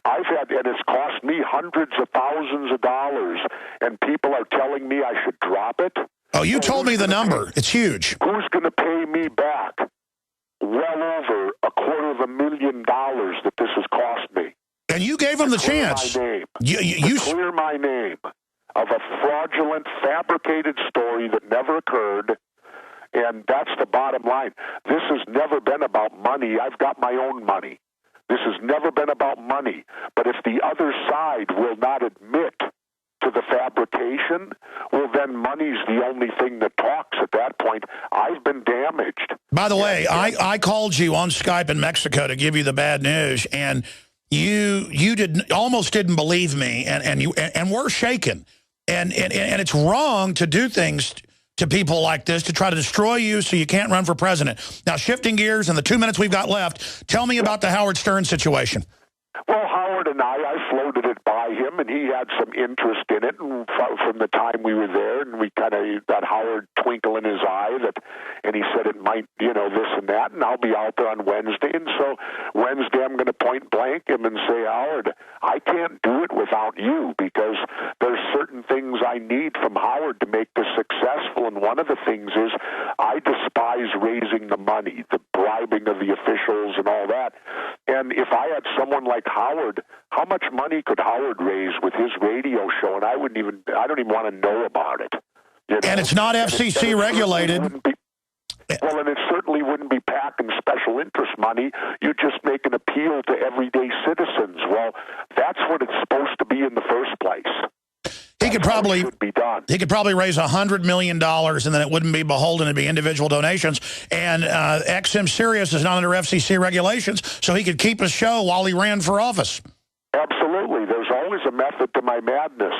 And it's cost me hundreds of thousands of dollars, and people are telling me I should drop it. Oh, you told me the number. It's huge. Who's going to pay me back? Well over $250,000 that this has cost me. And you gave him the chance. You clear my name of a fraudulent, fabricated story that never occurred. And that's the bottom line. This has never been about money. I've got my own money. This has never been about money. But if the other side will not admit to the fabrication, well, then money's the only thing that talks at that point. I've been damaged. By the way, I called you on Skype in Mexico to give you the bad news, and you almost didn't believe me, and we're shaken. And it's wrong to do things to people like this to try to destroy you so you can't run for president. Now, shifting gears in the 2 minutes we've got left, tell me about the Howard Stern situation. Well, Howard and I floated it by him, and he had some interest in it and from the time we were there, and we kind of got Howard twinkle in his eye, and he said it might, this and that, and I'll be out there on Wednesday. And so Wednesday I'm going to point blank him and say, Howard, I can't do it without you because there's certain things I need from Howard to make this successful, and one of the things is I despise raising the money, the bribing of the officials and all that. And if I had someone like Howard, how much money could Howard raise with his radio show? And I don't even want to know about it. And it's not FCC regulated. Well, and it certainly wouldn't be packing special interest money. You just make an appeal to everyday citizens. Well, that's what it's supposed to be in the first place. He could probably raise $100 million, and then it wouldn't be beholden to be individual donations. And XM Sirius is not under FCC regulations, so he could keep his show while he ran for office. Absolutely. There's always a method to my madness.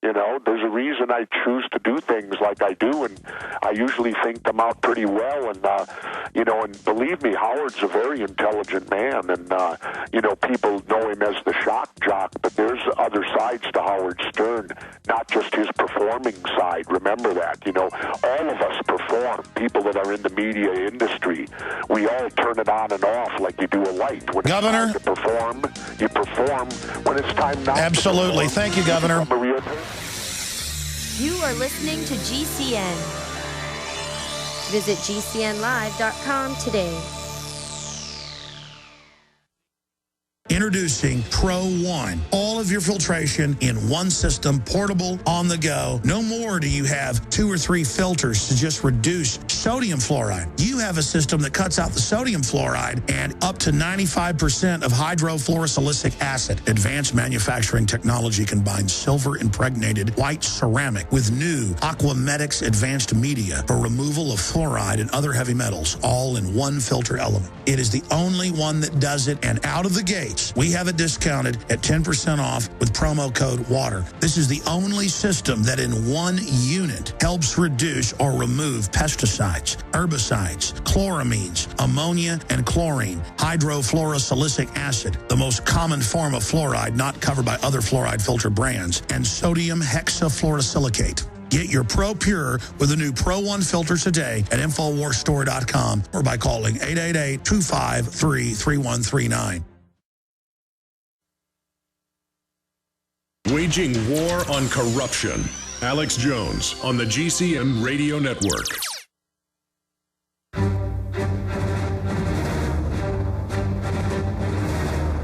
You know, there's a reason I choose to do things like I do, and I usually think them out pretty well. And, you know, and believe me, Howard's a very intelligent man, and, you know, people know him as the shock jock, but there's other sides to Howard Stern, not just his performing side. Remember that. You know, all of us perform. People that are in the media industry, we all turn it on and off like you do a light. When Governor, it's time to perform, you perform. When it's time not absolutely. to perform, thank you, Governor. You are listening to GCN. Visit GCNlive.com today. Introducing Pro One. All of your filtration in one system, portable, on the go. No more do you have 2 or 3 filters to just reduce sodium fluoride. You have a system that cuts out the sodium fluoride and up to 95% of hydrofluorosilicic acid. Advanced manufacturing technology combines silver-impregnated white ceramic with new Aquamedics advanced media for removal of fluoride and other heavy metals, all in one filter element. It is the only one that does it, and out of the gate, we have it discounted at 10% off with promo code WATER. This is the only system that in one unit helps reduce or remove pesticides, herbicides, chloramines, ammonia, and chlorine, hydrofluorosilicic acid, the most common form of fluoride not covered by other fluoride filter brands, and sodium hexafluorosilicate. Get your Pro Pure with the new Pro One filter today at InfoWarsStore.com or by calling 888-253-3139. Waging war on corruption. Alex Jones on the GCN Radio Network.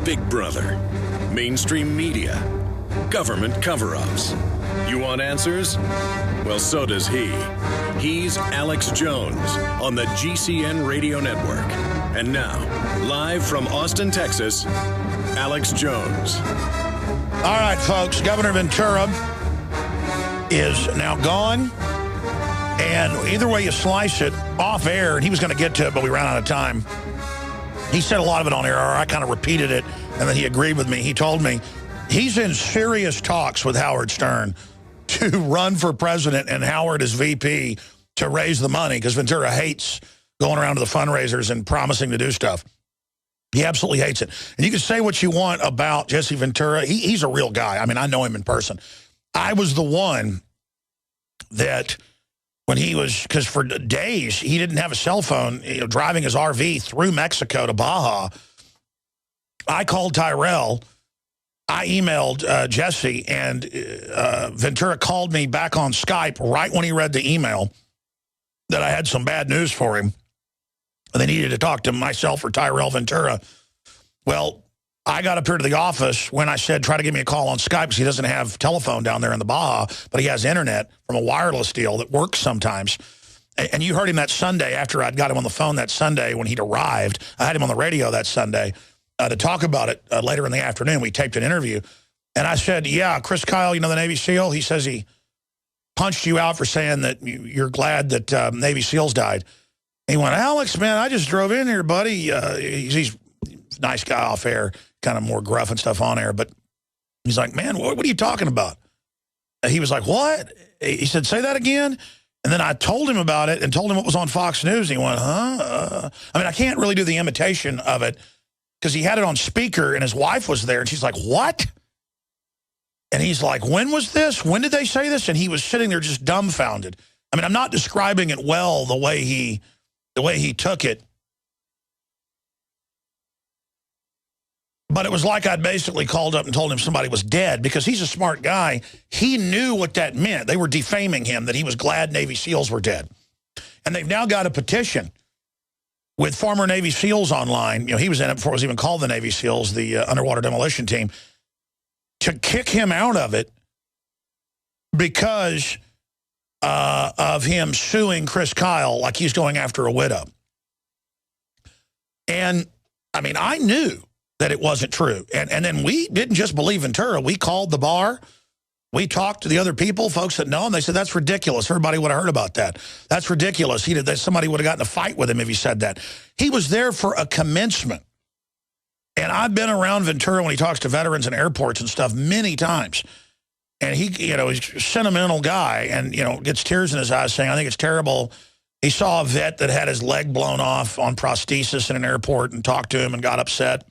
Big Brother, mainstream media, government cover-ups. You want answers? Well, so does he. He's Alex Jones on the GCN Radio Network. And now, live from Austin, Texas, Alex Jones. All right, folks, Governor Ventura is now gone. And either way you slice it, off air, and he was going to get to it, but we ran out of time. He said a lot of it on air, or I kind of repeated it, and then he agreed with me. He told me he's in serious talks with Howard Stern to run for president and Howard as VP to raise the money, because Ventura hates going around to the fundraisers and promising to do stuff. He absolutely hates it. And you can say what you want about Jesse Ventura. He's a real guy. I mean, I know him in person. I was the one that when he was, because for days he didn't have a cell phone, you know, driving his RV through Mexico to Baja. I called Tyrell. I emailed Jesse, and Ventura called me back on Skype right when he read the email that I had some bad news for him. And they needed to talk to myself or Tyrell Ventura. Well, I got up here to the office when I said, try to give me a call on Skype, because he doesn't have telephone down there in the Baja, but he has internet from a wireless deal that works sometimes. And you heard him that Sunday after I'd got him on the phone that Sunday when he'd arrived. I had him on the radio that Sunday to talk about it later in the afternoon. We taped an interview. And I said, yeah, Chris Kyle, you know, the Navy SEAL, he says he punched you out for saying that you're glad that Navy SEALs died. He went, Alex, man, I just drove in here, buddy. He's a nice guy off air, kind of more gruff and stuff on air. But he's like, man, what are you talking about? He was like, what? He said, say that again. And then I told him about it and told him what was on Fox News. And he went, huh? I mean, I can't really do the imitation of it because he had it on speaker and his wife was there. And she's like, what? And he's like, when was this? When did they say this? And he was sitting there just dumbfounded. I mean, I'm not describing it well the way he took it. But it was like I'd basically called up and told him somebody was dead, because he's a smart guy. He knew what that meant. They were defaming him, that he was glad Navy SEALs were dead. And they've now got a petition with former Navy SEALs online. You know, he was in it before it was even called the Navy SEALs, the underwater demolition team, to kick him out of it because of him suing Chris Kyle like he's going after a widow. And, I mean, I knew that it wasn't true. And then we didn't just believe Ventura. We called the bar. We talked to the other people, folks that know him. They said, that's ridiculous. Everybody would have heard about that. That's ridiculous. Somebody would have gotten in a fight with him if he said that. He was there for a commencement. And I've been around Ventura when he talks to veterans in airports and stuff many times. And he, you know, he's a sentimental guy and, you know, gets tears in his eyes saying, I think it's terrible. He saw a vet that had his leg blown off on prosthesis in an airport and talked to him and got upset.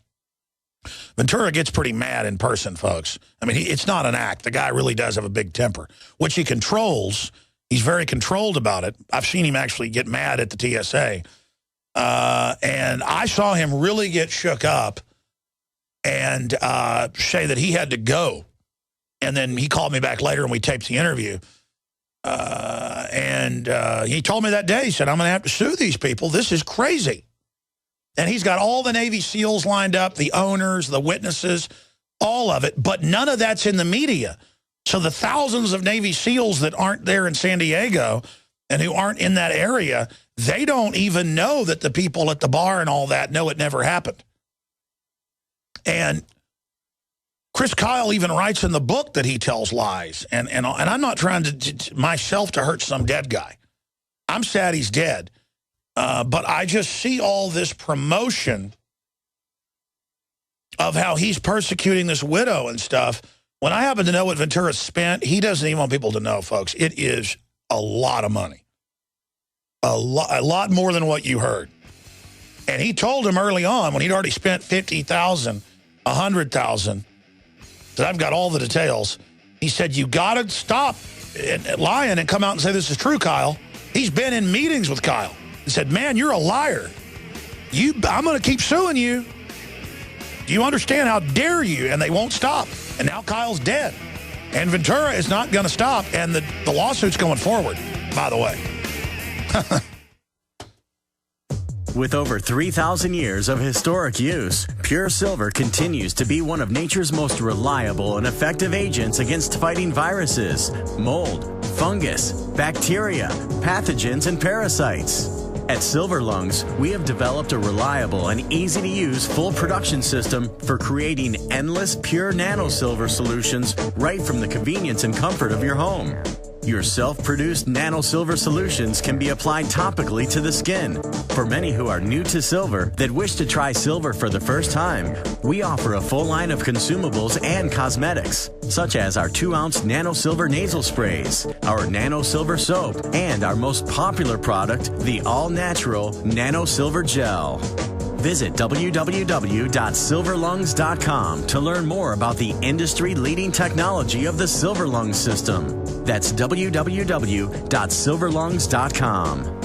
Ventura gets pretty mad in person, folks. I mean, it's not an act. The guy really does have a big temper, which he controls. He's very controlled about it. I've seen him actually get mad at the TSA. And I saw him really get shook up and say that he had to go. And then he called me back later and we taped the interview. And he told me that day, he said, I'm going to have to sue these people. This is crazy. And he's got all the Navy SEALs lined up, the owners, the witnesses, all of it. But none of that's in the media. So the thousands of Navy SEALs that aren't there in San Diego and who aren't in that area, they don't even know that the people at the bar and all that know it never happened. And Chris Kyle even writes in the book that he tells lies. And I'm not trying to myself to hurt some dead guy. I'm sad he's dead. But I just see all this promotion of how he's persecuting this widow and stuff. When I happen to know what Ventura spent, he doesn't even want people to know, folks. It is a lot of money. A lot more than what you heard. And he told him early on when he'd already spent $50,000, $100,000, that I've got all the details. He said, you got to stop lying and come out and say this is true, Kyle. He's been in meetings with Kyle. He said, man, you're a liar. I'm going to keep suing you. Do you understand? How dare you? And they won't stop. And now Kyle's dead. And Ventura is not going to stop. And the lawsuit's going forward, by the way. With over 3,000 years of historic use, Pure Silver continues to be one of nature's most reliable and effective agents against fighting viruses, mold, fungus, bacteria, pathogens, and parasites. At Silver Lungs, we have developed a reliable and easy-to-use full production system for creating endless pure nano-silver solutions right from the convenience and comfort of your home. Your self-produced nano-silver solutions can be applied topically to the skin. For many who are new to silver that wish to try silver for the first time, we offer a full line of consumables and cosmetics, such as our 2-ounce nano-silver nasal sprays, our nano-silver soap, and our most popular product, the all-natural nano-silver gel. Visit www.silverlungs.com to learn more about the industry-leading technology of the Silver Lungs system. That's www.silverlungs.com.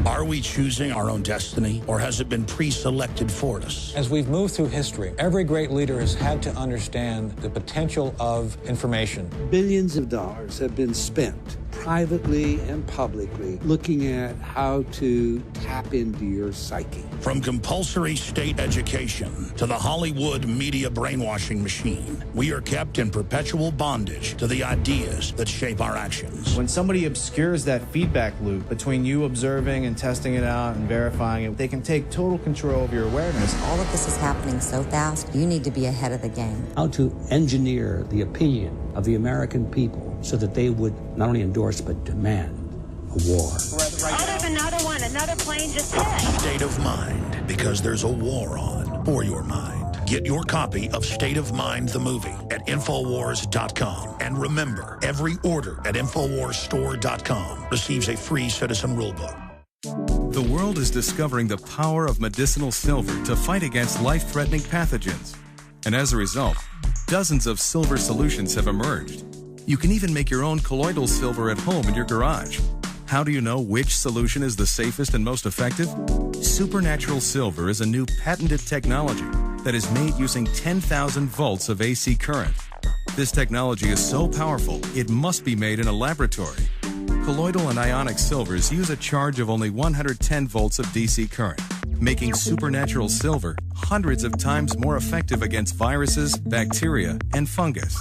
Are we choosing our own destiny, or has it been pre-selected for us? As we've moved through history, every great leader has had to understand the potential of information. Billions of dollars have been spent privately and publicly looking at how to tap into your psyche. From compulsory state education to the Hollywood media brainwashing machine, we are kept in perpetual bondage to the ideas that shape our actions. When somebody obscures that feedback loop between you observing and testing it out and verifying it, they can take total control of your awareness. All of this is happening so fast, you need to be ahead of the game. How to engineer the opinion of the American people so that they would not only endorse but demand a war. Another plane just hit. State of Mind, because there's a war on for your mind. Get your copy of State of Mind, the movie, at Infowars.com. And remember, every order at InfoWarsStore.com receives a free Citizen Rulebook. The world is discovering the power of medicinal silver to fight against life-threatening pathogens. And as a result, dozens of silver solutions have emerged. You can even make your own colloidal silver at home in your garage. How do you know which solution is the safest and most effective? Supernatural Silver is a new patented technology that is made using 10,000 volts of AC current. This technology is so powerful, it must be made in a laboratory. Colloidal and ionic silvers use a charge of only 110 volts of DC current, making Supernatural Silver hundreds of times more effective against viruses, bacteria, and fungus.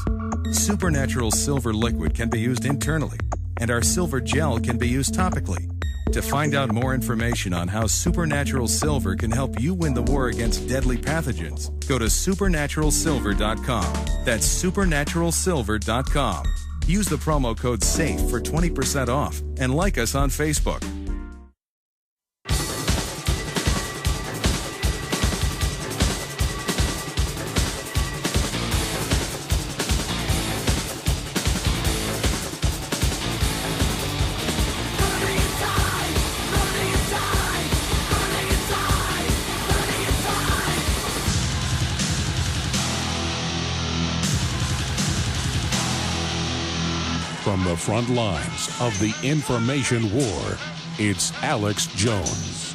Supernatural Silver liquid can be used internally, and our silver gel can be used topically. To find out more information on how Supernatural Silver can help you win the war against deadly pathogens, go to supernaturalsilver.com. That's supernaturalsilver.com. Use the promo code SAFE for 20% off and like us on Facebook. From the front lines of the information war, it's Alex Jones.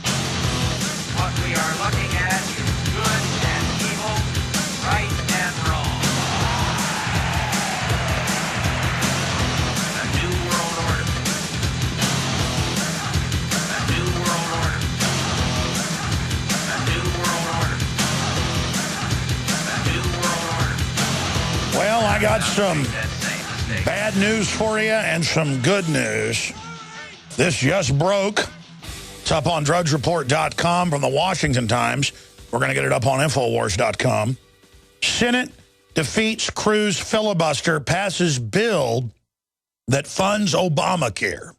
What we are looking at is good and evil, right and wrong. The New World Order. The New World Order. The New World Order. The New World Order. Well, I got some bad news for you and some good news. This just broke. It's up on DrudgeReport.com from the Washington Times. We're going to get it up on Infowars.com. Senate defeats Cruz filibuster, passes bill that funds Obamacare.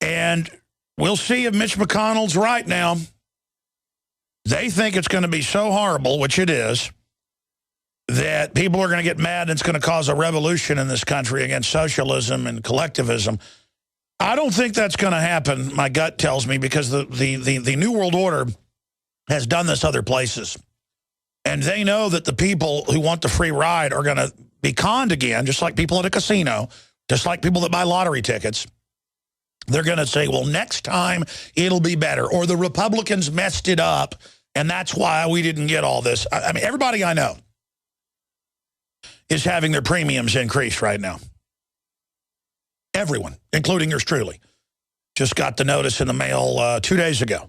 And we'll see if Mitch McConnell's right now. They think it's going to be so horrible, which it is, that people are going to get mad and it's going to cause a revolution in this country against socialism and collectivism. I don't think that's going to happen, my gut tells me, because the New World Order has done this other places. And they know that the people who want the free ride are going to be conned again, just like people at a casino, just like people that buy lottery tickets. They're going to say, well, next time it'll be better. Or the Republicans messed it up, and that's why we didn't get all this. I mean, everybody I know is having their premiums increased right now. Everyone, including yours truly. Just got the notice in the mail 2 days ago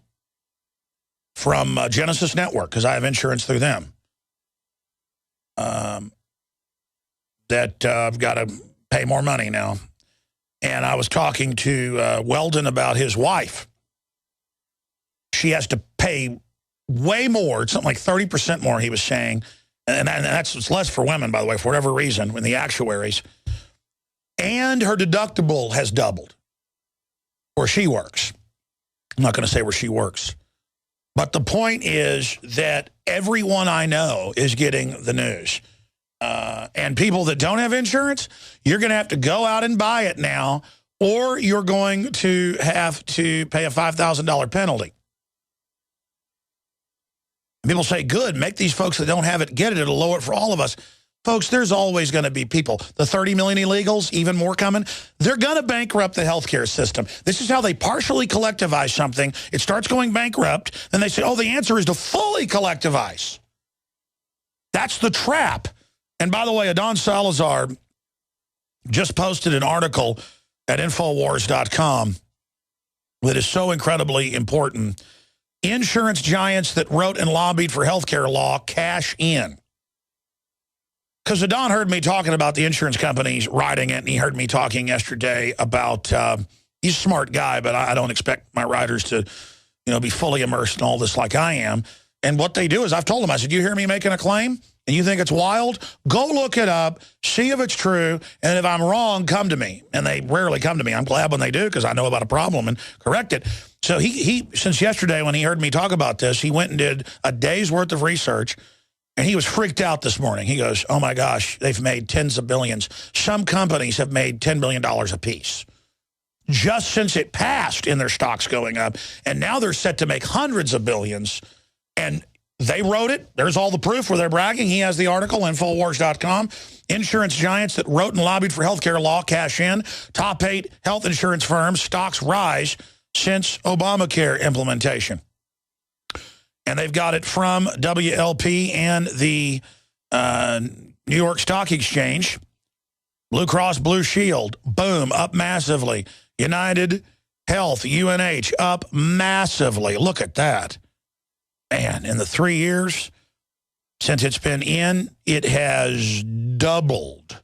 from Genesis Network, because I have insurance through them, that I've got to pay more money now. And I was talking to Weldon about his wife. She has to pay way more, something like 30% more, he was saying. And that's less for women, by the way, for whatever reason, when the actuaries. And her deductible has doubled where she works. I'm not going to say where she works. But the point is that everyone I know is getting the news. And people that don't have insurance, you're going to have to go out and buy it now, or you're going to have to pay a $5,000 penalty. And people say, good, make these folks that don't have it get it. It'll lower it for all of us. Folks, there's always going to be people. The 30 million illegals, even more coming, they're going to bankrupt the healthcare system. This is how they partially collectivize something. It starts going bankrupt, then they say, oh, the answer is to fully collectivize. That's the trap. And by the way, Adon Salazar just posted an article at Infowars.com that is so incredibly important. Insurance giants that wrote and lobbied for healthcare law cash in. Because Adon heard me talking about the insurance companies writing it, and he heard me talking yesterday about, he's a smart guy, but I don't expect my writers to, be fully immersed in all this like I am. And what they do is, I've told them, I said, you hear me making a claim? And you think it's wild? Go look it up, see if it's true, and if I'm wrong, come to me. And they rarely come to me. I'm glad when they do, because I know about a problem and correct it. So he since yesterday when he heard me talk about this, he went and did a day's worth of research. And he was freaked out this morning. He goes, oh, my gosh, they've made tens of billions. Some companies have made $10 billion apiece just since it passed in their stocks going up. And now they're set to make hundreds of billions. And they wrote it. There's all the proof where they're bragging. He has the article, Infowars.com. Insurance giants that wrote and lobbied for healthcare law cash in. Top 8 health insurance firms, stocks rise since Obamacare implementation. And they've got it from WLP and the New York Stock Exchange. Blue Cross Blue Shield, boom, up massively. United Health, UNH, up massively. Look at that. Man, in the 3 years since it's been in, it has doubled.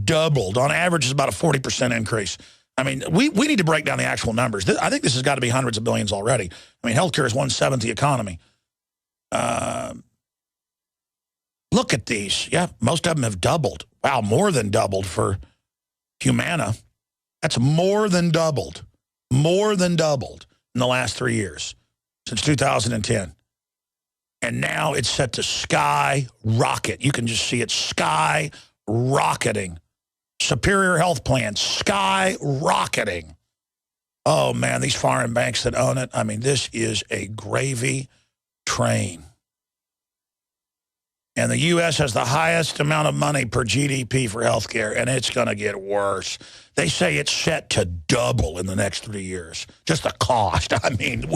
Doubled. On average, it's about a 40% increase. I mean, we need to break down the actual numbers. I think this has got to be hundreds of billions already. I mean, healthcare is 1/7 the economy. Look at these. Yeah, most of them have doubled. Wow, more than doubled for Humana. That's more than doubled. More than doubled in the last 3 years, since 2010. And now it's set to skyrocket. You can just see it skyrocketing. Superior Health Plan, skyrocketing. Oh, man, these foreign banks that own it, I mean, this is a gravy train. And the U.S. has the highest amount of money per GDP for healthcare, and it's going to get worse. They say it's set to double in the next 3 years. Just the cost. I mean,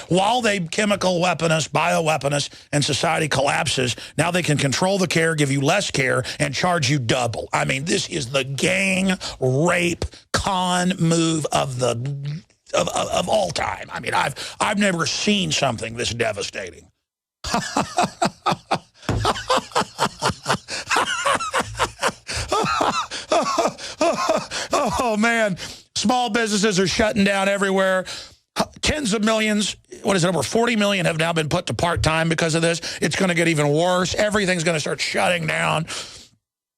while they chemical weapon us, bioweapon us, and society collapses, now they can control the care, give you less care, and charge you double. I mean, this is the gang rape con move of all time. I mean, I've never seen something this devastating. Oh, man. Small businesses are shutting down everywhere. Tens of millions, what is it, over 40 million have now been put to part-time because of this. It's going to get even worse. Everything's going to start shutting down.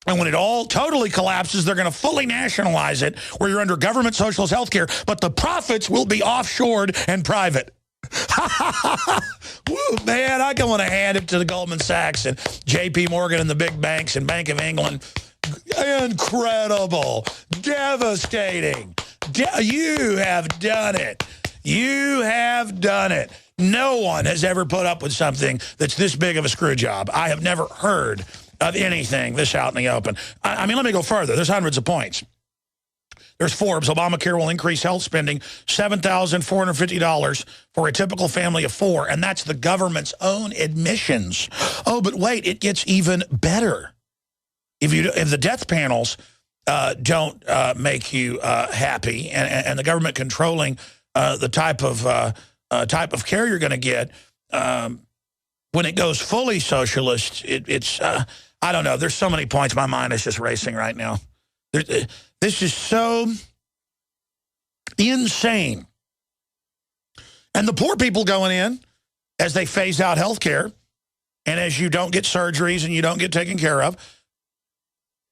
And when it all totally collapses, they're going to fully nationalize it, where you're under government socialist health care, but the profits will be offshored and private. Woo, man, I want to hand it to the Goldman Sachs and J.P. Morgan and the big banks and Bank of England. Incredible. Devastating. You have done it. You have done it. No one has ever put up with something that's this big of a screw job. I have never heard of anything this out in the open. I mean, let me go further. There's hundreds of points. There's Forbes. Obamacare will increase health spending $7,450 for a typical family of 4, and that's the government's own admissions. Oh, but wait, it gets even better. If the death panels don't make you happy, and the government controlling the type of care you're going to get, when it goes fully socialist, it's I don't know. There's so many points. My mind is just racing right now. This is so insane. And the poor people going in, as they phase out health care, and as you don't get surgeries and you don't get taken care of,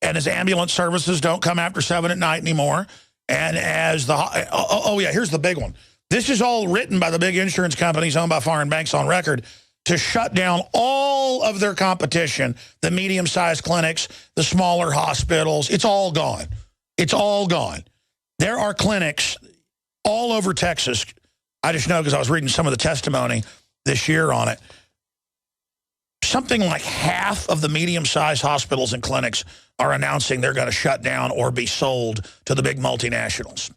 and as ambulance services don't come after 7 at night anymore, and as the... Oh, yeah, here's the big one. This is all written by the big insurance companies owned by foreign banks on record to shut down all of their competition, the medium-sized clinics, the smaller hospitals. It's all gone. It's all gone. There are clinics all over Texas. I just know because I was reading some of the testimony this year on it. Something like half of the medium-sized hospitals and clinics are announcing they're going to shut down or be sold to the big multinationals.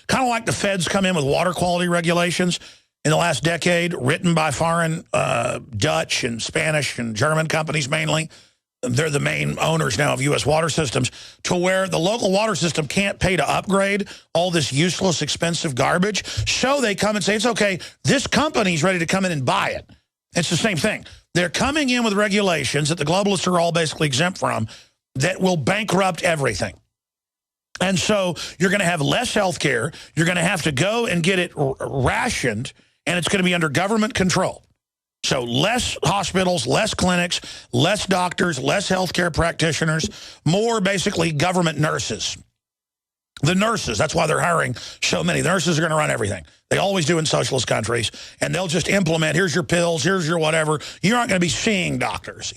Kind of like the feds come in with water quality regulations in the last decade, written by foreign Dutch and Spanish and German companies mainly. They're the main owners now of U.S. water systems, to where the local water system can't pay to upgrade all this useless, expensive garbage. So they come and say, it's okay, this company's ready to come in and buy it. It's the same thing. They're coming in with regulations that the globalists are all basically exempt from that will bankrupt everything. And so you're going to have less health care. You're going to have to go and get it rationed, and it's going to be under government control. So less hospitals, less clinics, less doctors, less healthcare practitioners, more basically government nurses. The nurses, that's why they're hiring so many. The nurses are going to run everything. They always do in socialist countries, and they'll just implement, here's your pills, here's your whatever. You're not going to be seeing doctors.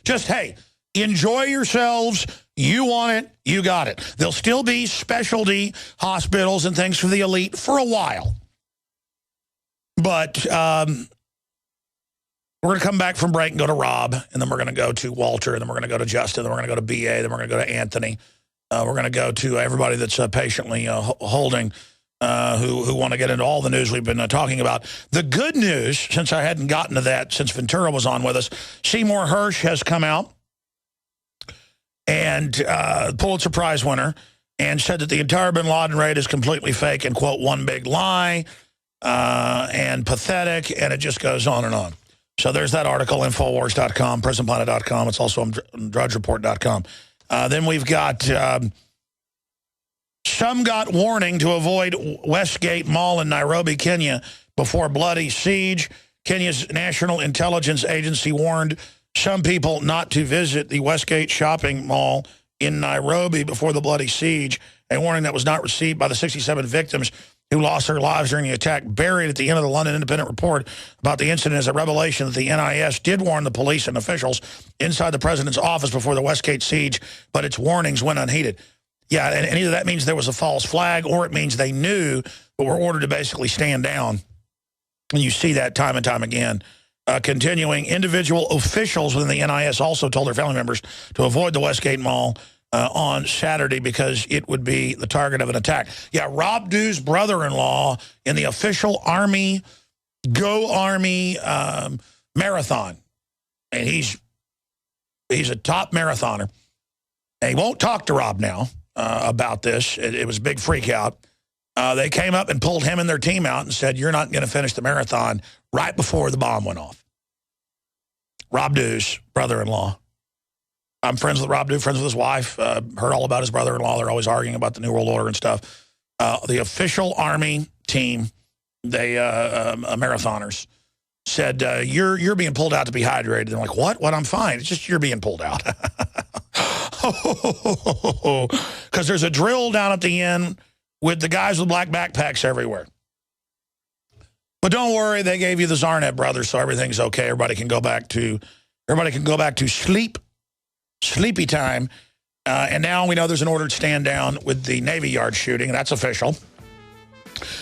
Just, hey, enjoy yourselves. You want it, you got it. There'll still be specialty hospitals and things for the elite for a while. But we're going to come back from break and go to Rob, and then we're going to go to Walter, and then we're going to go to Justin, then we're going to go to B.A., then we're going to go to Anthony. We're going to go to everybody that's patiently holding, who want to get into all the news we've been talking about. The good news, since I hadn't gotten to that since Ventura was on with us, Seymour Hersh has come out, and Pulitzer Prize winner, and said that the entire bin Laden raid is completely fake and, quote, one big lie and pathetic, and it just goes on and on. So there's that article, Infowars.com, PrisonPlanet.com. It's also on DrudgeReport.com. Then we've got some got warning to avoid Westgate Mall in Nairobi, Kenya, before bloody siege. Kenya's National Intelligence Agency warned some people not to visit the Westgate shopping mall in Nairobi before the bloody siege, a warning that was not received by the 67 victims who lost their lives during the attack. Buried at the end of the London Independent report about the incident is a revelation that the NIS did warn the police and officials inside the president's office before the Westgate siege, but its warnings went unheeded. Yeah, and either that means there was a false flag, or it means they knew but were ordered to basically stand down. And you see that time and time again. Continuing, individual officials within the NIS also told their family members to avoid the Westgate Mall on Saturday because it would be the target of an attack. Yeah, Rob Dew's brother-in-law in the official Army, Go Army marathon. And he's a top marathoner. And he won't talk to Rob now about this. It was a big freak out. They came up and pulled him and their team out and said, you're not going to finish the marathon right before the bomb went off. Rob Dew's brother-in-law. I'm friends with Rob Dew, friends with his wife. Heard all about his brother-in-law. They're always arguing about the New World Order and stuff. The official Army team, they marathoners, said, you're being pulled out to be hydrated. They're like, what? I'm fine. It's just you're being pulled out. Because there's a drill down at the end with the guys with black backpacks everywhere. But don't worry, they gave you the Zarnet brothers, so everything's okay. Everybody can go back to sleepy time. And now we know there's an ordered stand down with the Navy Yard shooting. That's official.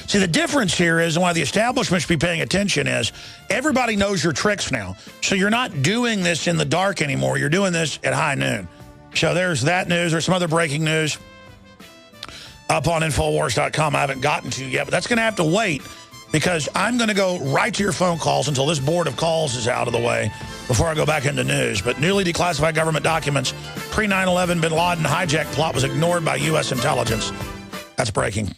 See, the difference here is, and why the establishment should be paying attention is, everybody knows your tricks now. So you're not doing this in the dark anymore. You're doing this at high noon. So there's that news. There's some other breaking news up on Infowars.com I haven't gotten to yet, but that's going to have to wait because I'm going to go right to your phone calls until this board of calls is out of the way before I go back into news. But newly declassified government documents, pre-9/11 bin Laden hijack plot was ignored by U.S. intelligence. That's breaking.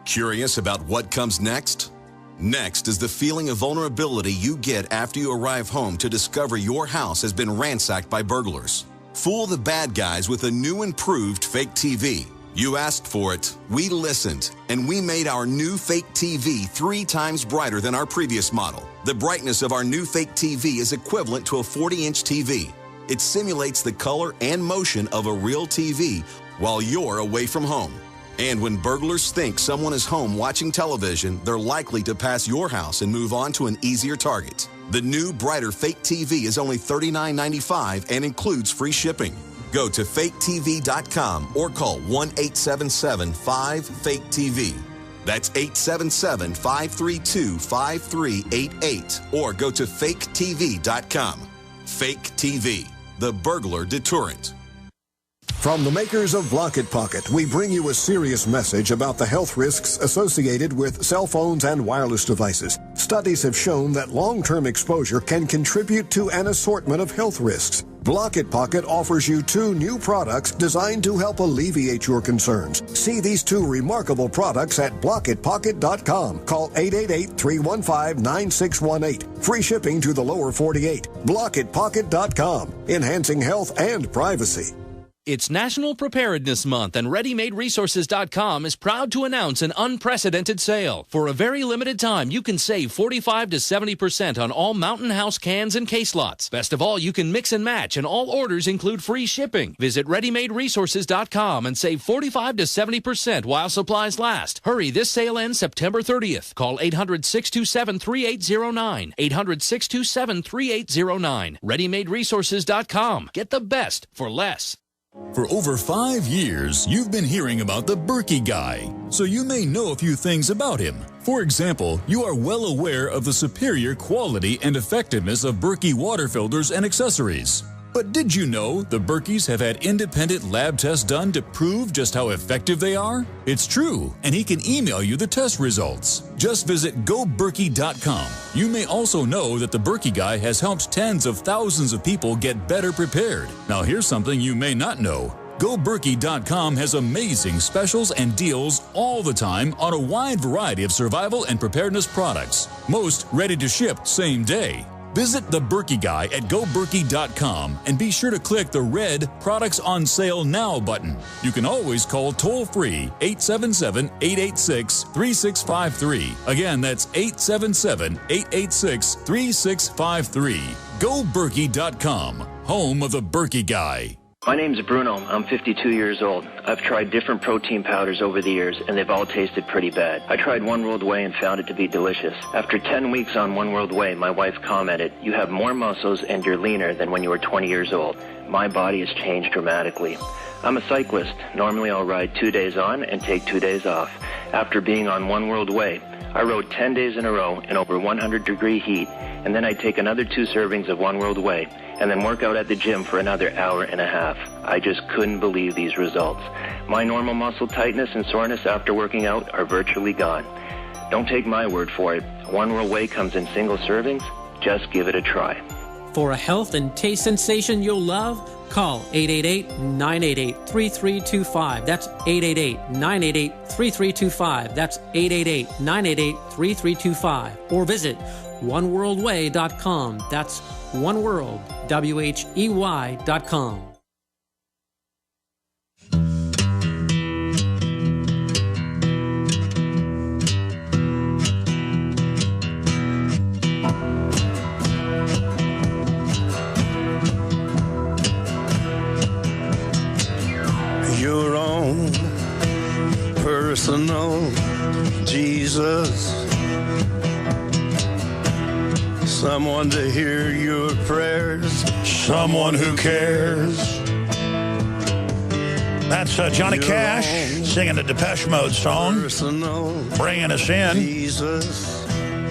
Curious about what comes next? Next is the feeling of vulnerability you get after you arrive home to discover your house has been ransacked by burglars. Fool the bad guys with a new improved fake TV. You asked for it, we listened, and we made our new fake TV 3 times brighter than our previous model. The brightness of our new fake TV is equivalent to a 40-inch TV. It simulates the color and motion of a real TV while you're away from home. And when burglars think someone is home watching television, they're likely to pass your house and move on to an easier target. The new, brighter fake TV is only $39.95 and includes free shipping. Go to faketv.com or call 1-877-5-FAKE-TV. That's 877-532-5388. Or go to faketv.com. Fake TV, the burglar deterrent. From the makers of Block It Pocket, we bring you a serious message about the health risks associated with cell phones and wireless devices. Studies have shown that long-term exposure can contribute to an assortment of health risks. Block It Pocket offers you 2 new products designed to help alleviate your concerns. See these 2 remarkable products at blockitpocket.com. Call 888-315-9618. Free shipping to the lower 48. Blockitpocket.com. Enhancing health and privacy. It's National Preparedness Month, and ReadyMadeResources.com is proud to announce an unprecedented sale. For a very limited time, you can save 45 to 70% on all Mountain House cans and case lots. Best of all, you can mix and match, and all orders include free shipping. Visit ReadyMadeResources.com and save 45 to 70% while supplies last. Hurry, this sale ends September 30th. Call 800-627-3809. 800-627-3809. ReadyMadeResources.com. Get the best for less. For over 5 years, you've been hearing about the Berkey Guy, so you may know a few things about him. For example, you are well aware of the superior quality and effectiveness of Berkey water filters and accessories. But did you know the Berkeys have had independent lab tests done to prove just how effective they are? It's true, and he can email you the test results. Just visit GoBerkey.com. You may also know that the Berkey Guy has helped tens of thousands of people get better prepared. Now here's something you may not know. GoBerkey.com has amazing specials and deals all the time on a wide variety of survival and preparedness products. Most ready to ship same day. Visit the Berkey Guy at GoBerkey.com and be sure to click the red Products on Sale Now button. You can always call toll-free 877-886-3653. Again, that's 877-886-3653. GoBerkey.com, home of the Berkey Guy. My name's Bruno. I'm 52 years old. I've tried different protein powders over the years, and they've all tasted pretty bad. I tried One World Whey and found it to be delicious. After 10 weeks on One World Whey, my wife commented, "You have more muscles and you're leaner than when you were 20 years old." My body has changed dramatically. I'm a cyclist. Normally I'll ride 2 days on and take 2 days off. After being on One World Whey, I rode 10 days in a row in over 100-degree heat, and then I'd take another 2 servings of One World Way, and then work out at the gym for another hour and a half. I just couldn't believe these results. My normal muscle tightness and soreness after working out are virtually gone. Don't take my word for it. One World Way comes in single servings. Just give it a try. For a health and taste sensation you'll love, call 888-988-3325. That's 888-988-3325. That's 888-988-3325. Or visit oneworldway.com. That's oneworld.com. Your own personal Jesus, someone to hear your prayers, someone who cares. That's Johnny Cash singing the Depeche Mode song, bringing us in.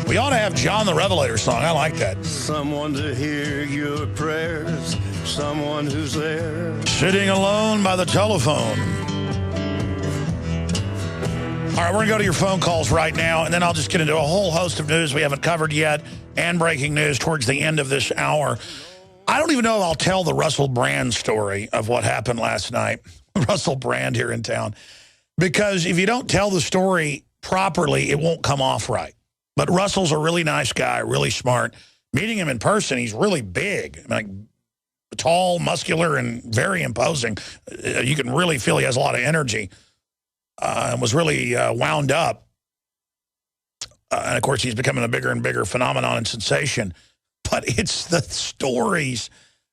We ought to have John the Revelator song. I like that. Someone to hear your prayers, someone who's there. Sitting alone by the telephone. All right, we're going to go to your phone calls right now, and then I'll just get into a whole host of news we haven't covered yet and breaking news towards the end of this hour. I don't even know if I'll tell the Russell Brand story of what happened last night. Russell Brand here in town. Because if you don't tell the story properly, it won't come off right. But Russell's a really nice guy, really smart. Meeting him in person, he's really big. Like, tall, muscular, and very imposing. You can really feel he has a lot of energy and was really wound up. And, of course, he's becoming a bigger and bigger phenomenon and sensation. But it's the stories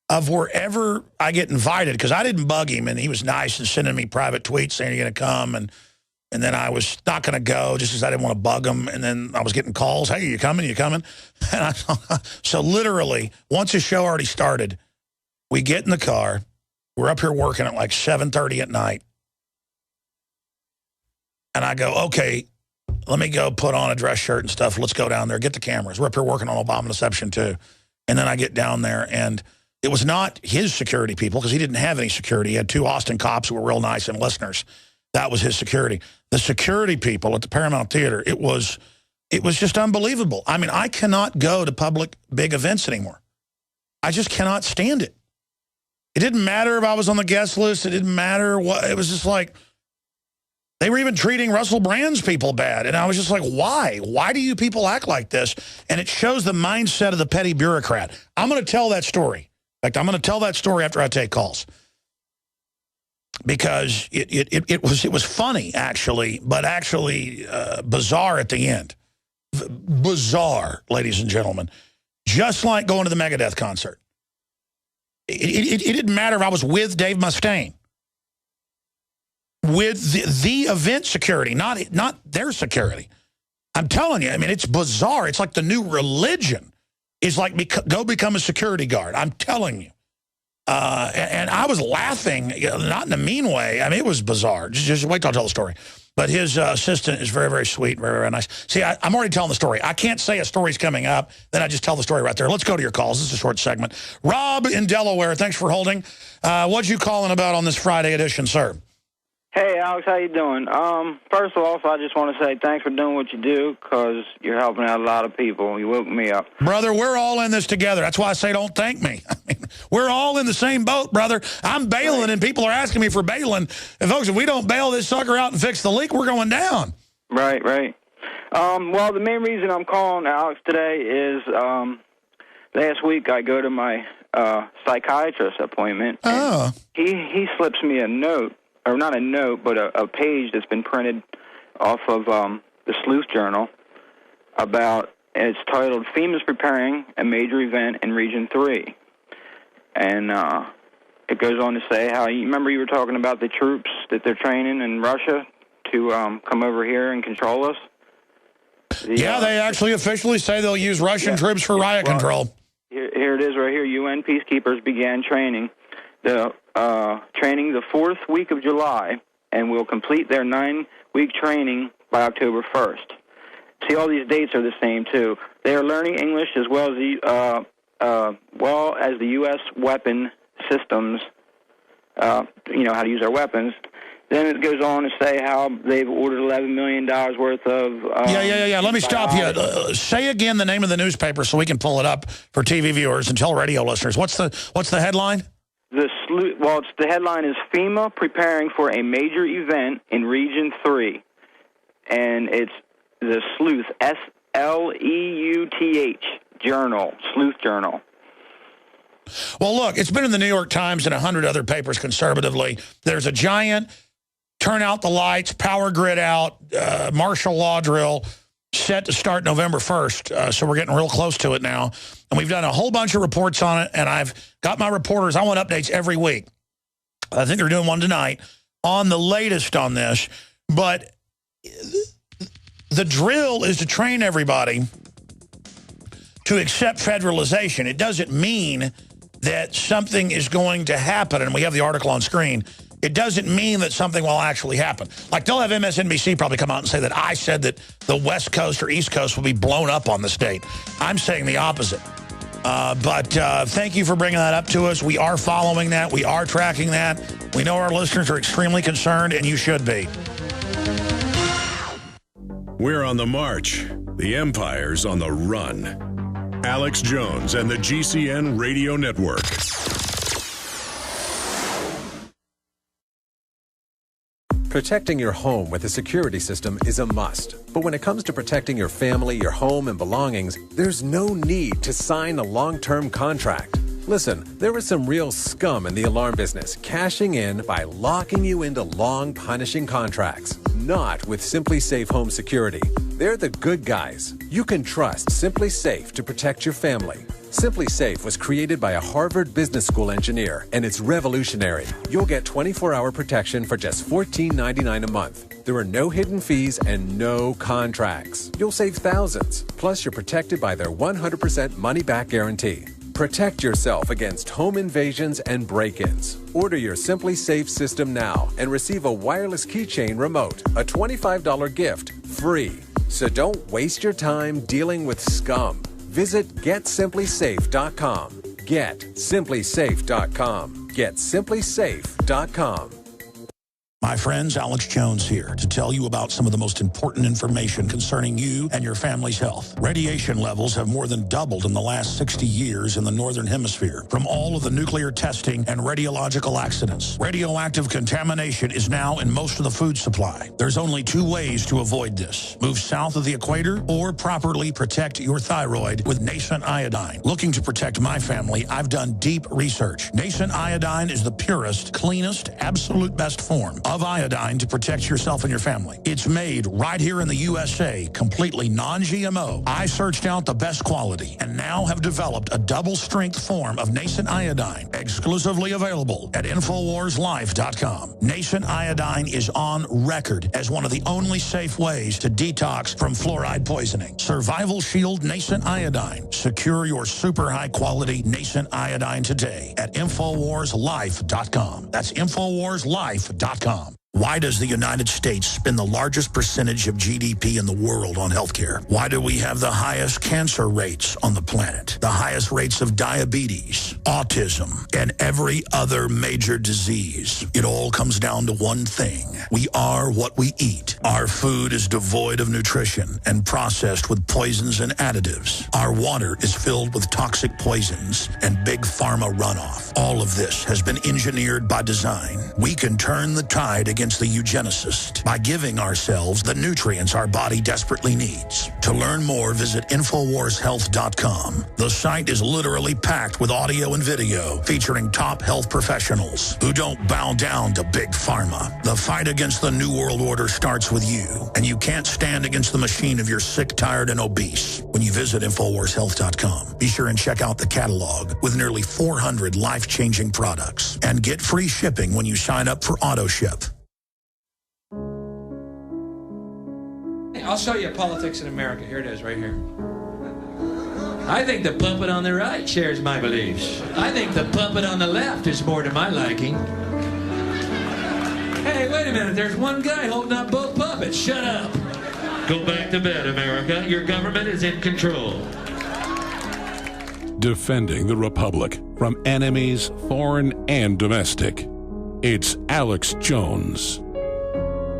of wherever I get invited, because I didn't bug him, and he was nice and sending me private tweets saying, you're going to come, and then I was not going to go just because I didn't want to bug him. And then I was getting calls, hey, you coming, you coming? And so literally, once the show already started, we get in the car. We're up here working at like 7:30 at night. And I go, okay, let me go put on a dress shirt and stuff. Let's go down there, get the cameras. We're up here working on Obama Deception too. And then I get down there, and it was not his security people, because he didn't have any security. He had 2 Austin cops who were real nice and listeners. That was his security. The security people at the Paramount Theater, it was just unbelievable. I mean, I cannot go to public big events anymore. I just cannot stand it. It didn't matter if I was on the guest list. It didn't matter what. It was just like, they were even treating Russell Brand's people bad. And I was just like, why? Why do you people act like this? And it shows the mindset of the petty bureaucrat. I'm going to tell that story. In fact, I'm going to tell that story after I take calls. Because it was funny, actually, but actually bizarre at the end. Bizarre, ladies and gentlemen. Just like going to the Megadeth concert. It didn't matter if I was with Dave Mustaine. With the event security, not their security. I'm telling you, I mean, it's bizarre. It's like the new religion. It's like, go become a security guard. I'm telling you. And I was laughing, not in a mean way. I mean, it was bizarre. Just wait till I tell the story. But his assistant is very, very sweet, very, very nice. See, I'm already telling the story. I can't say a story's coming up, then I just tell the story right there. Let's go to your calls. This is a short segment. Rob in Delaware, thanks for holding. What you calling about on this Friday edition, sir? Hey, Alex, how you doing? First of all, I just want to say thanks for doing what you do, because you're helping out a lot of people. You woke me up. Brother, we're all in this together. That's why I say don't thank me. I mean, we're all in the same boat, brother. I'm bailing, and people are asking me for bailing. And, folks, if we don't bail this sucker out and fix the leak, we're going down. Right, right. Well, the main reason I'm calling Alex today is last week I go to my psychiatrist appointment. Oh. He slips me a note. Or not a note, but a page that's been printed off of the Sleuth Journal about, it's titled, FEMA's Preparing a Major Event in Region 3. And it goes on to say how, you remember you were talking about the troops that they're training in Russia to come over here and control us? Yeah, they actually officially say they'll use Russian troops for riot control. Here it is right here. UN peacekeepers began training the 4th week of July and will complete their 9-week training by October 1st. See, all these dates are the same, too. They are learning English as well as the U.S. weapon systems, how to use our weapons. Then it goes on to say how they've ordered $11 million worth of... Yeah. Let me stop you. Say again the name of the newspaper so we can pull it up for TV viewers and tell radio listeners. What's the headline? The headline is FEMA preparing for a major event in Region 3. And it's the Sleuth, S-L-E-U-T-H, Journal, Sleuth Journal. Well, look, it's been in the New York Times and 100 other papers conservatively. There's a giant turn out the lights, power grid out, martial law drill set to start November 1st. So we're getting real close to it now. And we've done a whole bunch of reports on it, and I've got my reporters. I want updates every week. I think they're doing one tonight on the latest on this. But the drill is to train everybody to accept federalization. It doesn't mean that something is going to happen, and we have the article on screen. It doesn't mean that something will actually happen. Like, they'll have MSNBC probably come out and say that I said that the West Coast or East Coast will be blown up on this date. I'm saying the opposite. But thank you for bringing that up to us. We are following that. We are tracking that. We know our listeners are extremely concerned, and you should be. We're on the march. The empire's on the run. Alex Jones and the GCN Radio Network. Protecting your home with a security system is a must. But when it comes to protecting your family, your home, and belongings, there's no need to sign a long-term contract. Listen, there is some real scum in the alarm business, cashing in by locking you into long, punishing contracts. Not with Simply Safe Home Security. They're the good guys. You can trust Simply Safe to protect your family. Simply Safe was created by a Harvard Business School engineer, and it's revolutionary. You'll get 24-hour protection for just $14.99 a month. There are no hidden fees and no contracts. You'll save thousands. Plus, you're protected by their 100% money-back guarantee. Protect yourself against home invasions and break-ins. Order your Simply Safe system now and receive a wireless keychain remote, a $25 gift, free. So don't waste your time dealing with scum. Visit GetSimplySafe.com. GetSimplySafe.com. GetSimplySafe.com. My friends, Alex Jones here to tell you about some of the most important information concerning you and your family's health. Radiation levels have more than doubled in the last 60 years in the Northern Hemisphere from all of the nuclear testing and radiological accidents. Radioactive contamination is now in most of the food supply. There's only two ways to avoid this. Move south of the equator or properly protect your thyroid with Nascent Iodine. Looking to protect my family, I've done deep research. Nascent Iodine is the purest, cleanest, absolute best form of iodine to protect yourself and your family. It's made right here in the USA, completely non-GMO. I searched out the best quality and now have developed a double-strength form of Nascent Iodine, exclusively available at InfoWarsLife.com. Nascent Iodine is on record as one of the only safe ways to detox from fluoride poisoning. Survival Shield Nascent Iodine. Secure your super high-quality Nascent Iodine today at InfoWarsLife.com. That's InfoWarsLife.com. Why does the United States spend the largest percentage of GDP in the world on healthcare? Why do we have the highest cancer rates on the planet, the highest rates of diabetes, autism, and every other major disease? It all comes down to one thing. We are what we eat. Our food is devoid of nutrition and processed with poisons and additives. Our water is filled with toxic poisons and big pharma runoff. All of this has been engineered by design. We can turn the tide against the eugenicist by giving ourselves the nutrients our body desperately needs. To learn more, visit InfoWarsHealth.com. The site is literally packed with audio and video featuring top health professionals who don't bow down to big pharma. The fight against the New World Order starts with you, and you can't stand against the machine if you're sick, tired, and obese. When you visit InfoWarsHealth.com, be sure and check out the catalog with nearly 400 life-changing products and get free shipping when you sign up for AutoShip. I'll show you politics in America. Here it is, right here. I think the puppet on the right shares my beliefs. I think the puppet on the left is more to my liking. Hey, wait a minute. There's one guy holding up both puppets. Shut up. Go back to bed, America. Your government is in control. Defending the Republic from enemies, foreign and domestic. It's Alex Jones.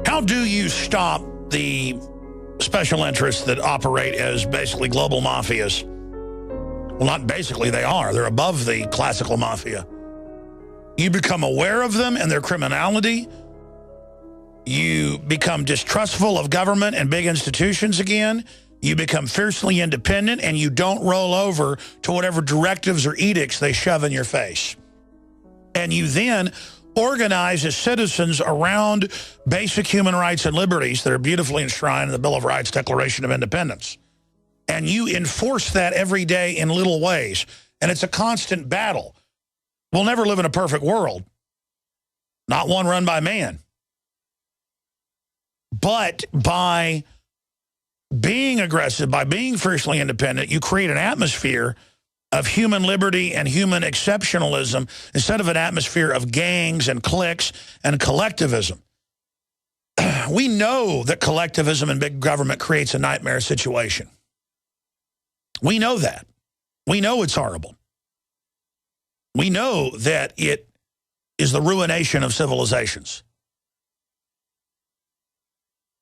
How do you stop the special interests that operate as basically global mafias? Well, not basically, they are. They're above the classical mafia. You become aware of them and their criminality. You become distrustful of government and big institutions again. You become fiercely independent, and you don't roll over to whatever directives or edicts they shove in your face. And you then organize as citizens around basic human rights and liberties that are beautifully enshrined in the Bill of Rights, Declaration of Independence. And you enforce that every day in little ways. And it's a constant battle. We'll never live in a perfect world. Not one run by man. But by being aggressive, by being fiercely independent, you create an atmosphere of human liberty and human exceptionalism instead of an atmosphere of gangs and cliques and collectivism. We know that collectivism and big government creates a nightmare situation. We know that. We know it's horrible. We know that it is the ruination of civilizations.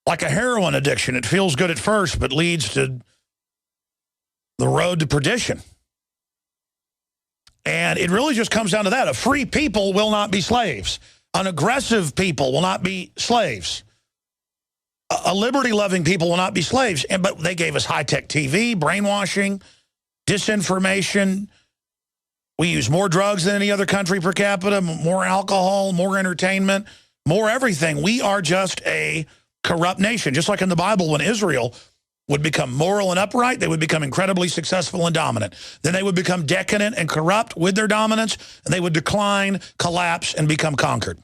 Like a heroin addiction, it feels good at first, but leads to the road to perdition. And it really just comes down to that. A free people will not be slaves. An aggressive people will not be slaves. A liberty-loving people will not be slaves. But they gave us high-tech TV, brainwashing, disinformation. We use more drugs than any other country per capita, more alcohol, more entertainment, more everything. We are just a corrupt nation. Just like in the Bible, when Israel would become moral and upright, they would become incredibly successful and dominant. Then they would become decadent and corrupt with their dominance, and they would decline, collapse, and become conquered.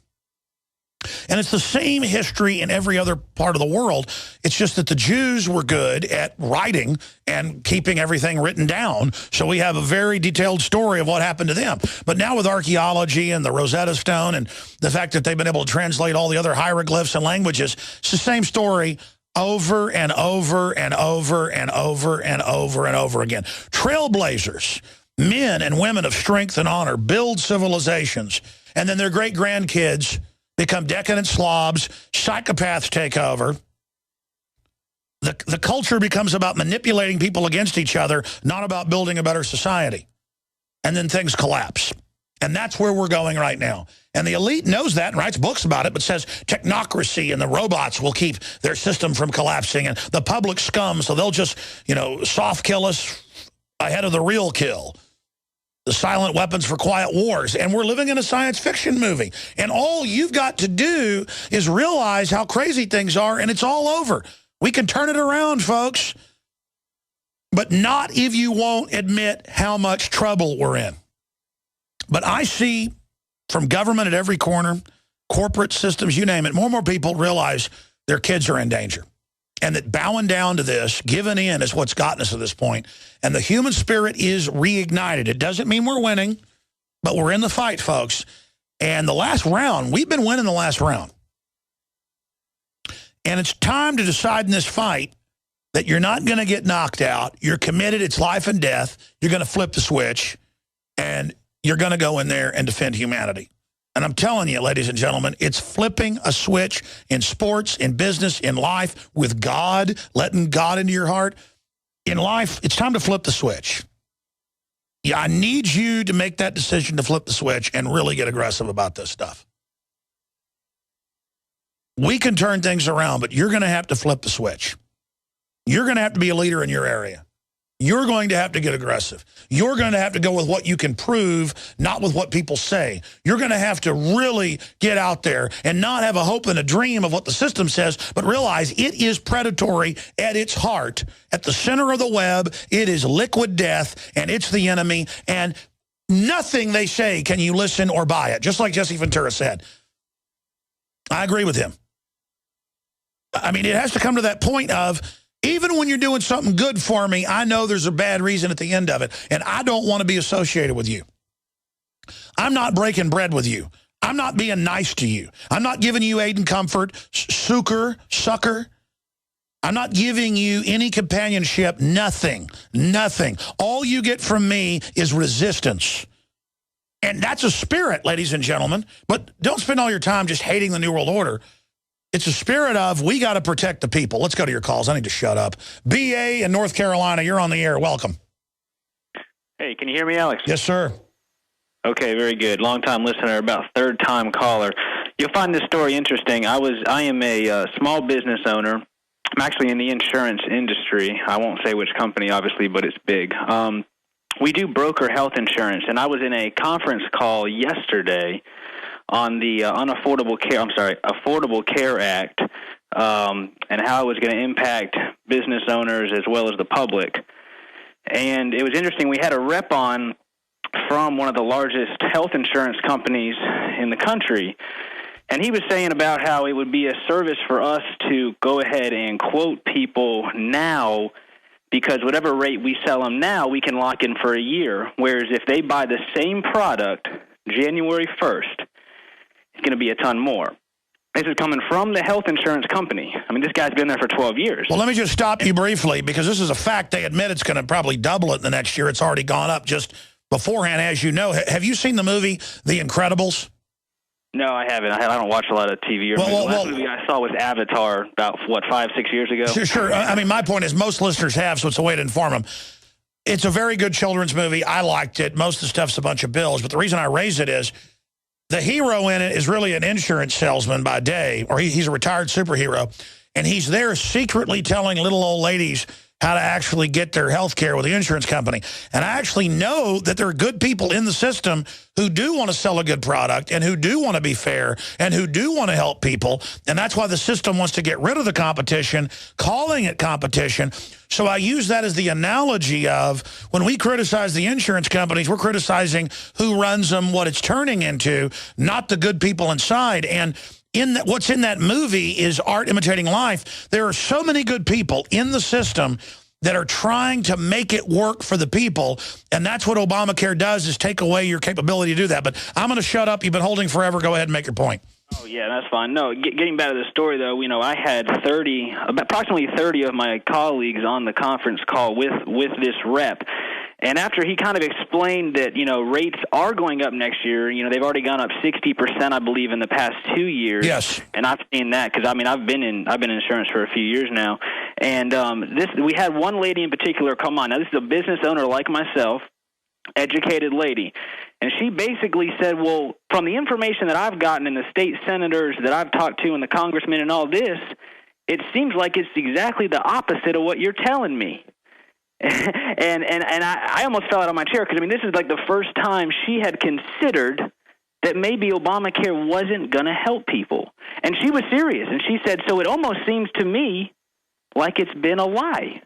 And it's the same history in every other part of the world. It's just that the Jews were good at writing and keeping everything written down. So we have a very detailed story of what happened to them. But now with archaeology and the Rosetta Stone and the fact that they've been able to translate all the other hieroglyphs and languages, it's the same story over and over and over and over and over and over again. Trailblazers, men and women of strength and honor, build civilizations, and then their great-grandkids become decadent slobs, psychopaths take over. The culture becomes about manipulating people against each other, not about building a better society. And then things collapse. And that's where we're going right now. And the elite knows that and writes books about it, but says technocracy and the robots will keep their system from collapsing, and the public scum, so they'll just, soft kill us ahead of the real kill. The silent weapons for quiet wars. And we're living in a science fiction movie. And all you've got to do is realize how crazy things are, and it's all over. We can turn it around, folks. But not if you won't admit how much trouble we're in. But I see from government at every corner, corporate systems, you name it, more and more people realize their kids are in danger. And that bowing down to this, giving in, is what's gotten us to this point. And the human spirit is reignited. It doesn't mean we're winning, but we're in the fight, folks. And the last round, we've been winning the last round. And it's time to decide in this fight that you're not going to get knocked out. You're committed. It's life and death. You're going to flip the switch, and you're going to go in there and defend humanity. And I'm telling you, ladies and gentlemen, it's flipping a switch in sports, in business, in life, with God, letting God into your heart. In life, it's time to flip the switch. Yeah, I need you to make that decision to flip the switch and really get aggressive about this stuff. We can turn things around, but you're going to have to flip the switch. You're going to have to be a leader in your area. You're going to have to get aggressive. You're going to have to go with what you can prove, not with what people say. You're going to have to really get out there and not have a hope and a dream of what the system says, but realize it is predatory at its heart. At the center of the web, it is liquid death, and it's the enemy, and nothing they say can you listen or buy it, just like Jesse Ventura said. I agree with him. I mean, it has to come to that point of, even when you're doing something good for me, I know there's a bad reason at the end of it, and I don't want to be associated with you. I'm not breaking bread with you. I'm not being nice to you. I'm not giving you aid and comfort, succor. I'm not giving you any companionship, nothing, nothing. All you get from me is resistance. And that's a spirit, ladies and gentlemen. But don't spend all your time just hating the New World Order. It's a spirit of, we got to protect the people. Let's go to your calls. I need to shut up. B.A. in North Carolina, you're on the air. Welcome. Hey, can you hear me, Alex? Yes, sir. Okay, very good. Long-time listener, about third-time caller. You'll find this story interesting. I am a small business owner. I'm actually in the insurance industry. I won't say which company, obviously, but it's big. We do broker health insurance, and I was in a conference call yesterday on the Affordable Care Act, and how it was going to impact business owners as well as the public. And it was interesting. We had a rep on from one of the largest health insurance companies in the country, and he was saying about how it would be a service for us to go ahead and quote people now, because whatever rate we sell them now, we can lock in for a year, whereas if they buy the same product January 1st, it's going to be a ton more. This is coming from the health insurance company. I mean, this guy's been there for 12 years. Well, let me just stop you briefly, because this is a fact. They admit it's going to probably double it in the next year. It's already gone up just beforehand, as you know. Have you seen the movie The Incredibles? No, I haven't. I don't watch a lot of TV. The last movie I saw was Avatar about, 5-6 years ago? Sure. I mean, my point is most listeners have, so it's a way to inform them. It's a very good children's movie. I liked it. Most of the stuff's a bunch of bills, but the reason I raise it is the hero in it is really an insurance salesman by day, or he's a retired superhero, and he's there secretly telling little old ladies how to actually get their health care with the insurance company. And I actually know that there are good people in the system who do want to sell a good product and who do want to be fair and who do want to help people. And that's why the system wants to get rid of the competition, calling it competition. So I use that as the analogy of when we criticize the insurance companies, we're criticizing who runs them, what it's turning into, not the good people inside. And what's in that movie is art imitating life. There are so many good people in the system that are trying to make it work for the people, and that's what Obamacare does, is take away your capability to do that. But I'm going to shut up. You've been holding forever. Go ahead and make your point. Oh, yeah, that's fine. No, getting back to the story, though, I had approximately 30 of my colleagues on the conference call with this rep. And after he kind of explained that, rates are going up next year, they've already gone up 60%, I believe, in the past 2 years. Yes. And I've seen that because, I've been in insurance for a few years now. And we had one lady in particular come on. Now, this is a business owner like myself, educated lady. And she basically said, well, from the information that I've gotten and the state senators that I've talked to and the congressmen and all this, it seems like it's exactly the opposite of what you're telling me. and I almost fell out of my chair because, this is like the first time she had considered that maybe Obamacare wasn't going to help people. And she was serious. And she said, so it almost seems to me like it's been a lie.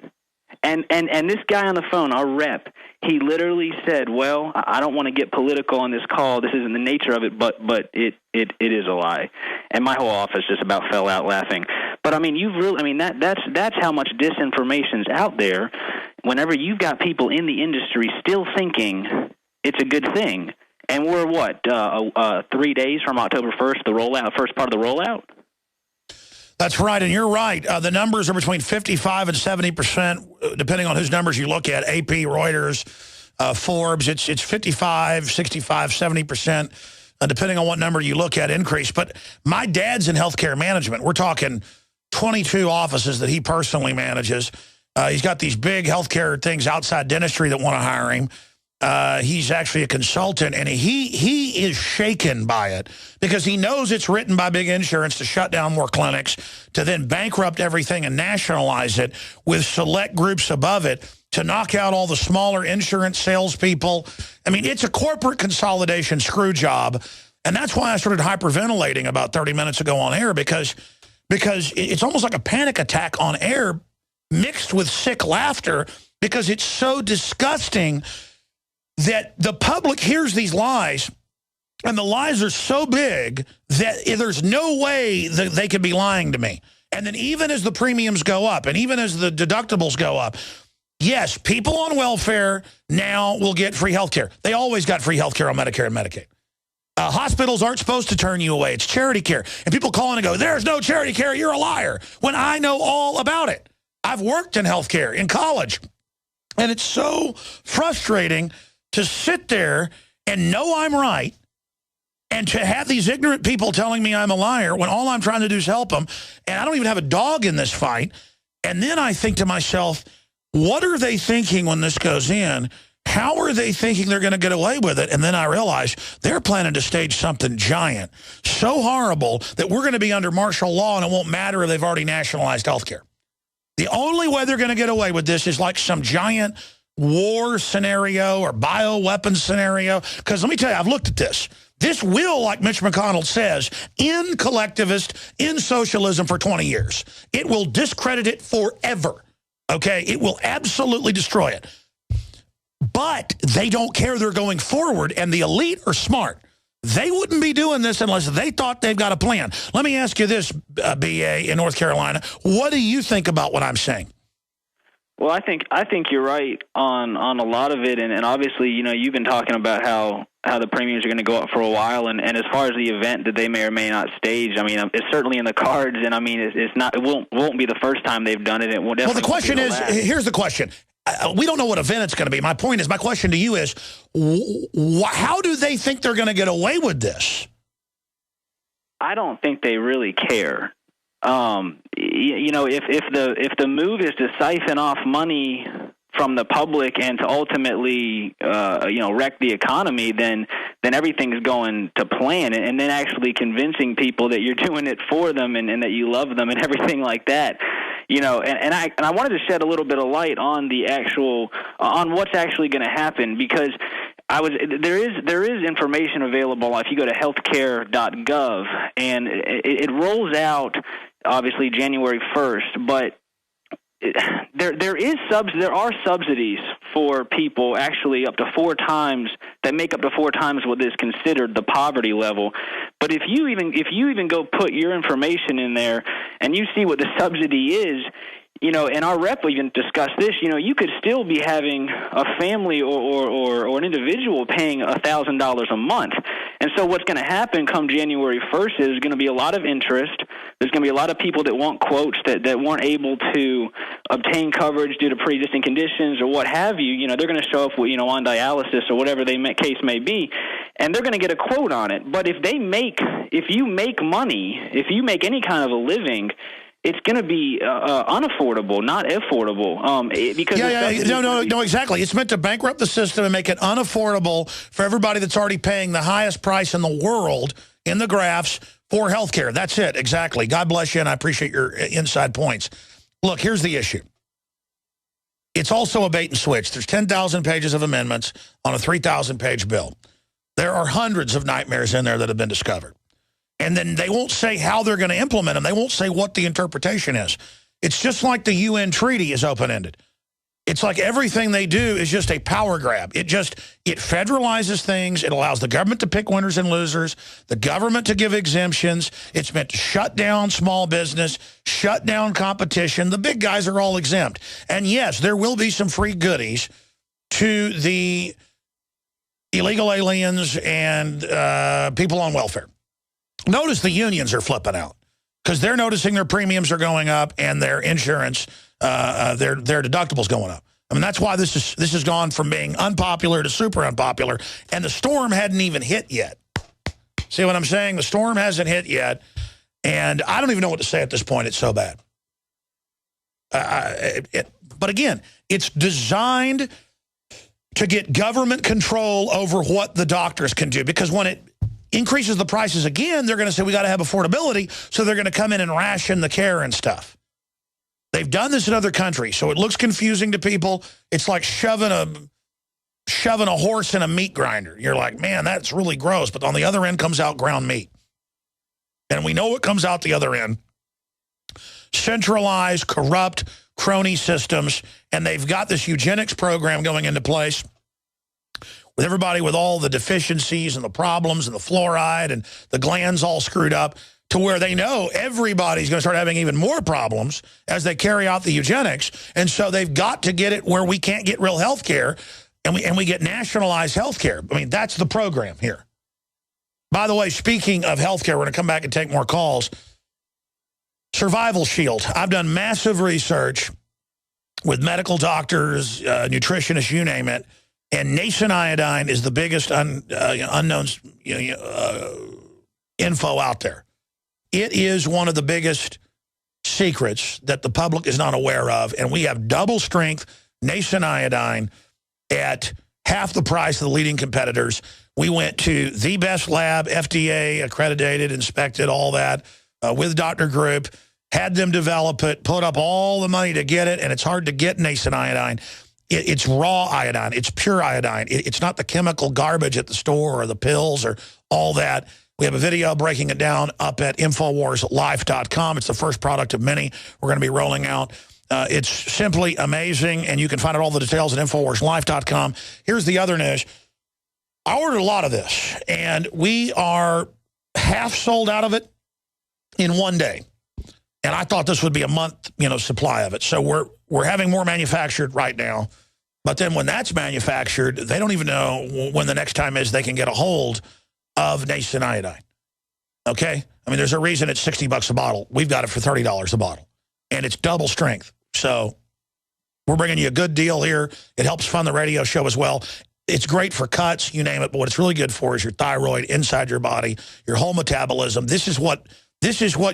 And this guy on the phone, our rep, he literally said, well, I don't want to get political on this call. This isn't the nature of it, but it is a lie. And my whole office just about fell out laughing. But that's how much disinformation's out there. Whenever you've got people in the industry still thinking it's a good thing. And we're 3 days from October 1st, the rollout, first part of the rollout? That's right, and you're right. The numbers are between 55 and 70%, depending on whose numbers you look at. AP, Reuters, Forbes, it's 55, 65, 70%, depending on what number you look at, increase. But my dad's in healthcare management. We're talking 22 offices that he personally manages. He's got these big healthcare things outside dentistry that want to hire him. He's actually a consultant, and he is shaken by it because he knows it's written by big insurance to shut down more clinics, to then bankrupt everything and nationalize it with select groups above it to knock out all the smaller insurance salespeople. It's a corporate consolidation screw job, and that's why I started hyperventilating about 30 minutes ago on air because it's almost like a panic attack on air mixed with sick laughter because it's so disgusting that the public hears these lies, and the lies are so big that there's no way that they could be lying to me. And then even as the premiums go up, and even as the deductibles go up, yes, people on welfare now will get free health care. They always got free health care on Medicare and Medicaid. Hospitals aren't supposed to turn you away. It's charity care. And people call in and go, there's no charity care, you're a liar, when I know all about it. I've worked in healthcare in college, and it's so frustrating to sit there and know I'm right and to have these ignorant people telling me I'm a liar when all I'm trying to do is help them, and I don't even have a dog in this fight. And then I think to myself, what are they thinking when this goes in? How are they thinking they're going to get away with it? And then I realize they're planning to stage something giant, so horrible that we're going to be under martial law and it won't matter if they've already nationalized healthcare. The only way they're going to get away with this is like some giant war scenario or bioweapons scenario. Because let me tell you, I've looked at this. This will, like Mitch McConnell says, end collectivist, end socialism for 20 years. It will discredit it forever. Okay? It will absolutely destroy it. But they don't care they're going forward, and the elite are smart. They wouldn't be doing this unless they thought they've got a plan. Let me ask you this, BA in North Carolina. What do you think about what I'm saying? Well, I think you're right on a lot of it, and obviously, you know, you've been talking about how the premiums are going to go up for a while, and as far as the event that they may or may not stage, I mean, it's certainly in the cards, and I mean, it won't be the first time they've done it. It won't. Well, the question is, here's the question. We don't know what event it's going to be. My question to you is, how do they think they're going to get away with this? I don't think they really care. You know, if the move is to siphon off money from the public and to ultimately, you know, wreck the economy, then everything's going to plan, and then actually convincing people that you're doing it for them and that you love them and everything like that. You know, and I wanted to shed a little bit of light on on what's actually going to happen, because there is information available if you go to healthcare.gov, and it rolls out obviously January 1st, but there are subsidies for people actually up to 4 times that make up to 4 times what is considered the poverty level. But if you even go put your information in there and you see what the subsidy is, you know, and our rep even discussed this, you know, you could still be having a family or an individual paying $1,000 a month. And so what's going to happen come January 1st is there's going to be a lot of interest. There's going to be a lot of people that want quotes that weren't able to obtain coverage due to pre-existing conditions or what have you. You know, they're going to show up, you know, on dialysis or whatever case may be, and they're going to get a quote on it. But if you make money, if you make any kind of a living, it's going to be unaffordable, not affordable. Because no, exactly. It's meant to bankrupt the system and make it unaffordable for everybody that's already paying the highest price in the world in the graphs for health care. That's it, exactly. God bless you, and I appreciate your inside points. Look, here's the issue. It's also a bait and switch. There's 10,000 pages of amendments on a 3,000-page bill. There are hundreds of nightmares in there that have been discovered. And then they won't say how they're going to implement them. They won't say what the interpretation is. It's just like the UN treaty is open-ended. It's like everything they do is just a power grab. It federalizes things. It allows the government to pick winners and losers, the government to give exemptions. It's meant to shut down small business, shut down competition. The big guys are all exempt. And yes, there will be some free goodies to the illegal aliens and people on welfare. Notice the unions are flipping out because they're noticing their premiums are going up and their insurance, their deductibles going up. I mean, that's why this has gone from being unpopular to super unpopular, and the storm hadn't even hit yet. See what I'm saying? The storm hasn't hit yet, and I don't even know what to say at this point. It's so bad. But again, it's designed to get government control over what the doctors can do, because when it increases the prices again, they're going to say we got to have affordability, so they're going to come in and ration the care and stuff. They've done this in other countries, so it looks confusing to people. It's like shoving a horse in a meat grinder. You're like, man, that's really gross, but on the other end comes out ground meat. And we know what comes out the other end. Centralized, corrupt, crony systems, and they've got this eugenics program going into place with everybody with all the deficiencies and the problems and the fluoride and the glands all screwed up, to where they know everybody's going to start having even more problems as they carry out the eugenics. And so they've got to get it where we can't get real health care, and we get nationalized health care. I mean, that's the program here. By the way, speaking of health care, we're going to come back and take more calls. Survival Shield. I've done massive research with medical doctors, nutritionists, you name it. And nascent iodine is the biggest unknown info out there. It is one of the biggest secrets that the public is not aware of. And we have double strength nascent iodine at half the price of the leading competitors. We went to the best lab, FDA accredited, inspected, all that, with Dr. Group, had them develop it, put up all the money to get it, and it's hard to get nascent iodine. It's raw iodine. It's pure iodine. It's not the chemical garbage at the store or the pills or all that. We have a video breaking it down up at InfoWarsLife.com. It's the first product of many we're going to be rolling out. It's simply amazing, and you can find out all the details at InfoWarsLife.com. Here's the other news. I ordered a lot of this, and we are half sold out of it in one day. And I thought this would be a month, supply of it. So we're having more manufactured right now. But then when that's manufactured, they don't even know when the next time is they can get a hold of nascent iodine. Okay? I mean, there's a reason it's $60 a bottle. We've got it for $30 a bottle. And it's double strength. So we're bringing you a good deal here. It helps fund the radio show as well. It's great for cuts, you name it. But what it's really good for is your thyroid inside your body, your whole metabolism. This is what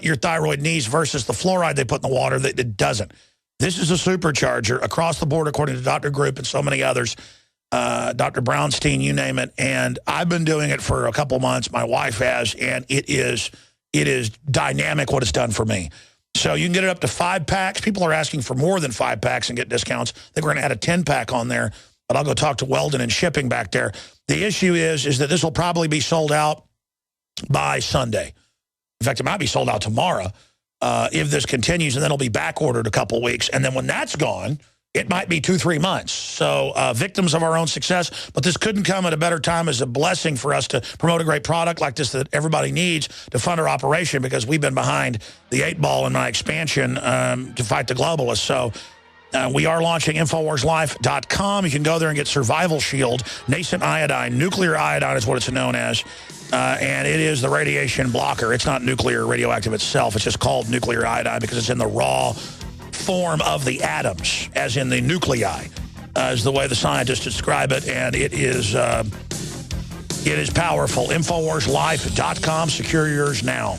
your thyroid needs versus the fluoride they put in the water that it doesn't. This is a supercharger across the board, according to Dr. Group and so many others. Dr. Brownstein, you name it. And I've been doing it for a couple months. My wife has, and it is dynamic what it's done for me. So you can get it up to 5 packs. People are asking for more than 5 packs and get discounts. I think we're going to add a 10-pack on there, but I'll go talk to Weldon and shipping back there. The issue is that this will probably be sold out by Sunday. In fact, it might be sold out tomorrow if this continues, and then it'll be back ordered a couple weeks. And then when that's gone, it might be 2-3 months. So victims of our own success, but this couldn't come at a better time as a blessing for us to promote a great product like this that everybody needs to fund our operation, because we've been behind the 8 ball in my expansion to fight the globalists. So we are launching InfoWarsLife.com. You can go there and get Survival Shield, nascent iodine, nuclear iodine is what it's known as. And it is the radiation blocker. It's not nuclear radioactive itself. It's just called nuclear iodine because it's in the raw form of the atoms, as in the nuclei, is the way the scientists describe it. And it is powerful. InfoWarsLife.com. Secure yours now.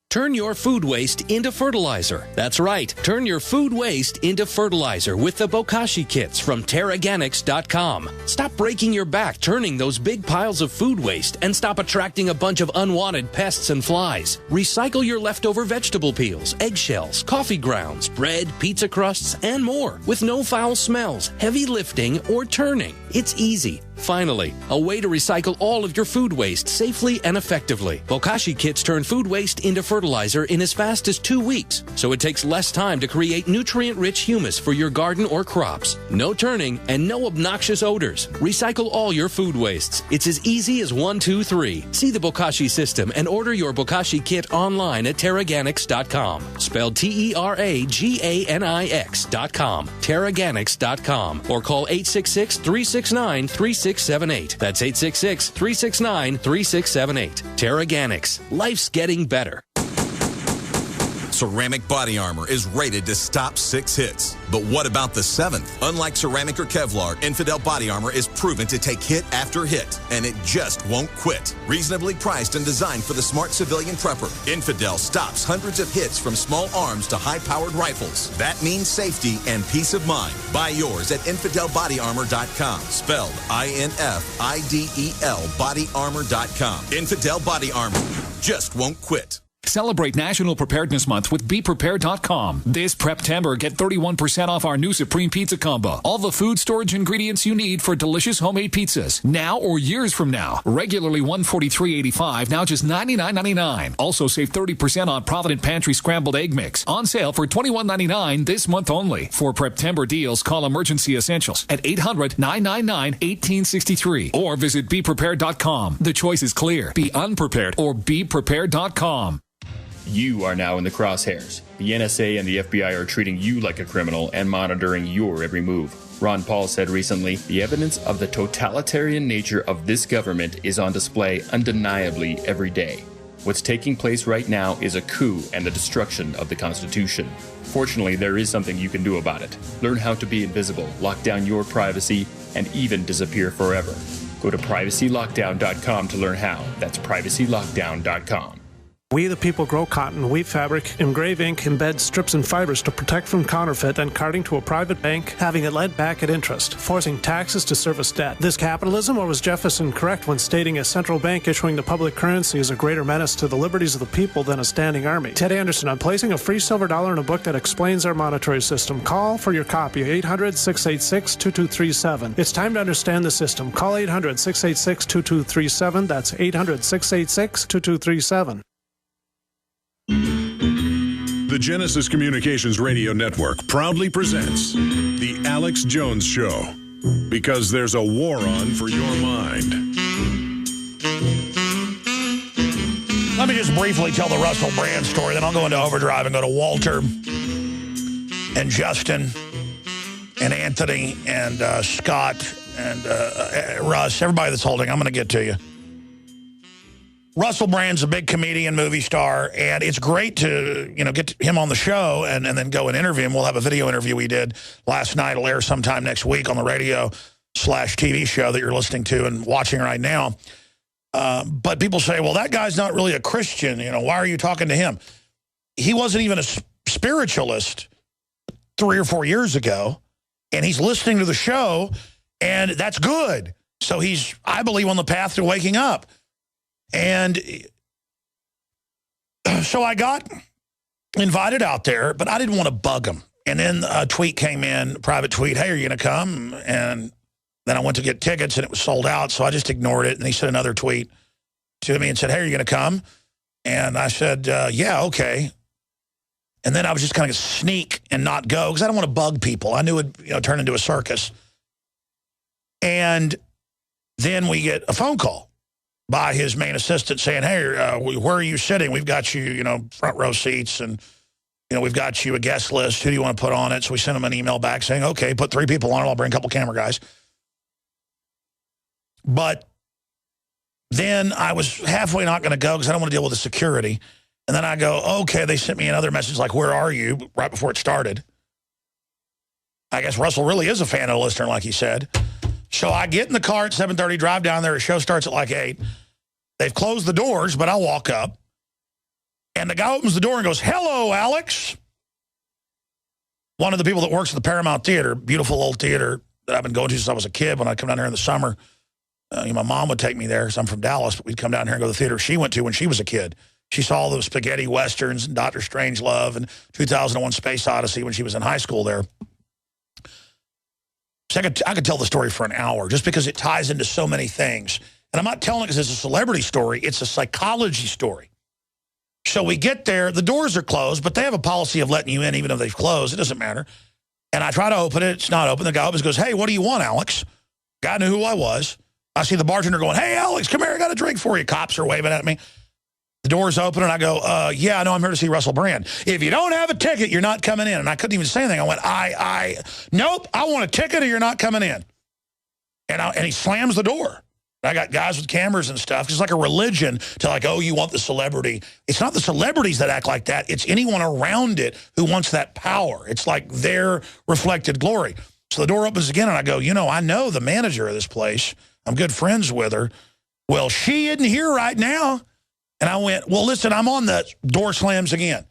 Turn your food waste into fertilizer. That's right. Turn your food waste into fertilizer with the Bokashi kits from Teraganix.com. Stop breaking your back turning those big piles of food waste and stop attracting a bunch of unwanted pests and flies. Recycle your leftover vegetable peels, eggshells, coffee grounds, bread, pizza crusts, and more with no foul smells, heavy lifting, or turning. It's easy. Finally, a way to recycle all of your food waste safely and effectively. Bokashi kits turn food waste into fertilizer in as fast as 2 weeks, so it takes less time to create nutrient-rich humus for your garden or crops. No turning and no obnoxious odors. Recycle all your food wastes. It's as easy as 1, 2, 3. See the Bokashi system and order your Bokashi kit online at Teraganix.com. Spelled Teraganix.com. Teraganix.com. Or call 866-369-3678. That's 866-369-3678. Teraganix. Life's getting better. Ceramic body armor is rated to stop 6 hits. But what about the 7th? Unlike ceramic or Kevlar, Infidel body armor is proven to take hit after hit, and it just won't quit. Reasonably priced and designed for the smart civilian prepper, Infidel stops hundreds of hits from small arms to high-powered rifles. That means safety and peace of mind. Buy yours at InfidelBodyArmor.com. Spelled INFIDEL bodyarmor.com. Infidel Body Armor just won't quit. Celebrate National Preparedness Month with BePrepared.com. This Prep-Tember, get 31% off our new Supreme Pizza Combo. All the food storage ingredients you need for delicious homemade pizzas, now or years from now. Regularly $143.85, now just $99.99. Also save 30% on Provident Pantry Scrambled Egg Mix. On sale for $21.99 this month only. For Prep-Tember deals, call Emergency Essentials at 800-999-1863 or visit BePrepared.com. The choice is clear. Be unprepared or BePrepared.com. You are now in the crosshairs. The NSA and the FBI are treating you like a criminal and monitoring your every move. Ron Paul said recently, the evidence of the totalitarian nature of this government is on display undeniably every day. What's taking place right now is a coup and the destruction of the Constitution. Fortunately, there is something you can do about it. Learn how to be invisible, lock down your privacy, and even disappear forever. Go to privacylockdown.com to learn how. That's privacylockdown.com. We the people grow cotton, weave fabric, engrave ink, embed strips and fibers to protect from counterfeit and carting to a private bank, having it lent back at interest, forcing taxes to service debt. This capitalism, or was Jefferson correct when stating a central bank issuing the public currency is a greater menace to the liberties of the people than a standing army? Ted Anderson, I'm placing a free silver dollar in a book that explains our monetary system. Call for your copy, 800-686-2237. It's time to understand the system. Call 800-686-2237. That's 800-686-2237. The Genesis Communications Radio Network proudly presents The Alex Jones Show, because there's a war on for your mind. Let me just briefly tell the Russell Brand story, then I'll go into overdrive and go to Walter and Justin and Anthony and Scott and Russ, everybody that's holding. I'm going to get to you. Russell Brand's a big comedian, movie star, and it's great to, get him on the show and then go and interview him. We'll have a video interview we did last night. It'll air sometime next week on the radio/TV show that you're listening to and watching right now. But people say, well, that guy's not really a Christian. Why are you talking to him? He wasn't even a spiritualist 3 or 4 years ago, and he's listening to the show, and that's good. So he's, I believe, on the path to waking up. And so I got invited out there, but I didn't want to bug him. And then a tweet came in, private tweet, hey, are you going to come? And then I went to get tickets, and it was sold out, so I just ignored it. And he sent another tweet to me and said, hey, are you going to come? And I said, yeah, okay. And then I was just kind of sneak and not go because I don't want to bug people. I knew it would turn into a circus. And then we get a phone call by his main assistant saying, hey, where are you sitting? We've got you, front row seats, and, we've got you a guest list. Who do you want to put on it? So we sent him an email back saying, okay, put 3 people on it. I'll bring a couple camera guys. But then I was halfway not going to go because I don't want to deal with the security. And then I go, okay, they sent me another message like, where are you? Right before it started. I guess Russell really is a fan of the listener, like he said. So I get in the car at 7:30, drive down there. The show starts at like 8. They've closed the doors, but I walk up. And the guy opens the door and goes, hello, Alex. One of the people that works at the Paramount Theater, beautiful old theater that I've been going to since I was a kid. When I come down here in the summer, my mom would take me there because I'm from Dallas, but we'd come down here and go to the theater she went to when she was a kid. She saw those spaghetti westerns and Dr. Strangelove and 2001 Space Odyssey when she was in high school there. So I could tell the story for an hour just because it ties into so many things. And I'm not telling it because it's a celebrity story. It's a psychology story. So we get there. The doors are closed, but they have a policy of letting you in even if they've closed. It doesn't matter. And I try to open it. It's not open. The guy opens goes, hey, what do you want, Alex? Guy knew who I was. I see the bartender going, hey, Alex, come here. I got a drink for you. Cops are waving at me. The door's open, and I go, yeah, I know I'm here to see Russell Brand. If you don't have a ticket, you're not coming in. And I couldn't even say anything. I went, nope, I want a ticket or you're not coming in. And he slams the door. I got guys with cameras and stuff. It's like a religion to like, oh, you want the celebrity. It's not the celebrities that act like that. It's anyone around it who wants that power. It's like their reflected glory. So the door opens again, and I go, I know the manager of this place. I'm good friends with her. Well, she isn't here right now. And I went, well, listen, I'm on the door slams again.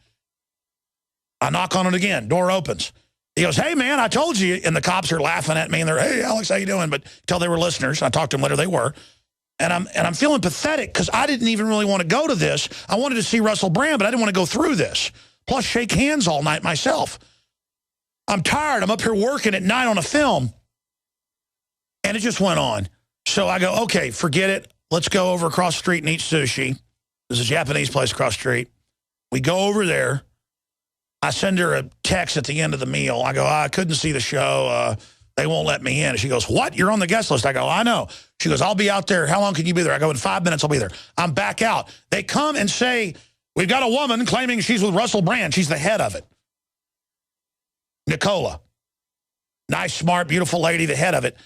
I knock on it again. Door opens. He goes, hey, man, I told you. And the cops are laughing at me. And they're, hey, Alex, how you doing? But until they were listeners. I talked to them later. They were. And I'm feeling pathetic because I didn't even really want to go to this. I wanted to see Russell Brand, but I didn't want to go through this. Plus, shake hands all night myself. I'm tired. I'm up here working at night on a film. And it just went on. So I go, okay, forget it. Let's go over across the street and eat sushi. There's a Japanese place across the street. We go over there. I send her a text at the end of the meal. I go, I couldn't see the show. They won't let me in. And she goes, what? You're on the guest list. I go, I know. She goes, I'll be out there. How long can you be there? I go, in 5 minutes, I'll be there. I'm back out. They come and say, we've got a woman claiming she's with Russell Brand. She's the head of it. Nicola. Nice, smart, beautiful lady, the head of it.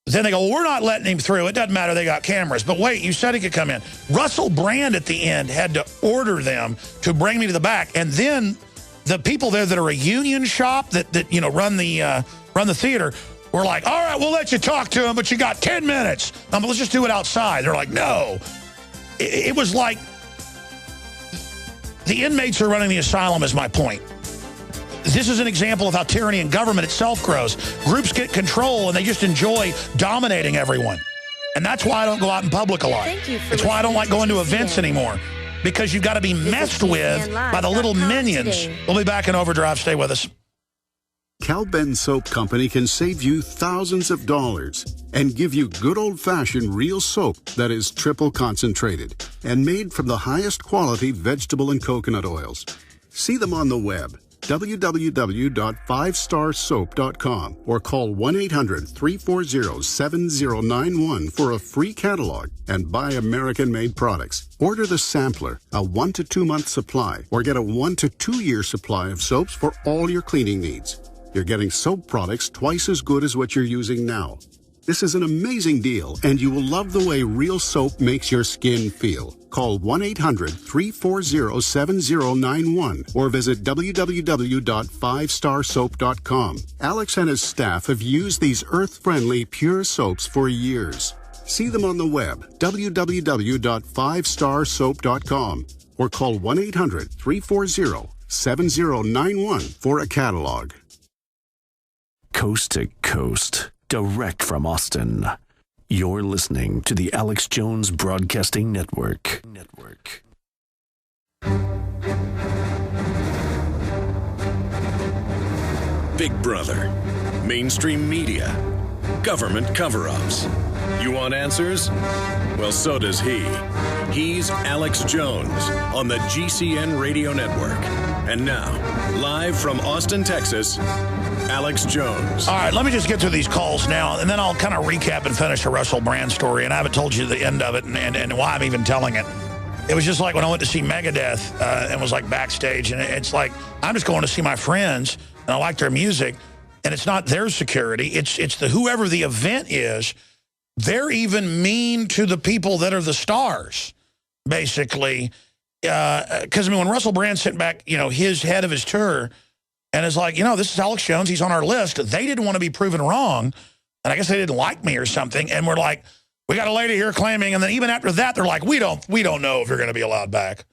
Then they go, well, we're not letting him through. It doesn't matter. They got cameras. But wait, you said he could come in. Russell Brand at the end had to order them to bring me to the back. And then the people there that are a union shop that run the theater were like, all right, we'll let you talk to him, but you got 10 minutes. Let's just do it outside. They're like, no. It was like the inmates are running the asylum is my point. This is an example of how tyranny in government itself grows. Groups get control, and they just enjoy dominating everyone. And that's why I don't go out in public a lot. It's why I don't like going to events anymore, because you've got to be messed with by the little minions. We'll be back in Overdrive. Stay with us. Cal-Ben Soap Company can save you thousands of dollars and give you good old-fashioned real soap that is triple concentrated and made from the highest quality vegetable and coconut oils. See them on the web. www.5starsoap.com or call 1-800-340-7091 for a free catalog and buy American-made products. Order the sampler, a 1 to 2 month supply, or get a 1 to 2 year supply of soaps for all your cleaning needs. You're getting soap products twice as good as what you're using now. This is an amazing deal, and you will love the way real soap makes your skin feel. Call 1-800-340-7091 or visit www.5starsoap.com. Alex and his staff have used these earth-friendly, pure soaps for years. See them on the web, www.5starsoap.com, or call 1-800-340-7091 for a catalog. Coast to coast, direct from Austin. You're listening to the Alex Jones Broadcasting Network. Big Brother, mainstream media, government cover-ups. You want answers? Well, so does he. He's Alex Jones on the GCN Radio Network. And now, live from Austin, Texas, Alex Jones. All right, let me just get through these calls now, and then I'll kind of recap and finish the Russell Brand story. And I haven't told you the end of it and why I'm even telling it. It was just like when I went to see Megadeth and was like backstage, and it's like I'm just going to see my friends, and I like their music, and it's not their security. It's the whoever the event is. They're even mean to the people that are the stars, basically. Because, I mean, when Russell Brand sent back, his head of his tour and is like, this is Alex Jones. He's on our list. They didn't want to be proven wrong. And I guess they didn't like me or something. And we're like, we got a lady here claiming. And then even after that, they're like, we don't know if you're going to be allowed back.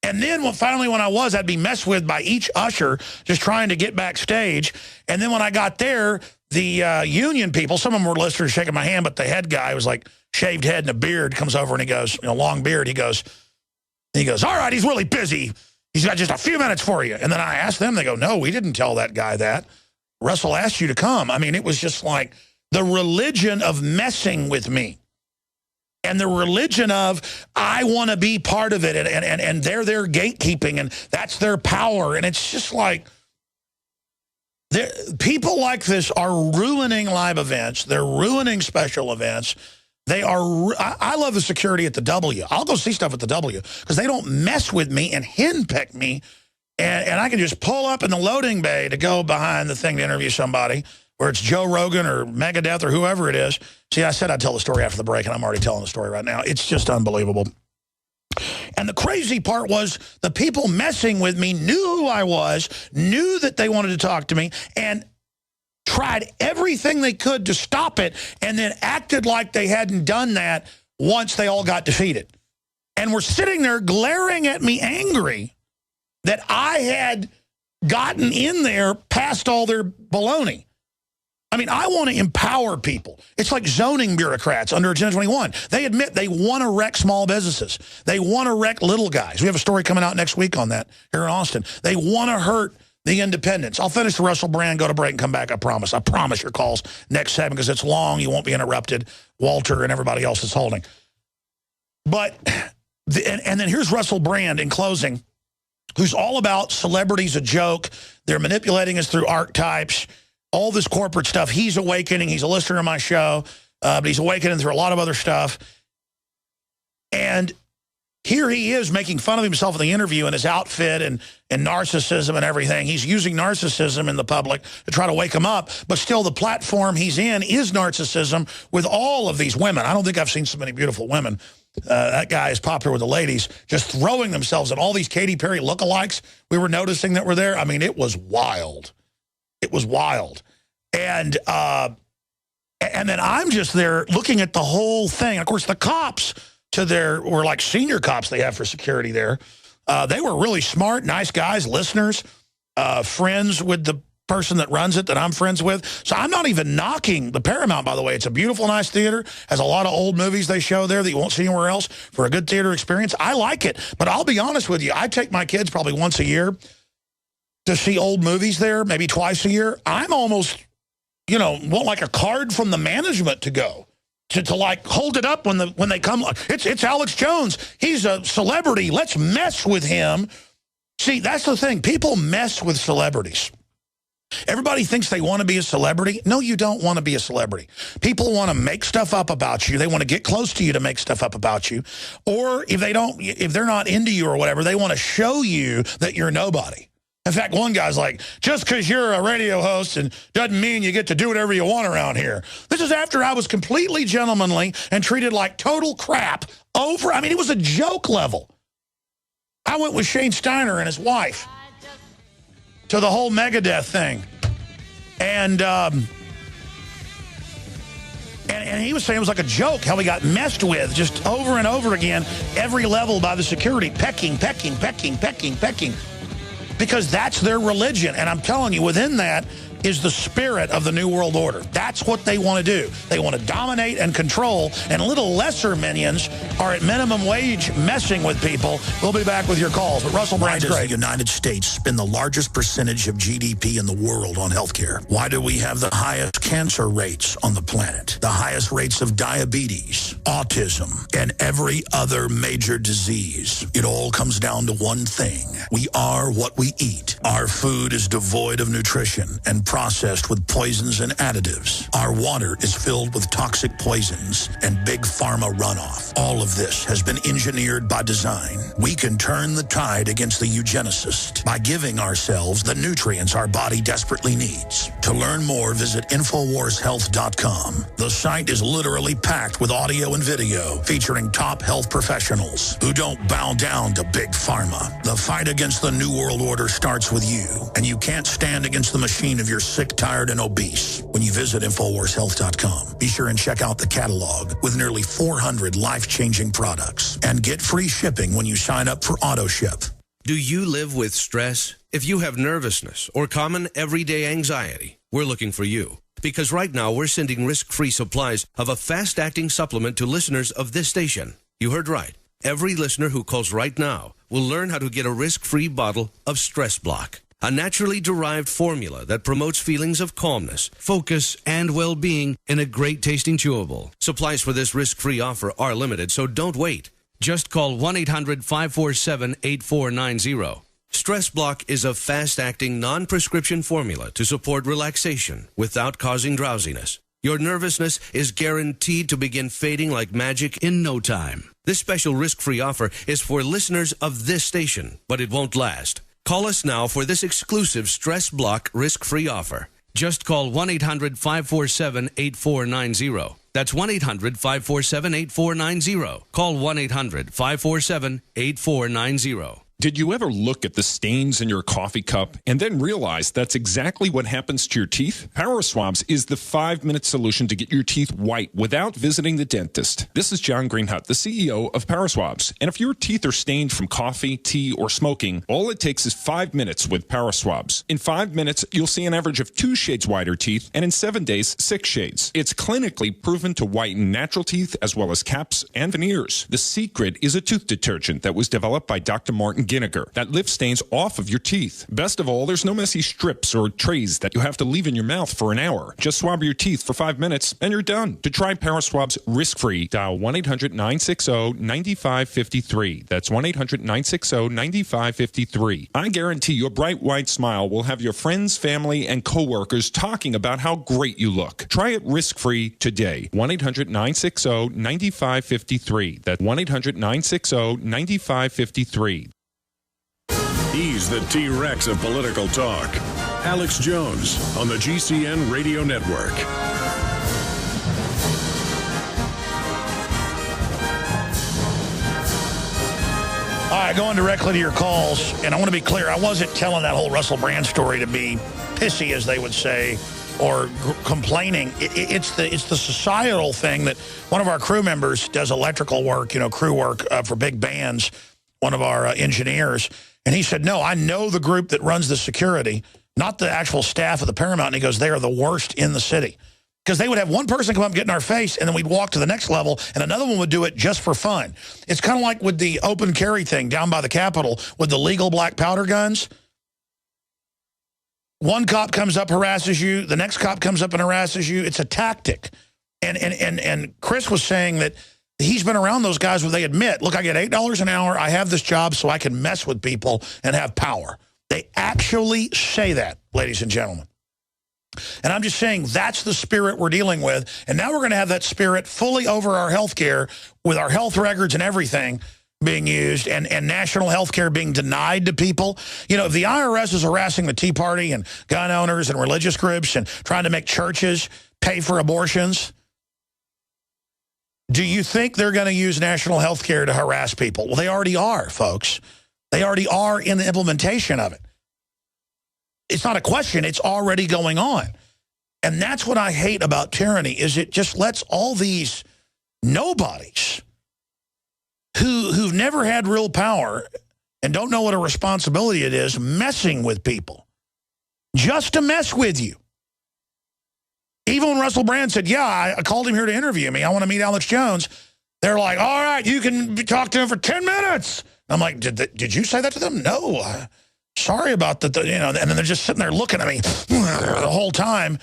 And then finally when I was, I'd be messed with by each usher just trying to get backstage. And then when I got there, the union people, some of them were listeners shaking my hand, but the head guy was like shaved head and a beard, comes over and he goes, long beard. He goes, all right, he's really busy. He's got just a few minutes for you. And then I asked them, they go, no, we didn't tell that guy that. Russell asked you to come. I mean, it was just like the religion of messing with me. And the religion of, I want to be part of it. And they're their gatekeeping, and that's their power. And it's just like, people like this are ruining live events. They're ruining special events. I love the security at the W. I'll go see stuff at the W because they don't mess with me and henpeck me. And I can just pull up in the loading bay to go behind the thing to interview somebody, where it's Joe Rogan or Megadeth or whoever it is. See, I said I'd tell the story after the break, and I'm already telling the story right now. It's just unbelievable. And the crazy part was the people messing with me knew who I was, knew that they wanted to talk to me, and tried everything they could to stop it, and then acted like they hadn't done that once they all got defeated. And were sitting there glaring at me angry that I had gotten in there past all their baloney. I mean, I want to empower people. It's like zoning bureaucrats under Agenda 21. They admit they want to wreck small businesses. They want to wreck little guys. We have a story coming out next week on that here in Austin. They want to hurt the independents. I'll finish the Russell Brand, go to break, and come back. I promise. I promise your calls next segment because it's long. You won't be interrupted. Walter and everybody else is holding. But, and then here's Russell Brand in closing, who's all about celebrity's a joke. They're manipulating us through archetypes, all this corporate stuff. He's awakening. He's a listener of my show, but he's awakening through a lot of other stuff. And here he is making fun of himself in the interview and his outfit and narcissism and everything. He's using narcissism in the public to try to wake them up, but still the platform he's in is narcissism with all of these women. I don't think I've seen so many beautiful women. That guy is popular with the ladies, just throwing themselves at all these Katy Perry lookalikes we were noticing that were there. I mean, it was wild. It was wild. And then I'm just there looking at the whole thing. Of course, the cops were like senior cops they have for security there. They were really smart, nice guys, listeners, friends with the person that runs it that I'm friends with. So I'm not even knocking the Paramount, by the way. It's a beautiful, nice theater. Has a lot of old movies they show there that you won't see anywhere else for a good theater experience. I like it. But I'll be honest with you. I take my kids probably once a year to see old movies there, maybe twice a year. I'm almost, want like a card from the management to go. To like hold it up when they come. It's Alex Jones. He's a celebrity. Let's mess with him. See, that's the thing. People mess with celebrities. Everybody thinks they want to be a celebrity. No, you don't want to be a celebrity. People want to make stuff up about you. They want to get close to you to make stuff up about you. Or if they're not into you or whatever, they want to show you that you're nobody. In fact, one guy's like, just because you're a radio host and doesn't mean you get to do whatever you want around here. This is after I was completely gentlemanly and treated like total crap it was a joke level. I went with Shane Steiner and his wife to the whole Megadeth thing. And he was saying it was like a joke how we got messed with just over and over again, every level by the security, pecking. Because that's their religion. And I'm telling you, within that is the spirit of the New World Order. That's what they want to do. They want to dominate and control, and little lesser minions are at minimum wage messing with people. We'll be back with your calls. But Russell Brand's great. Why does the United States spend the largest percentage of GDP in the world on healthcare? Why do we have the highest cancer rates on the planet, the highest rates of diabetes, autism, and every other major disease? It all comes down to one thing. We are what we eat. Our food is devoid of nutrition and processed with poisons and additives. Our water is filled with toxic poisons and big pharma runoff. All of this has been engineered by design. We can turn the tide against the eugenicist by giving ourselves the nutrients our body desperately needs. To learn more, visit InfoWarsHealth.com. The site is literally packed with audio and video featuring top health professionals who don't bow down to big pharma. The fight against the New World Order starts with you, and you can't stand against the machine if you're sick, tired, and obese when you visit InfoWarsHealth.com. Be sure and check out the catalog with nearly 400 life-changing products and get free shipping when you sign up for AutoShip. Do you live with stress? If you have nervousness or common everyday anxiety, we're looking for you. Because right now we're sending risk-free supplies of a fast-acting supplement to listeners of this station. You heard right. Every listener who calls right now will learn how to get a risk-free bottle of Stress Block, a naturally derived formula that promotes feelings of calmness, focus, and well-being in a great-tasting chewable. Supplies for this risk-free offer are limited, so don't wait. Just call 1-800-547-8490. Stress Block is a fast-acting, non-prescription formula to support relaxation without causing drowsiness. Your nervousness is guaranteed to begin fading like magic in no time. This special risk-free offer is for listeners of this station, but it won't last. Call us now for this exclusive Stress Block risk-free offer. Just call 1-800-547-8490. That's 1-800-547-8490. Call 1-800-547-8490. Did you ever look at the stains in your coffee cup and then realize that's exactly what happens to your teeth? Power Swabs is the 5-minute solution to get your teeth white without visiting the dentist. This is John Greenhut, the CEO of Power Swabs. And if your teeth are stained from coffee, tea, or smoking, all it takes is 5 minutes with Power Swabs. In 5 minutes, you'll see an average of 2 shades whiter teeth, and in 7 days, 6 shades. It's clinically proven to whiten natural teeth as well as caps and veneers. The secret is a tooth detergent that was developed by Dr. Martin Ginegar that lifts stains off of your teeth. Best of all, there's no messy strips or trays that you have to leave in your mouth for an hour. Just swab your teeth for 5 minutes and you're done. To try Paraswab's risk-free, dial 1-800-960-9553. That's 1-800-960-9553. I guarantee your bright white smile will have your friends, family, and coworkers talking about how great you look. Try it risk-free today. 1-800-960-9553. That's 1-800-960-9553. He's the T-Rex of political talk. Alex Jones on the GCN Radio Network. All right, going directly to your calls, and I want to be clear, I wasn't telling that whole Russell Brand story to be pissy, as they would say, or complaining. It's the societal thing that one of our crew members does electrical work, crew work for big bands, one of our engineers, and he said, no, I know the group that runs the security, not the actual staff of the Paramount, and he goes, they are the worst in the city. Because they would have one person come up and get in our face, and then we'd walk to the next level, and another one would do it just for fun. It's kind of like with the open carry thing down by the Capitol with the legal black powder guns. One cop comes up, harasses you. The next cop comes up and harasses you. It's a tactic. And Chris was saying that he's been around those guys where they admit, look, I get $8 an hour. I have this job so I can mess with people and have power. They actually say that, ladies and gentlemen. And I'm just saying that's the spirit we're dealing with. And now we're going to have that spirit fully over our health care with our health records and everything being used and national health care being denied to people. If the IRS is harassing the Tea Party and gun owners and religious groups and trying to make churches pay for abortions, do you think they're going to use national health care to harass people? Well, they already are, folks. They already are in the implementation of it. It's not a question. It's already going on. And that's what I hate about tyranny, is it just lets all these nobodies who've never had real power and don't know what a responsibility it is messing with people just to mess with you. Even when Russell Brand said, yeah, I called him here to interview me. I want to meet Alex Jones. They're like, all right, you can talk to him for 10 minutes. I'm like, did you say that to them? No. Sorry about that, and then they're just sitting there looking at me the whole time.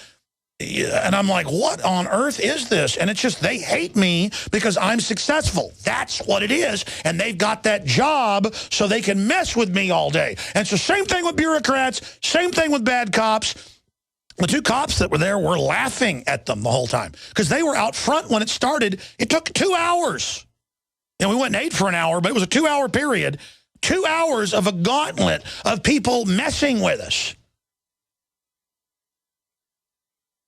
And I'm like, what on earth is this? And it's just they hate me because I'm successful. That's what it is. And they've got that job so they can mess with me all day. And it's the same thing with bureaucrats, same thing with bad cops. The two cops that were there were laughing at them the whole time because they were out front when it started. It took 2 hours. And we went and ate for an hour, but it was a 2-hour period. 2 hours of a gauntlet of people messing with us.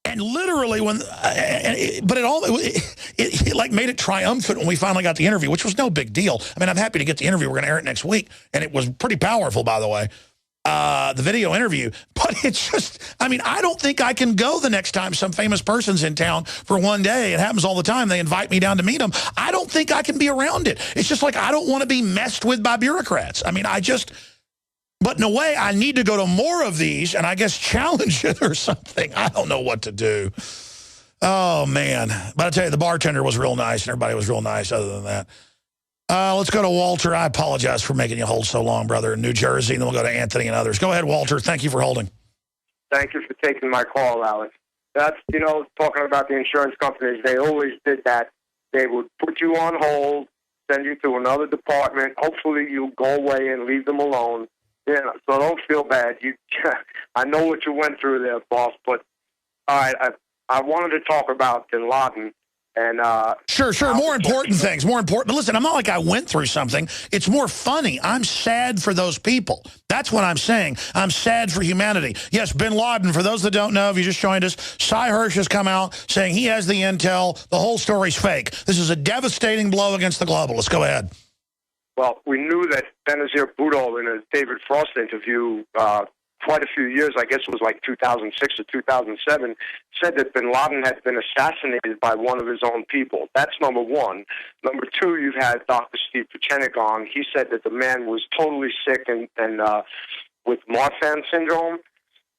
And literally but it like made it triumphant when we finally got the interview, which was no big deal. I mean, I'm happy to get the interview. We're going to air it next week. And it was pretty powerful, by the way, the video interview. But it's just, I mean, I don't think I can go the next time some famous person's in town for one day. It happens all the time. They invite me down to meet them. I don't think I can be around it. It's just like I don't want to be messed with by bureaucrats. I mean, but in a way, I need to go to more of these and I guess challenge it or something. I don't know what to do. Oh, man. But I tell you, the bartender was real nice and everybody was real nice other than that. Let's go to Walter. I apologize for making you hold so long, brother, in New Jersey. And then we'll go to Anthony and others. Go ahead, Walter. Thank you for holding. Thank you for taking my call, Alex. That's, talking about the insurance companies, they always did that. They would put you on hold, send you to another department. Hopefully you go away and leave them alone. So don't feel bad. I know what you went through there, boss. But all right, I wanted to talk about Bin Laden. And sure. More important things. More important. But listen, I'm not like I went through something. It's more funny. I'm sad for those people. That's what I'm saying. I'm sad for humanity. Yes, Bin Laden, for those that don't know, if you just joined us, Cy Hirsch has come out saying he has the intel. The whole story's fake. This is a devastating blow against the globalists. Go ahead. Well, we knew that Benazir Bhutto in a David Frost interview quite a few years, I guess it was like 2006 or 2007, said that Bin Laden had been assassinated by one of his own people. That's number one. Number two, you've had Dr. Steve Pieczenik on. He said that the man was totally sick and with Marfan syndrome.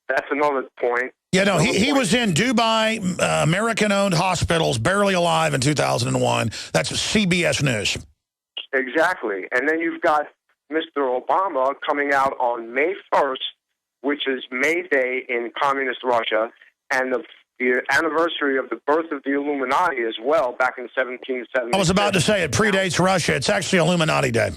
That's another point. Yeah, no, he was in Dubai, American-owned hospitals, barely alive in 2001. That's CBS News. Exactly. And then you've got Mr. Obama coming out on May 1st, which is May Day in Communist Russia, and the anniversary of the birth of the Illuminati as well, back in 1776. I was about to say it predates Russia. It's actually Illuminati Day.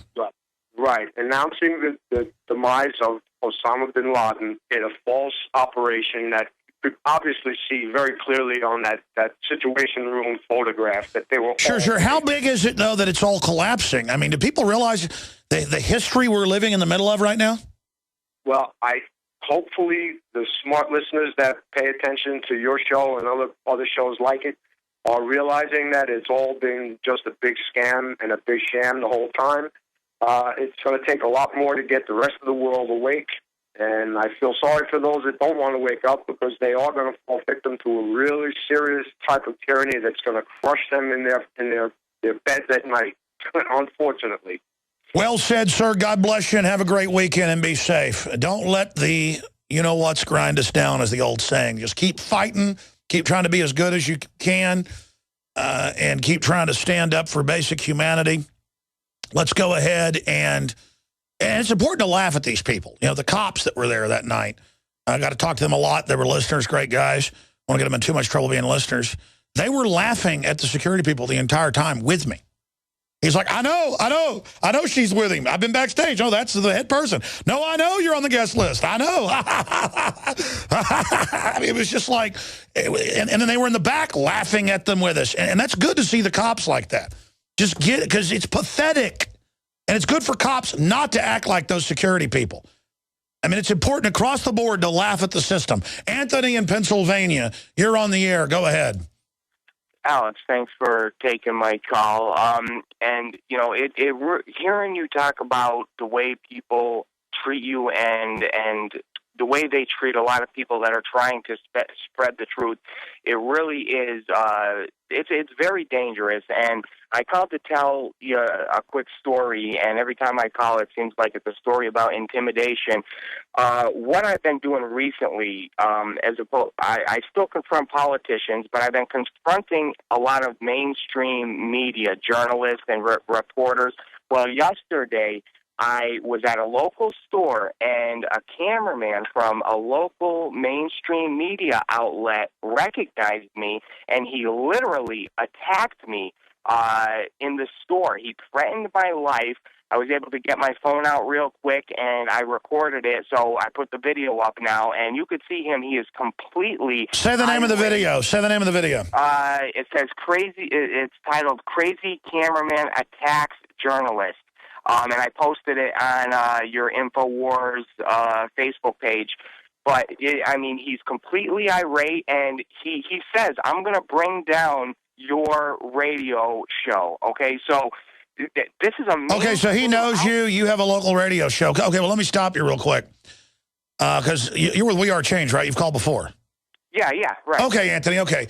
Right. Announcing the demise of Osama bin Laden in a false operation that you could obviously see very clearly on that Situation Room photograph that they were Sure. How big is it, though, that it's all collapsing? I mean, do people realize the history we're living in the middle of right now? Well, hopefully the smart listeners that pay attention to your show and other shows like it are realizing that it's all been just a big scam and a big sham the whole time. It's going to take a lot more to get the rest of the world awake, and I feel sorry for those that don't want to wake up, because they are going to fall victim to a really serious type of tyranny that's going to crush them in their beds at night, unfortunately. Well said, sir. God bless you, and have a great weekend, and be safe. Don't let the you-know-what's grind us down, is the old saying. Just keep fighting, keep trying to be as good as you can, and keep trying to stand up for basic humanity. Let's go ahead, and it's important to laugh at these people. You know, the cops that were there that night. I got to talk to them a lot. They were listeners, great guys. I want to get them in too much trouble being listeners. They were laughing at the security people the entire time with me. He's like, I know she's with him. I've been backstage. Oh, that's the head person. No, I know you're on the guest list. I know. I mean, it was just like, and then they were in the back laughing at them with us. And that's good to see the cops like that. Just get it, because it's pathetic. And it's good for cops not to act like those security people. I mean, it's important across the board to laugh at the system. Anthony in Pennsylvania, you're on the air. Go ahead. Alex, thanks for taking my call. And you know, hearing you talk about the way people treat you and the way they treat a lot of people that are trying to spread the truth, it really is. It's very dangerous. And I called to tell you a quick story, and every time I call, it seems like it's a story about intimidation. What I've been doing recently, I still confront politicians, but I've been confronting a lot of mainstream media, journalists and reporters. Well, yesterday, I was at a local store, and a cameraman from a local mainstream media outlet recognized me, and he literally attacked me in the store. He threatened my life. I was able to get my phone out real quick, and I recorded it, so I put the video up now, and you could see him. He is completely... Say the name of the video. Say the name of the video. It says Crazy... It's titled Crazy Cameraman Attacks Journalist. And I posted it on your InfoWars Facebook page. But, he's completely irate, and he says, I'm going to bring down your radio show, okay? So this is amazing. Okay, so he knows you. You have a local radio show. Okay, well, let me stop you real quick. Because you're with We Are Change, right? You've called before. Yeah, right. Okay, Anthony, okay.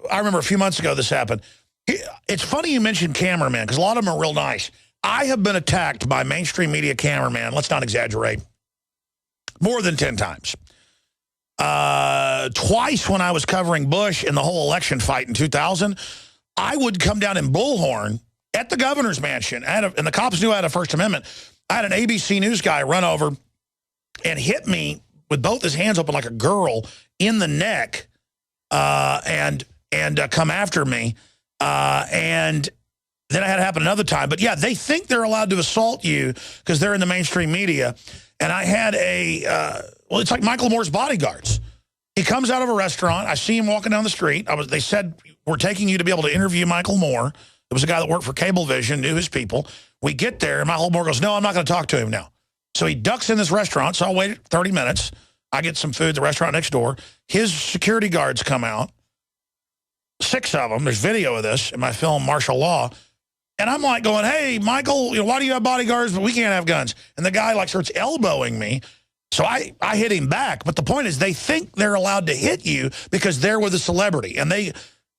I remember a few months ago this happened. It's funny you mentioned cameraman, because a lot of them are real nice. I have been attacked by mainstream media cameraman, let's not exaggerate, more than 10 times. Twice when I was covering Bush in the whole election fight in 2000, I would come down in Bullhorn at the governor's mansion, and the cops knew I had a First Amendment. I had an ABC News guy run over and hit me with both his hands open like a girl in the neck and come after me. And then I had it happen another time. But, yeah, they think they're allowed to assault you because they're in the mainstream media. And I had it's like Michael Moore's bodyguards. He comes out of a restaurant. I see him walking down the street. They said, we're taking you to be able to interview Michael Moore. It was a guy that worked for Cablevision, knew his people. We get there, and Michael Moore goes, no, I'm not going to talk to him now. So he ducks in this restaurant, so I'll wait 30 minutes. I get some food at the restaurant next door. His security guards come out, 6 of them. There's video of this in my film, Martial Law. And I'm like going, hey, Michael, why do you have bodyguards, but we can't have guns? And the guy starts elbowing me. So I hit him back. But the point is they think they're allowed to hit you because they're with a celebrity. And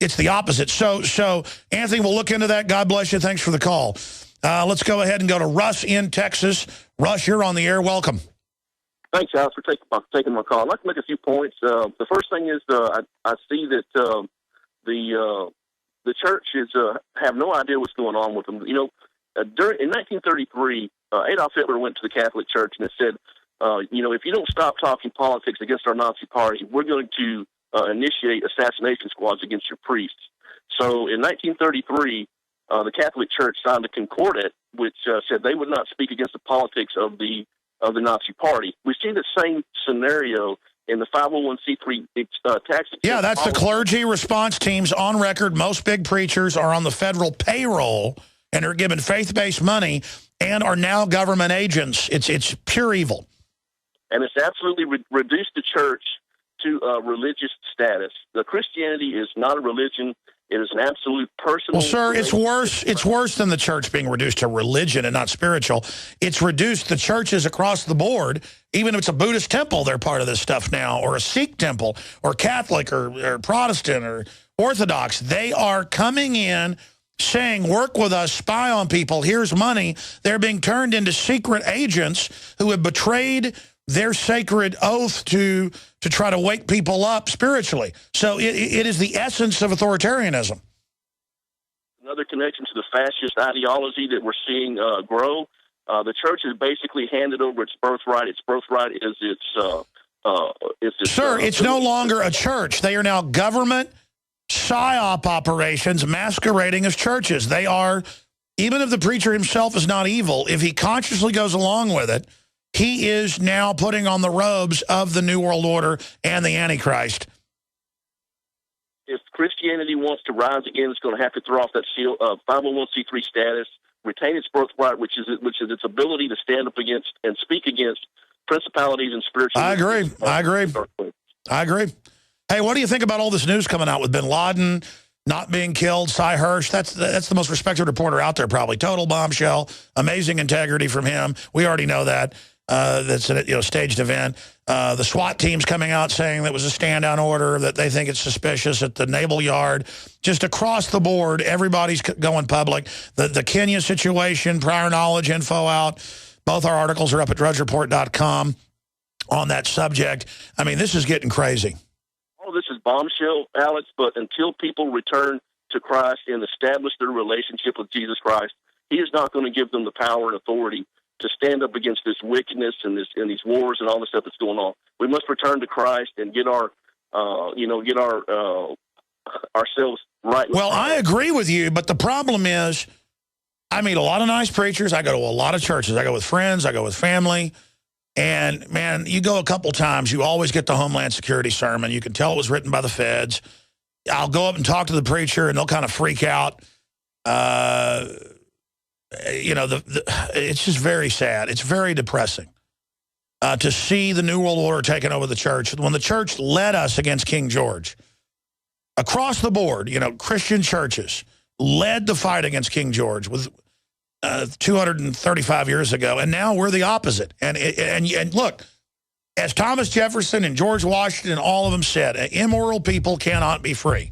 it's the opposite. So Anthony, we'll look into that. God bless you. Thanks for the call. Let's go ahead and go to Russ in Texas. Russ, you're on the air. Welcome. Thanks, Alex, for taking my call. I'd like to make a few points. The first thing is I see that the churches have no idea what's going on with them. In 1933, Adolf Hitler went to the Catholic Church and it said, if you don't stop talking politics against our Nazi party, we're going to initiate assassination squads against your priests. So in 1933, the Catholic Church signed a concordat which said they would not speak against the politics of the Nazi party. We see the same scenario in the 501c3 tax. Yeah, that's the clergy response teams on record. Most big preachers are on the federal payroll and are given faith-based money and are now government agents. It's pure evil. And it's absolutely reduced the church to religious status. The Christianity is not a religion. It is an absolute personal... Well, sir, it's worse. It's worse than the church being reduced to religion and not spiritual. It's reduced the churches across the board. Even if it's a Buddhist temple, they're part of this stuff now, or a Sikh temple, or Catholic, or Protestant, or Orthodox. They are coming in saying, work with us, spy on people, here's money. They're being turned into secret agents who have betrayed their sacred oath to try to wake people up spiritually. So it is the essence of authoritarianism. Another connection to the fascist ideology that we're seeing grow. The church has basically handed over its birthright. Its birthright is its... Sir, it's no longer a church. They are now government psyop operations masquerading as churches. They are, even if the preacher himself is not evil, if he consciously goes along with it, he is now putting on the robes of the New World Order and the Antichrist. If Christianity wants to rise again, it's going to have to throw off that seal of 501c3 status, retain its birthright, which is its ability to stand up against and speak against principalities and spiritual... I agree. Hey, what do you think about all this news coming out with bin Laden not being killed, Cy Hirsch? That's the most respected reporter out there, probably. Total bombshell, amazing integrity from him. We already know that. That's a staged event. The SWAT team's coming out saying that was a stand-down order, that they think it's suspicious at the Naval Yard. Just across the board, everybody's going public. The Kenya situation, prior knowledge info out. Both our articles are up at drudgereport.com on that subject. I mean, this is getting crazy. Oh, this is bombshell, Alex, but until people return to Christ and establish their relationship with Jesus Christ, he is not going to give them the power and authority to stand up against this wickedness and these wars and all the stuff that's going on. We must return to Christ and get ourselves right. Well, I agree with you, but the problem is, I meet a lot of nice preachers. I go to a lot of churches. I go with friends. I go with family. And, man, you go a couple times, you always get the Homeland Security sermon. You can tell it was written by the feds. I'll go up and talk to the preacher, and they'll kind of freak out. It's just very sad. It's very depressing to see the New World Order taking over the church. When the church led us against King George, across the board, Christian churches led the fight against King George with 235 years ago, and now we're the opposite. And look, as Thomas Jefferson and George Washington and all of them said, immoral people cannot be free.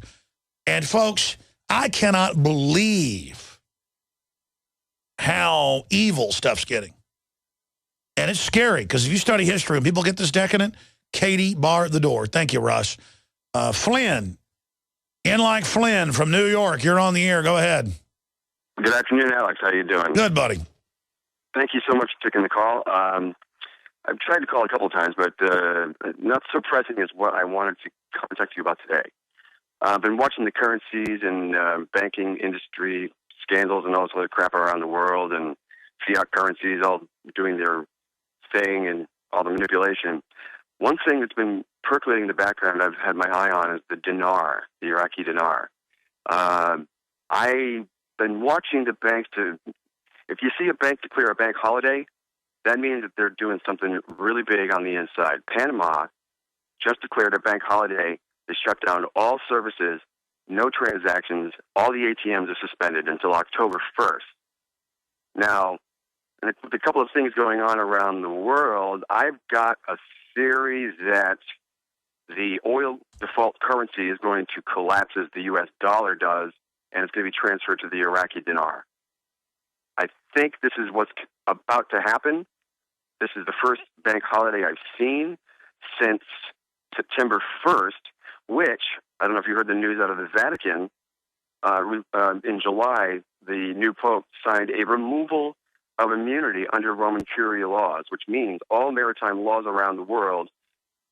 And folks, I cannot believe how evil stuff's getting. And it's scary, because if you study history and people get this decadent, Katie, bar at the door. Thank you, Russ. Flynn, in like Flynn from New York, you're on the air. Go ahead. Good afternoon, Alex. How you doing? Good, buddy. Thank you so much for taking the call. I've tried to call a couple of times, but not so pressing as what I wanted to contact you about today. I've been watching the currencies and banking industry scandals and all this other crap around the world, and fiat currencies all doing their thing and all the manipulation. One thing that's been percolating in the background I've had my eye on is the dinar, the Iraqi dinar. I've been watching the banks if you see a bank declare a bank holiday, that means that they're doing something really big on the inside. Panama just declared a bank holiday. They shut down all services, no transactions, all the ATMs are suspended until October 1st. Now, with a couple of things going on around the world, I've got a theory that the oil default currency is going to collapse as the U.S. dollar does, and it's going to be transferred to the Iraqi dinar. I think this is what's about to happen. This is the first bank holiday I've seen since September 1st, which, I don't know if you heard the news out of the Vatican, in July, the new Pope signed a removal of immunity under Roman Curia laws, which means all maritime laws around the world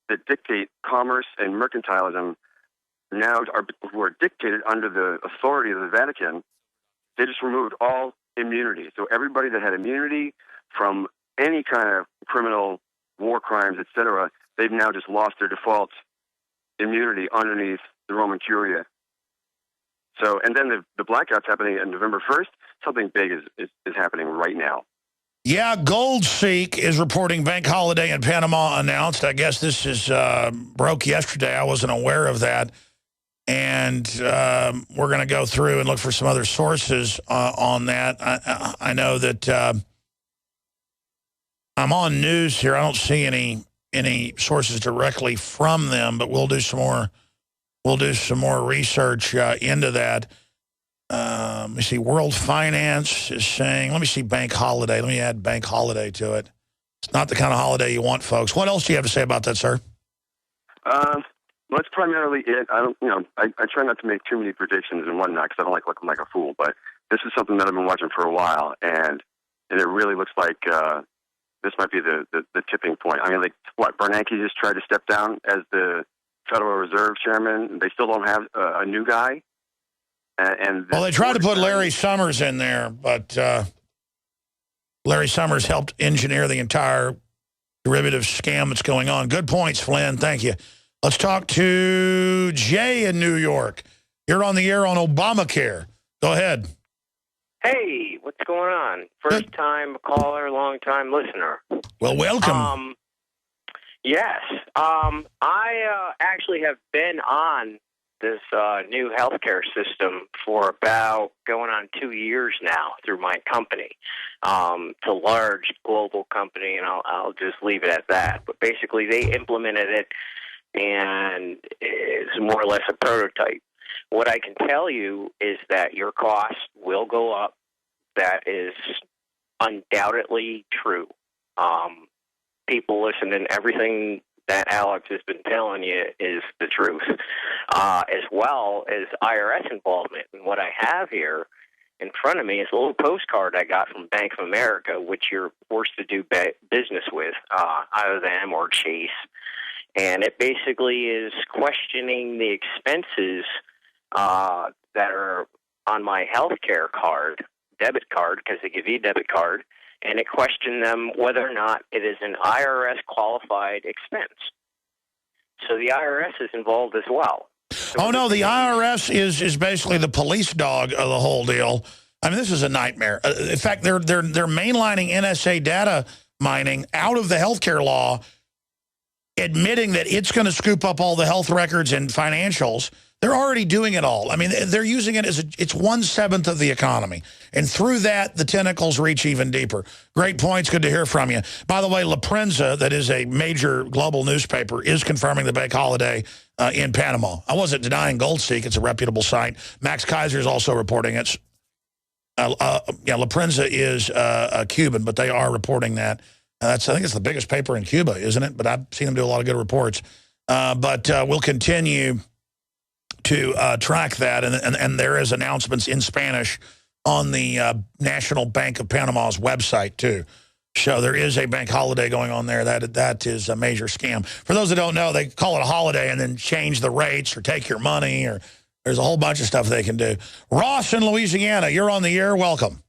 that dictate commerce and mercantilism now who are dictated under the authority of the Vatican. They just removed all immunity. So everybody that had immunity from any kind of criminal war crimes, etc., they've now just lost their default immunity underneath the Roman Curia. So, and then the blackout's happening on November 1st. Something big is happening right now. Yeah, Goldseek is reporting bank holiday in Panama announced. I guess this is broke yesterday. I wasn't aware of that. And we're going to go through and look for some other sources on that. I know that I'm on news here. I don't see any sources directly from them, but we'll do some more. We'll do some more research into that. Let me see. World Finance is saying, let me see bank holiday. Let me add bank holiday to it. It's not the kind of holiday you want, folks. What else do you have to say about that, sir? Well, that's primarily it. I don't, I try not to make too many predictions and whatnot because I don't like looking like a fool. But this is something that I've been watching for a while, and it really looks like this might be the tipping point. I mean, like what? Bernanke just tried to step down as the Federal Reserve chairman. They still don't have a new guy. Well, they tried to put Larry Summers in there, but Larry Summers helped engineer the entire derivative scam that's going on. Good points, Flynn. Thank you. Let's talk to Jay in New York. You're on the air on Obamacare. Go ahead. Hey, what's going on? First time caller, long time listener. Well, welcome. Yes. I actually have been on this new healthcare system for about going on 2 years now through my company. It's a large global company, and I'll just leave it at that. But basically, they implemented it, and it's more or less a prototype. What I can tell you is that your costs will go up. That is undoubtedly true. People listening, everything that Alex has been telling you is the truth, as well as IRS involvement. And what I have here in front of me is a little postcard I got from Bank of America, which you're forced to do business with, either them or Chase. And it basically is questioning the expenses that are on my healthcare card, debit card, because they give you a debit card, and it questioned them whether or not it is an IRS-qualified expense. So the IRS is involved as well. Oh, no, the IRS is basically the police dog of the whole deal. I mean, this is a nightmare. In fact, they're mainlining NSA data mining out of the healthcare law, admitting that it's going to scoop up all the health records and financials. They're already doing it all. I mean, they're using it as it's 1/7 of the economy. And through that, the tentacles reach even deeper. Great points. Good to hear from you. By the way, La Prensa, that is a major global newspaper, is confirming the bank holiday in Panama. I wasn't denying Goldseek. It's a reputable site. Max Kaiser is also reporting it. La Prensa is Cuban, but they are reporting that. I think it's the biggest paper in Cuba, isn't it? But I've seen them do a lot of good reports. But we'll continue to track that, and there is announcements in Spanish on the National Bank of Panama's website, too. So there is a bank holiday going on there. That is a major scam. For those that don't know, they call it a holiday and then change the rates or take your money, or there's a whole bunch of stuff they can do. Ross in Louisiana, you're on the air. Welcome.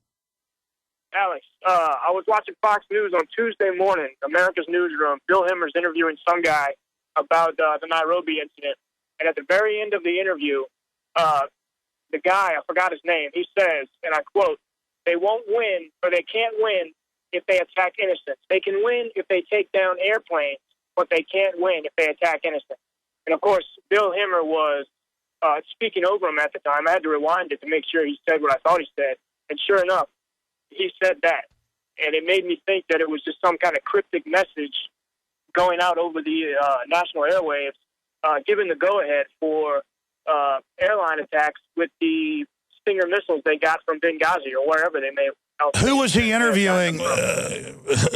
Alex, I was watching Fox News on Tuesday morning, America's Newsroom. Bill Hemmer's interviewing some guy about the Nairobi incident. And at the very end of the interview, the guy, I forgot his name, he says, and I quote, "They won't win, or they can't win if they attack innocents. They can win if they take down airplanes, but they can't win if they attack innocents." And, of course, Bill Hemmer was speaking over him at the time. I had to rewind it to make sure he said what I thought he said. And sure enough, he said that. And it made me think that it was just some kind of cryptic message going out over the national airwaves, giving the go-ahead for airline attacks with the Stinger missiles they got from Benghazi or wherever they may. Who was he interviewing?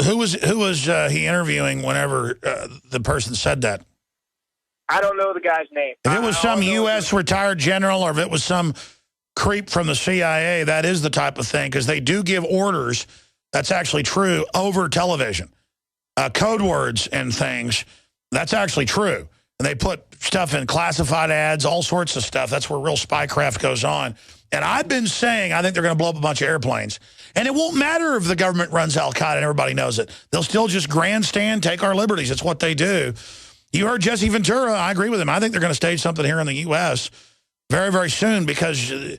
Who was he interviewing whenever the person said that? I don't know the guy's name. If it was some U.S. retired general, or if it was some creep from the CIA, that is the type of thing, because they do give orders That's actually true over television. Code words and things, that's actually true. And they put stuff in classified ads, all sorts of stuff. That's where real spycraft goes on. And I've been saying I think they're going to blow up a bunch of airplanes. And it won't matter if the government runs al-Qaeda and everybody knows it. They'll still just grandstand, take our liberties. It's what they do. You heard Jesse Ventura. I agree with him. I think they're going to stage something here in the U.S. very, very soon because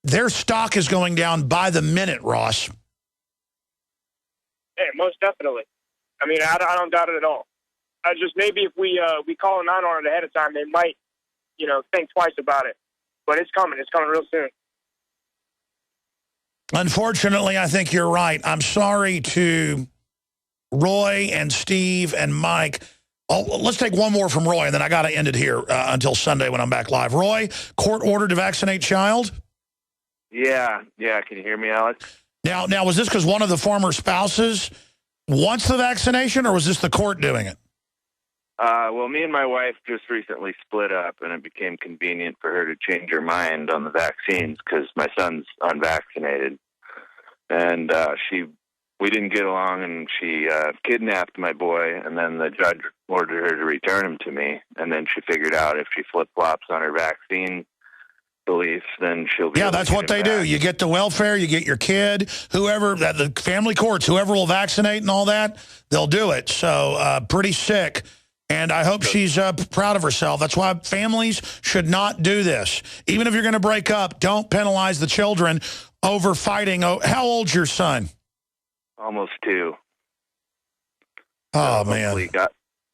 their stock is going down by the minute, Ross. Yeah, most definitely. I mean, I don't doubt it at all. Just maybe if we call them out on it ahead of time, they might, think twice about it. But it's coming. It's coming real soon. Unfortunately, I think you're right. I'm sorry to Roy and Steve and Mike. Oh, let's take one more from Roy, and then I got to end it here until Sunday when I'm back live. Roy, court ordered to vaccinate child? Yeah. Can you hear me, Alex? Now, was this because one of the former spouses wants the vaccination, or was this the court doing it? Well, me and my wife just recently split up, and it became convenient for her to change her mind on the vaccines because my son's unvaccinated. And we didn't get along, and she kidnapped my boy, and then the judge ordered her to return him to me. And then she figured out if she flip-flops on her vaccine beliefs, then she'll be... Yeah, that's what they do. You get the welfare, you get your kid, whoever, the family courts, whoever will vaccinate and all that, they'll do it. So pretty sick. And I hope she's proud of herself. That's why families should not do this. Even if you're going to break up, don't penalize the children over fighting. Oh, how old's your son? Almost 2. Oh, man.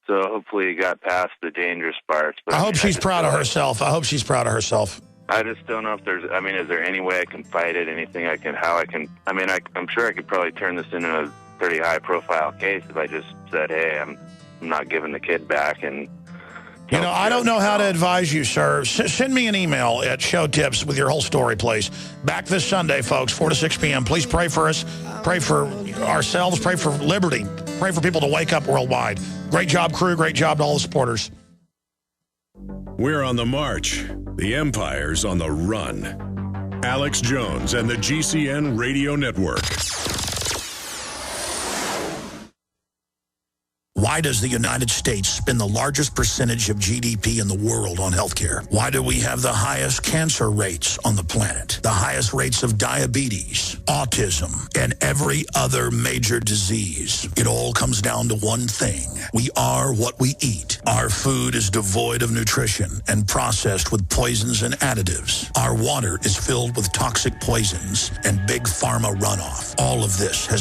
Hopefully he got past the dangerous parts. But I hope she's proud of herself. I hope she's proud of herself. I just don't know if is there any way I can fight it? Anything I'm sure I could probably turn this into a pretty high-profile case if I just said, hey, I'm not giving the kid back. And I don't know how to advise you, sir. Send me an email at Show Tips with your whole story, please. Back this Sunday, folks, 4 to 6 p.m. Please pray for us. Pray for ourselves. Pray for liberty. Pray for people to wake up worldwide. Great job, crew. Great job to all the supporters. We're on the march. The empire's on the run. Alex Jones and the GCN Radio Network. Why does the United States spend the largest percentage of GDP in the world on healthcare? Why do we have the highest cancer rates on the planet, the highest rates of diabetes, autism, and every other major disease? It all comes down to one thing. We are what we eat. Our food is devoid of nutrition and processed with poisons and additives. Our water is filled with toxic poisons and big pharma runoff. All of this has